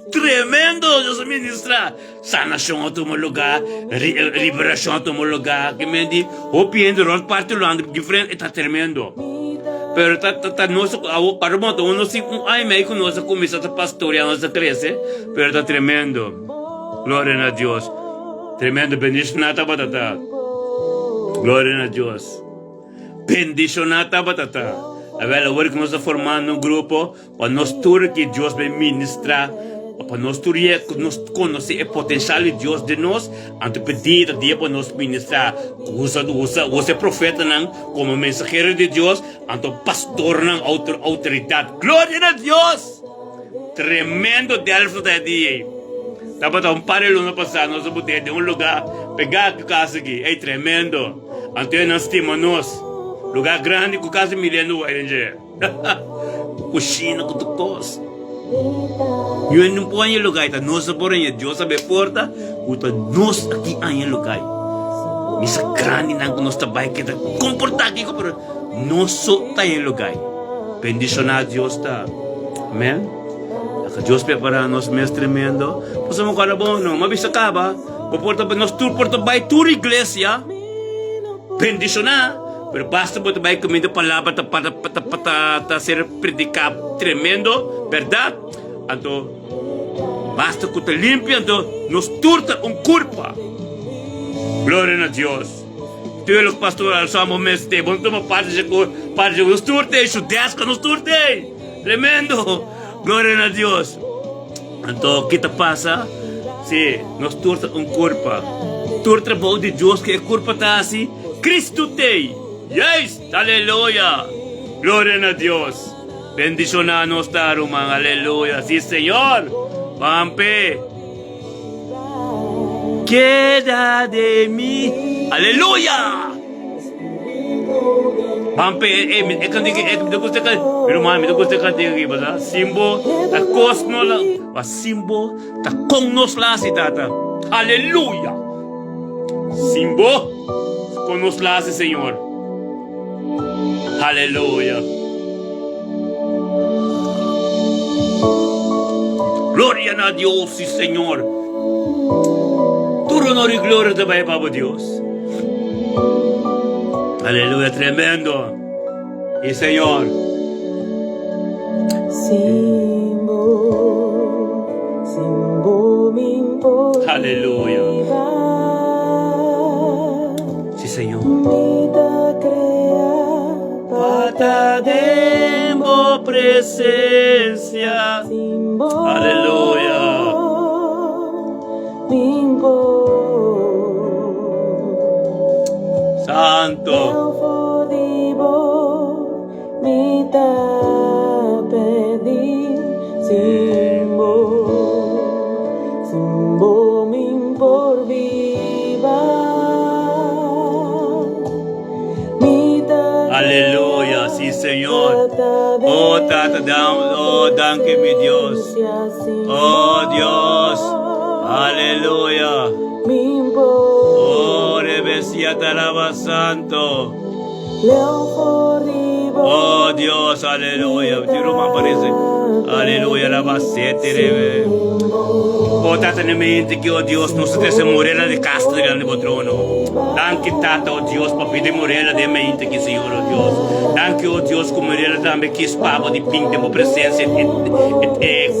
tremendo, nós ministra, sanação a tomar lugar, liberação a tomar lugar, que me diz, opiando rol parte do ano diferente, está tremendo. Pero tá nós, para o modo, nós ai meio que nós começa a pastorear, nós cresce, pero está tremendo, glória a Deus. Tremendo, bendicionada batata. Glória a Deus. Bendicionada batata. Agora que nós estamos formando grupo, para nós tudo que Deus vai ministrar, para nós tudo nós conhecer o potencial de Deus de nós, antes pedir a Deus para nós ministrar. Usa profeta como mensageiro de Deus, antes pastor autoridade. Glória a Deus. Tremendo Delft da dia. Dapat parelo na passado, nós vamos ter lugar, pegar que casa aqui, é tremendo. Então nós temos lugar grande com casa milhão de euros. Cozinha com tudo coisa. Eu não põe lugar, então nós porém Deus abre porta, então nós aqui aí lugar. Misa grande não nós trabalha que comportar aqui, nós só tá em lugar. Bendicionado Deus tá, amém. Deus prepara nos mês tremendo. Passamos agora bom, não, mas acaba. Porta nós porta vai toda igreja. Bendicionar. Pero basta porta vai comendo palavra para ser predicado tremendo, verdade? Então basta que te limpia, então nos turta culpa. Glória a Deus. Tu os pastores somos mês de bom tomar parte de nos turte, judesca nos turte. Tremendo. Glória a Deus. Então, o que te passa? Se nós torta culpa. Torta bom de Deus que a culpa está assim. Cristo tem. Yes, aleluia. Glória a Deus. Bendicionar nos está, irmão. Aleluia. Sim, Senhor. Pampe. Queda de mim. Aleluia. Pampe, me gusta que, irmão, me gusta que aqui, basta, simbo, tá cosmo lá, a simbo, tá com nós lá, cidade, aleluia, simbo, com nós lá, Senhor, aleluia, glória a Deus, Senhor, todo honor e glória também para Deus. Aleluya, tremendo. Y Señor. Aleluya. Sí, Señor. Pata demo presencia. Aleluya. Santo. Pedi, Señor. Oh, Tata, oh, danke, mi Dios. Oh, Dios. Aleluya. Oh, Rebesia, te alaba santo. Oh, Dios, aleluya. Tiro me aparece. Aleluya, la basete, rebe. Oh, Tata, ne mente que, oh Dios, não se desse morena de casta grande patrono. Danke, Tata, oh Dios, papi de morena de mente que, Senhor, oh Dios. Danke, oh Dios, como morena também que espava de ping de uma presença.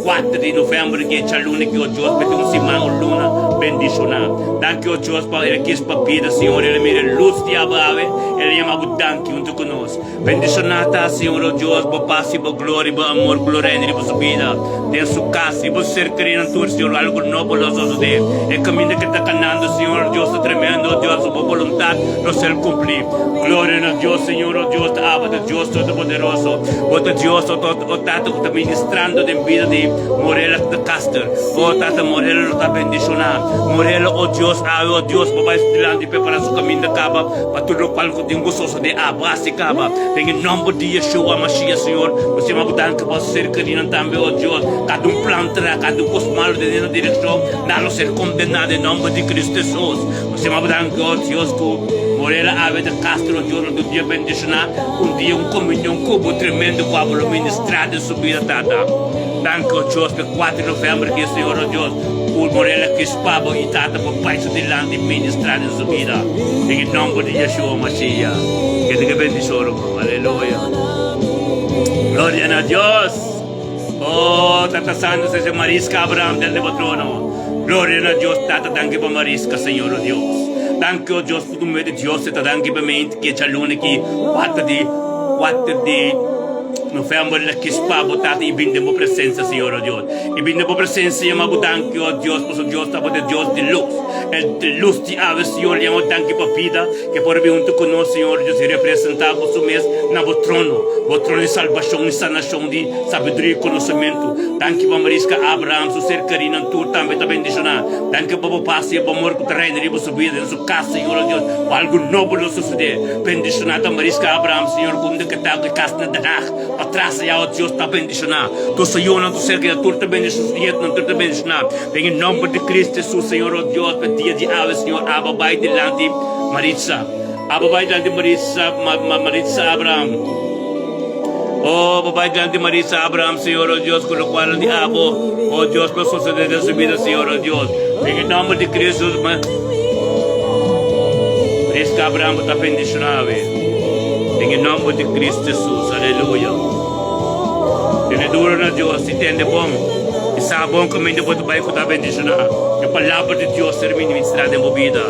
4 de novembro, que é a luna, que, oh Dios, pede semana, luna, bendicionar. Danke, oh Dios, para ele que espapida, Senhor, ele mira luz de abave, ele chama o danke junto conosco. Bendicionata, Senhor, oh Dios, por paz e por glória, por amor, glória e por vida. De sua casa, e por ser criatura, Senhor, algo novo los ojos de el camino que está caminando, Señor Dios, es tremendo, Dios, su voluntad no se cumplir. Gloria a Dios, Señor, oh Dios, Abba, Dios Todopoderoso, oh Dios, oh Tata, que está ministrando de vida de Morela de Caster, oh Tata, Morela lo está bendicionando, Morela, oh Dios, oh Dios, papá, estilando y preparar su camino de caba, para todo lo cual tengo gozoso de abrazo y caba, en el nombre de Yeshua, Mashiach, Señor, nos llamamos tan que va a ser querido también, oh Dios, cada un plan, cada un cosmal de la dirección, nada ser condenado en nombre de Cristo Jesús. Nos llamamos tan que, oh Dios, que Morela Ave de Castro, Dios, un día bendicionar, un día un comunión cubo tremendo, para lo ministrar de su vida, Tata. Danke, oh Dios, que 4 de novembro, que Senhor, oh Dios, por Morela que espava e Tata, por país de land e ministrar de su vida. En el nombre de Yeshua Mashiach. Que te bendición, aleluya. Gloria a Dios. Oh, Tata Santo, se Marisca Abraham del trono. Gloria a Dios, Tata, danke para Marisca, Señor, oh Dios. Danke, oh Dios, por tu medio de Dios, Tata, danke para mente que c'è luna que 4 de novembro, que espava, Tata, e vinde por presença, Senhor, oh Dios. E vinde por presença, chamamos danke, oh Dios, por Dios, estava de Dios de luz. El de luz de ave, Senhor, chamamos danke para vida, que por vir junto conosco, Senhor, Deus, e representar o seu mês na o trono de salvação e sanação, de sabedoria e conhecimento. Danke para Marisca Abraham, seu ser carinho, tu também está bendicionar. Danke para o passe e para o amor que traz de sua vida, de sua casa, Senhor, oh Deus, para algo novo não suceder. Bendicionar a Marisca Abraham, Senhor, quando que está de casa na danach, para trás, e ao Deus está bendicionar. Tu, Senhor, não tu ser criatura, está bendicionar, não tu está bendicionar. Em nome de Cristo Jesus, Senhor, oh Deus, para dia de ave, Senhor, Abba, vai delante Maritza. Abba, vai delante Maritza Abraham. Oh, papai, grande Maritza Abraham, Senhor, oh Deus, con lo cual de abo, oh Dios, por suceder de su vida, Senhor, oh Dios. En el nombre de Cristo, Marisca Abraham está bendicionado. En el nombre de Cristo Jesús, aleluya. Tiene duro na Dios, si tiene bom. E sabe bom caminho para tu pai que está bendicionado. A palavra de Deus ser ministrada em vida.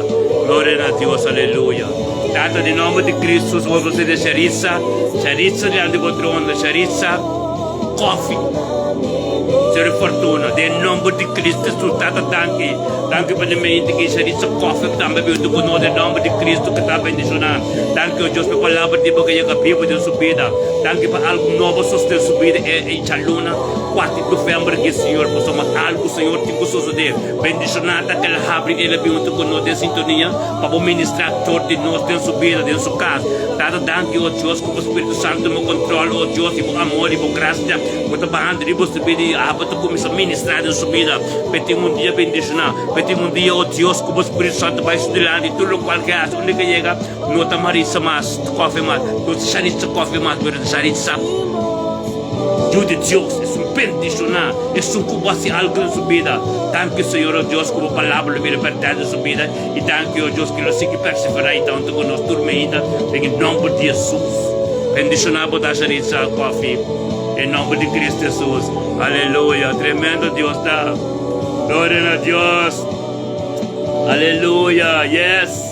Glória a Deus, aleluia. Tata, em nome de Cristo, vamos fazer Charitza diante do trono, Charitza, coffee, ser fortuna, em nome de Cristo, Jesus, Tata, danke para mente que Charitza coffee, que também veio do conosco, em nome de Cristo, que está bendicionado. Danke, oh Deus, pela palavra de boca e a Bíblia de sua vida. Danke para algo novo, suster sua vida em Chaluna, 4 de novembro, que Senhor, possamos algo, Senhor, te suceder. Bendicionada, que ela abre, ele veio do conosco, em sintonia, para ministrar todo de nós, em sua vida, em sua casa. Tata, danke, oh Deus, que o Espírito Santo me controla, oh Deus, e por amor, e por graça, muito barrando, e por sua vida, e a tu começa a ministrar em sua vida. Peti dia bendicionar, peti dia, oh Deus, que o Espírito Santo vai estudar, e tudo qual que é, onde que chega, não está Maritza mais, coffee mais, não está Charitza coffee mais, não está Charitza. Dios de Dios, es un bendicionar, es un cubasi algo en su vida. Danke, Señor, oh Dios, como palabra de verdad en su vida. Y danke, oh Dios, que lo sigue perseverar y tanto con nos dormida. En el nombre de Jesús. Bendicionar por la Charitza coffee. En nombre de Cristo Jesús. Aleluya. Tremendo Dios está. Gloria a Dios. Aleluya. Yes.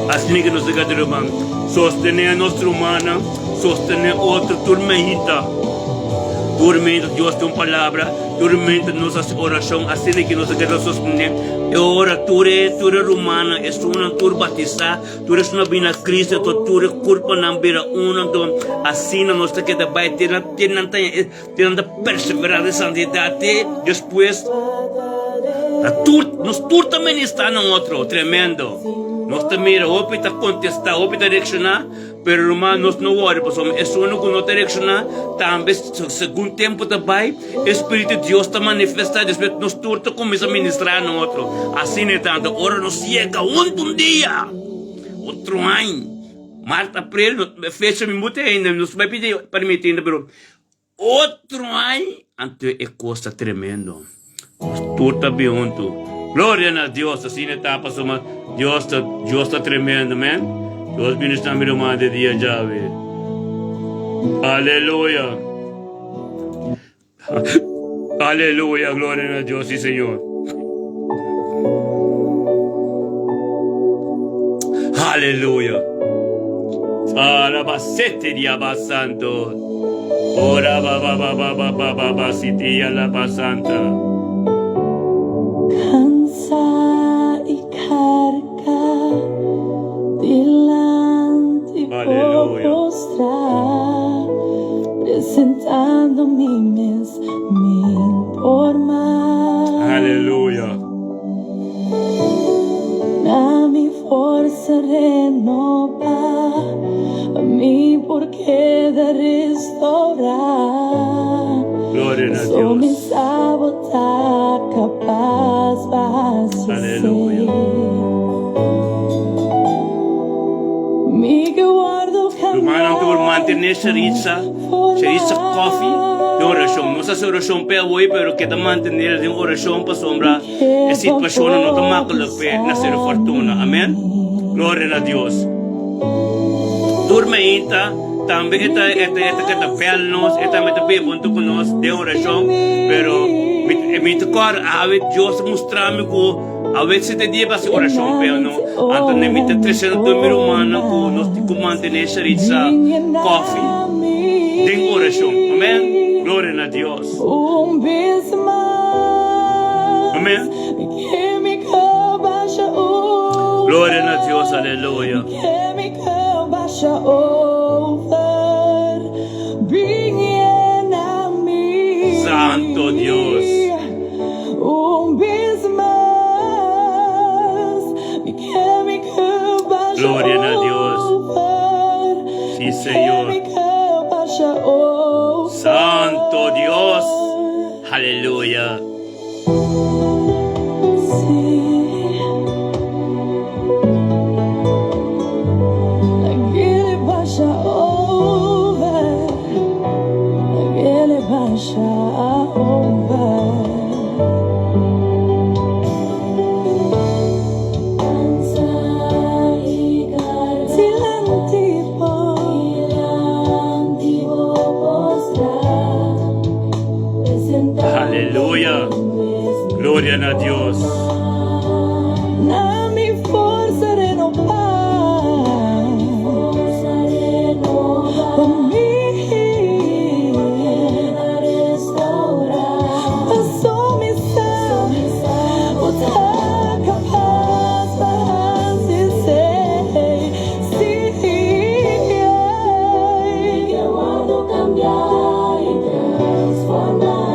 Assim que nos irmão, sostener a nossa humana, sostener outra tormenta. Tormenta, Deus tem uma palavra, tormenta nossa oração, assim que nós queremos sostener. E ora, tu é humana, é uma tur batizar, tu és uma bina Cristo, tu é corpo na beira uma, assim nós queremos vai ter na perseverar de santidade, depois, nos tur também está no outro, tremendo. Nós também opta contestar, opta direcionar, pero irmão, nós não ora, pessoal, é só no que não direcionar, também, segundo tempo também, o Espírito de Deus está manifestado, o Espírito nos turta, começa a ministrar no outro. Assim é tanto, ora nos chega um dia, outro ano, março, abril, fecha-me muito ainda, nos vai pedir, permitindo, pero outro ano, ante é coisa tremenda. Turta bem junto. Glória a Deus, assim está passando. Deus está tremendo, amém? Deus ministra a minha de dia já, aleluia. Aleluia, glória a Deus, sim, Senhor. Aleluia. Alabacete diaba santo. Ora ba siti alaba santa. Cansa y carga delante por postrar, presentando mi forma. Aleluya. A mi fuerza renova, a mi porqué de restaurar. Gloria a So mi Dios. sabota capaz vas a Aleluya. Mi que guardo Hermano, tu mantener Charissa coffee de oração. Não sei se oração pela hoje, pero que te mantener de oração para sombra a situação não te macula pe na ser fortuna. Amém? Glória a Deus. Turma ainda também esta que te pelnos, esta me te pe junto com nós de oração, pero me tocar a ver Deus mostrar-me que a vezes te dia para oração pe no, então nem me te trazendo do meu humano que nós te mantener Charissa coffee de oração. Amém? Glória a Deus. Amém? Glória a Deus, aleluia. Santo Deus. Glória a Deus. Sim, Senhor. Santo Dios, aleluya. Aleluya. Gloria a Dios. Na mi forza renovar, passou-me botar capaz para ser, eu ando cambiar e transformar.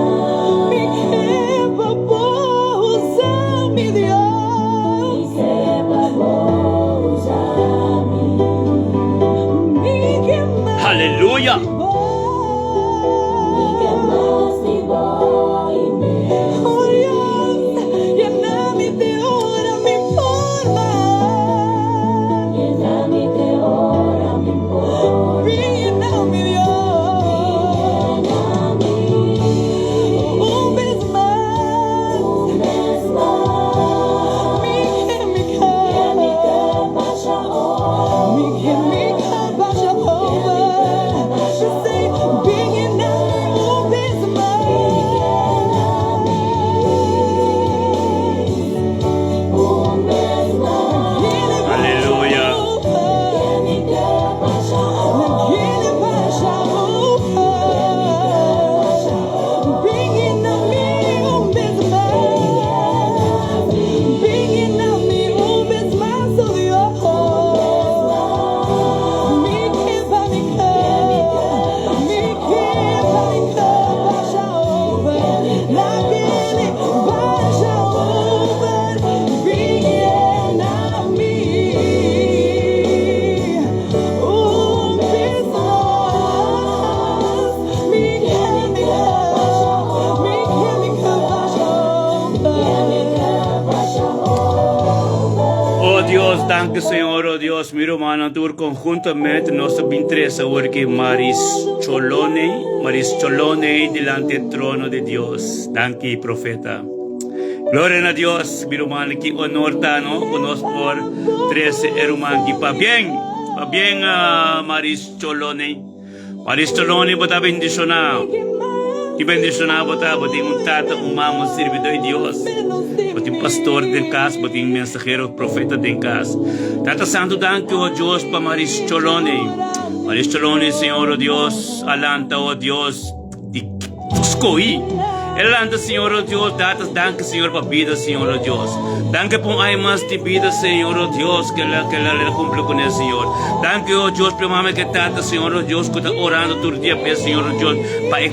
Deus, danke Senhor, oh Deus, meu irmão, tur conjuntamente nossa interessa porque Maris Cholone delante do trono de Deus. Danke, profeta. Glória a Deus, meu irmão, que honor tano conosco por 13 irmãos que pa bien Maris Cholone. Maris Cholone bota bendicionar. Que bendicionar bota um tata, mamo, servidor de Deus. Bota pastor de casa, bota mensajero, profeta de casa. Tata Santo, danke, oh Deus, para Maris Cholone. Maris Cholone, Senhor, oh Deus, alanta, oh Deus, de escolhi. Elanta, Senhor, oh Deus, data, danke, Senhor, para a vida, Senhor, oh Deus. Danke por mais de vida, Senhor, oh Deus, que ela cumpre com o Senhor. Danke, oh Deus, por mama que tata, Senhor, oh Deus, que está orando todo dia, Senhor, oh Deus, para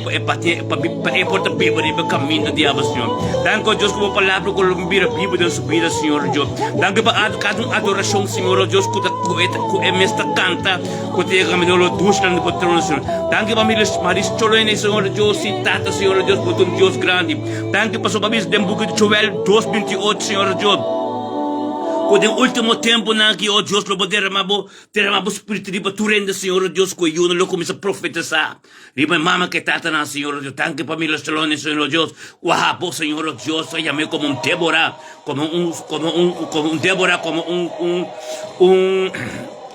portar Bíblia no caminho do diabo, Senhor. Danke, oh Deus, por a palavra que vira a Bíblia na sua vida, Senhor, oh Deus. Danke para cada adoração, Senhor, oh Deus, que é mestra canta, que tem caminho no duas no patrão, Senhor. Danke para Maris Cholone, Senhor, oh Deus, e tata, Senhor, oh Deus, por um Deus grande. Danke para sua vida, book de Joel 2:28, Senhor, oh Deus. O último tempo na que o Deus lobo derramou espírito de baturenda, Senhor Deus, que eu não começa a profetizar. Riba mama que tata na Senhor Deus, tanque para Milas Cholone, Senhor Deus. O rabo, Senhor Deus, eu chamei como Débora, como Débora, como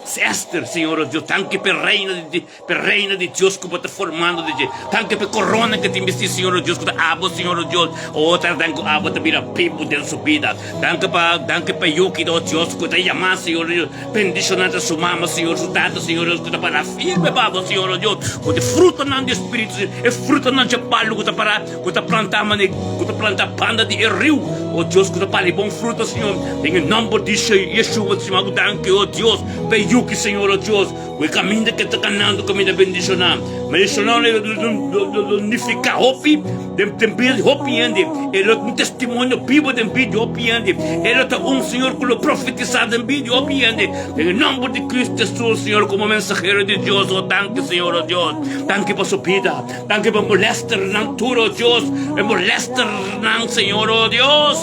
Esther, Senhor Deus, tanque para reina de Deus que está formando, tanque para corona que te investi, Senhor Deus, que está abo, Senhor Deus, outra tanque abo te vira pipo de sua vida, tanque para Yuki do Deus que está chamando, Senhor Deus, bendicionando sua mama, Senhor, sua tata, Senhor Deus, que está para firme, babo, Senhor Deus, que está fruta não de espírito, é fruta não de palo, que está para, que está plantar panda de rio, oh Deus, que está para bom fruta, Senhor, em nome de Yeshua, Senhor, danke, oh Deus, que Senhor, oh Deus, o caminho que está caminhando, o caminho de bendicionar. Mas não unificar hopi, de hopi ande. Ele é um testemunho vivo de vídeo hopi ande. Ele é Senhor que profetizado em vídeo hopi ande. Em nome de Cristo Jesus, Senhor, como mensageiro de Deus, oh danke, Senhor, oh Deus. Danke para sua vida. Danke para molestar não tudo, oh Deus. Molestar não, Senhor, oh Deus.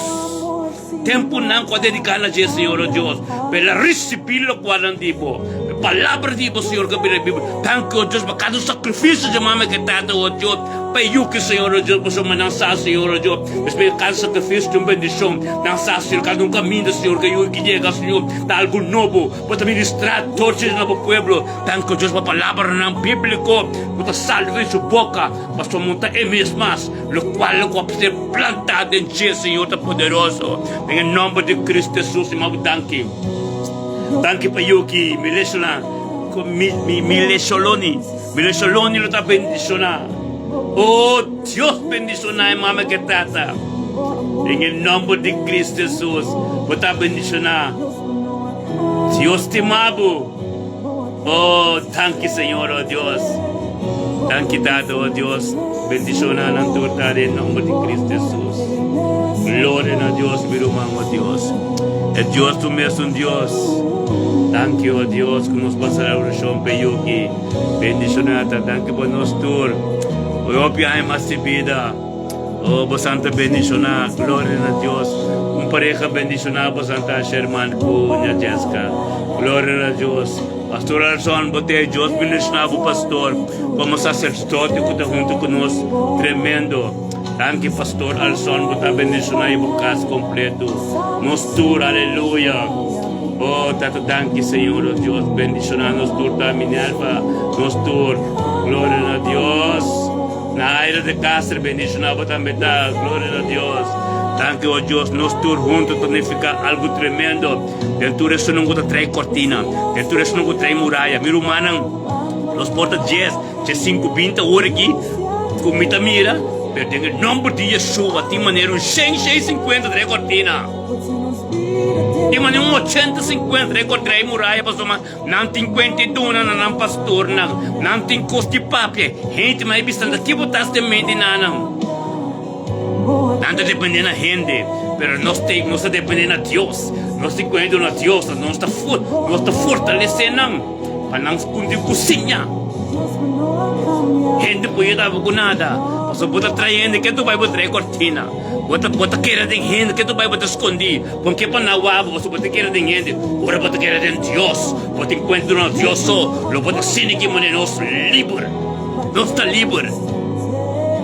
Tempo não pode dedicar a Jesus, Senhor, oh Deus. Pela receber o quadrantipo. Palavra de Deus, Senhor, que a Bíblia. Tanque, oh Deus, para cada sacrifício de mama que tata, oh Deus. Para eu que, Senhor, oh Deus, para não sa, Senhor, oh Deus. Para cada sacrifício de uma bendição. Não sa, Senhor, cada caminho, Senhor, que eu que chega, Senhor. Dá algo novo. Para ministrar todos no povo. Tanque, oh Deus, para a palavra não bíblico. Para salvar sua boca. Para sua montar em mesmas. O qual pode ser plantado em ti, Senhor, tá poderoso. Em nome de Cristo Jesus, irmão, danke. Danke para Yuki, Milesholoni lo está bendicionando. Oh, Deus bendicionar, mama que tata. Em nome de Cristo Jesus, lo está bendicionando. Deus te amado. Oh, danke, Senhor, oh Deus. Danke, tata, oh Deus. Bendicionar na tua em nome de Cristo Jesus. Glória a Deus, meu irmão, oh Deus. É Deus, tu mesmo, Deus. Danke, oh Deus, que nos passará o chão peyuki. Bendicionata, danke por nos tur. O opia mais de vida. Oh, bastante bendicionar. Glória a Deus. Pareja bendicionar, bastante Sherman, Cunha, Jessica. Glória a Deus. Pastor Alson, botei Deus bendicionar o pastor. Como sacerdote que está junto conosco. Tremendo. Danke, Pastor Alson, bota bendicionar o caso completo. Nos tur, aleluia. Oh, tanto danke, Senhor, oh Deus, bendicionar nos tur da minha alfa, nos tur, glória a Deus. Na área de casa, bendicionar também tá, glória a Deus. Danke, oh Deus, nos tur juntos, tonificar algo tremendo. Dentro isso não gosta trair cortina, dentro isso não gosta trair muralha. Meu irmão, nos porta 10, 5, 20 horas aqui, com muita mira, pero em nome de Yeshua, tem maneira 150 trair cortina. Di man yung 80-50 record try muraya pa suma nang 52 na nang pastor nang ting kosti papye gente mai bistan da tipo tas de mente nanang nanda depende na gente pero nós depende na Deus nós te cuidando na Deus nós está fortalecendo para não esconder cozinha Gente puede dar nada. Você bota traindo que tu vai botar cortina. Bota queira de gente que tu vai botar esconder. Porque para na wabo você bota queira de gente. Ora bota queira de Deus. Bota encontro no Deus só. Lo bota sini que mane nos livre. Nós está livre.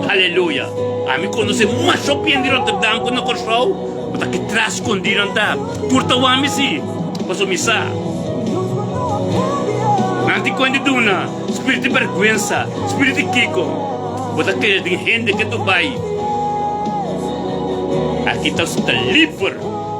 Aleluia. A mim quando você mais surpreendido de dar com no corpo. Bota que traz escondido tá. Turta o ami si. Passo missa. Nanti quando duna. Espírito de vergüenza. Espírito de kiko. Bota queira de gente que tu vai. Aqui está livre.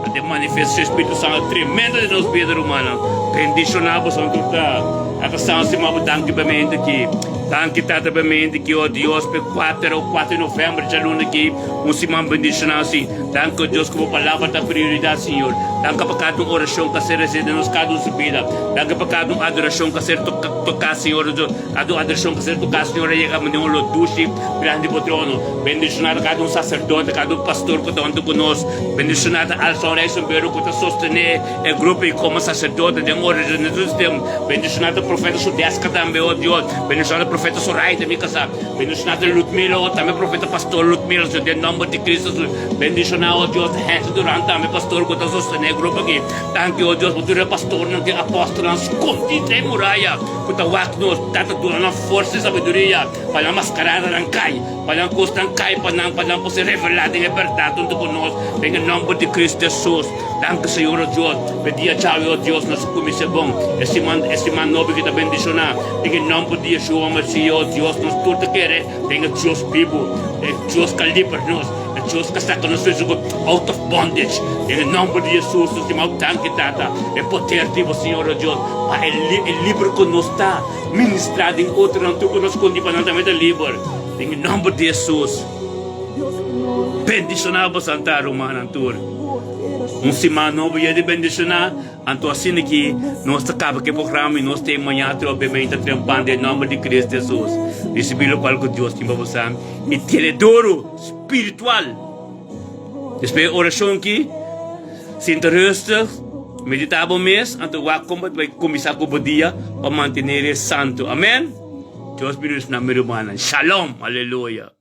Até manifesta o Espírito Santo tremendo de nós, Pedro humano. Condicionado, Santo está. Até São Simão, danke bem aqui. Danke tata bem aqui, ó Deus, por 4 de novembro, já luna aqui. Simão bendicionado, sim. Danke, Deus, como palavra da prioridade, Senhor. Danke para cada oração que ser recebida nos cada subida. Danke para cada adoração que ser tocar, Senhor. A adoração que ser tocar, Senhor, e a manhã lo duche, grande patrono. Bendicionado cada sacerdote, cada pastor que está conosco. Bendicionado al Senhor, é sombero que está sostener o grupo e como sacerdote de oração. Bendicionado o profeta Sudesca também, ó Deus. Bendicionado o profeta Sorai também, casa. Bendicionado Lutmilo, também o profeta pastor Lutmilo, em nome de Cristo. Bendicionado, ó Deus, Henry Durant, também pastor que está sostener o grupo aqui. Danke, ó Deus, por pastor, não tem apóstolo, não esconde de muralha. Que está waknos, tata durando força e sabedoria. Para a mascarada não cai, para a costa não cai, para não poder revelar em liberdade junto conosco. Em nome de Cristo Jesus. Danke, Senhor, ó Deus. Pedia tchau, ó Deus, nosso comissão bom. Esse man novo que está bendicionado. Em nome de Yeshua, Messias, ó Deus, nós tudo queremos. Tenha Deus vivo, Deus que livra-nos. Deus que saca nos out of bondage. Em nome de Jesus, nós temos tanque data. É poder de você, Senhor, ó Deus. É livre que nos está ministrado em outro, não tu que nos esconde para nós também é livre. Em nome de Jesus. Bendicionado Santa Romana, Antur. Semana novo e de bendicionar. Anto assim aqui, nós acaba que programa e nós temos amanhã, obviamente, trampando em nome de Cristo Jesus. Receber o qual que Deus tem para você. E teledoro espiritual. Depois oração aqui, sinta resta, meditar o mês, anto vai começar com o dia para manter santo. Amém? Deus bendiga na minha irmã. Shalom. Aleluia.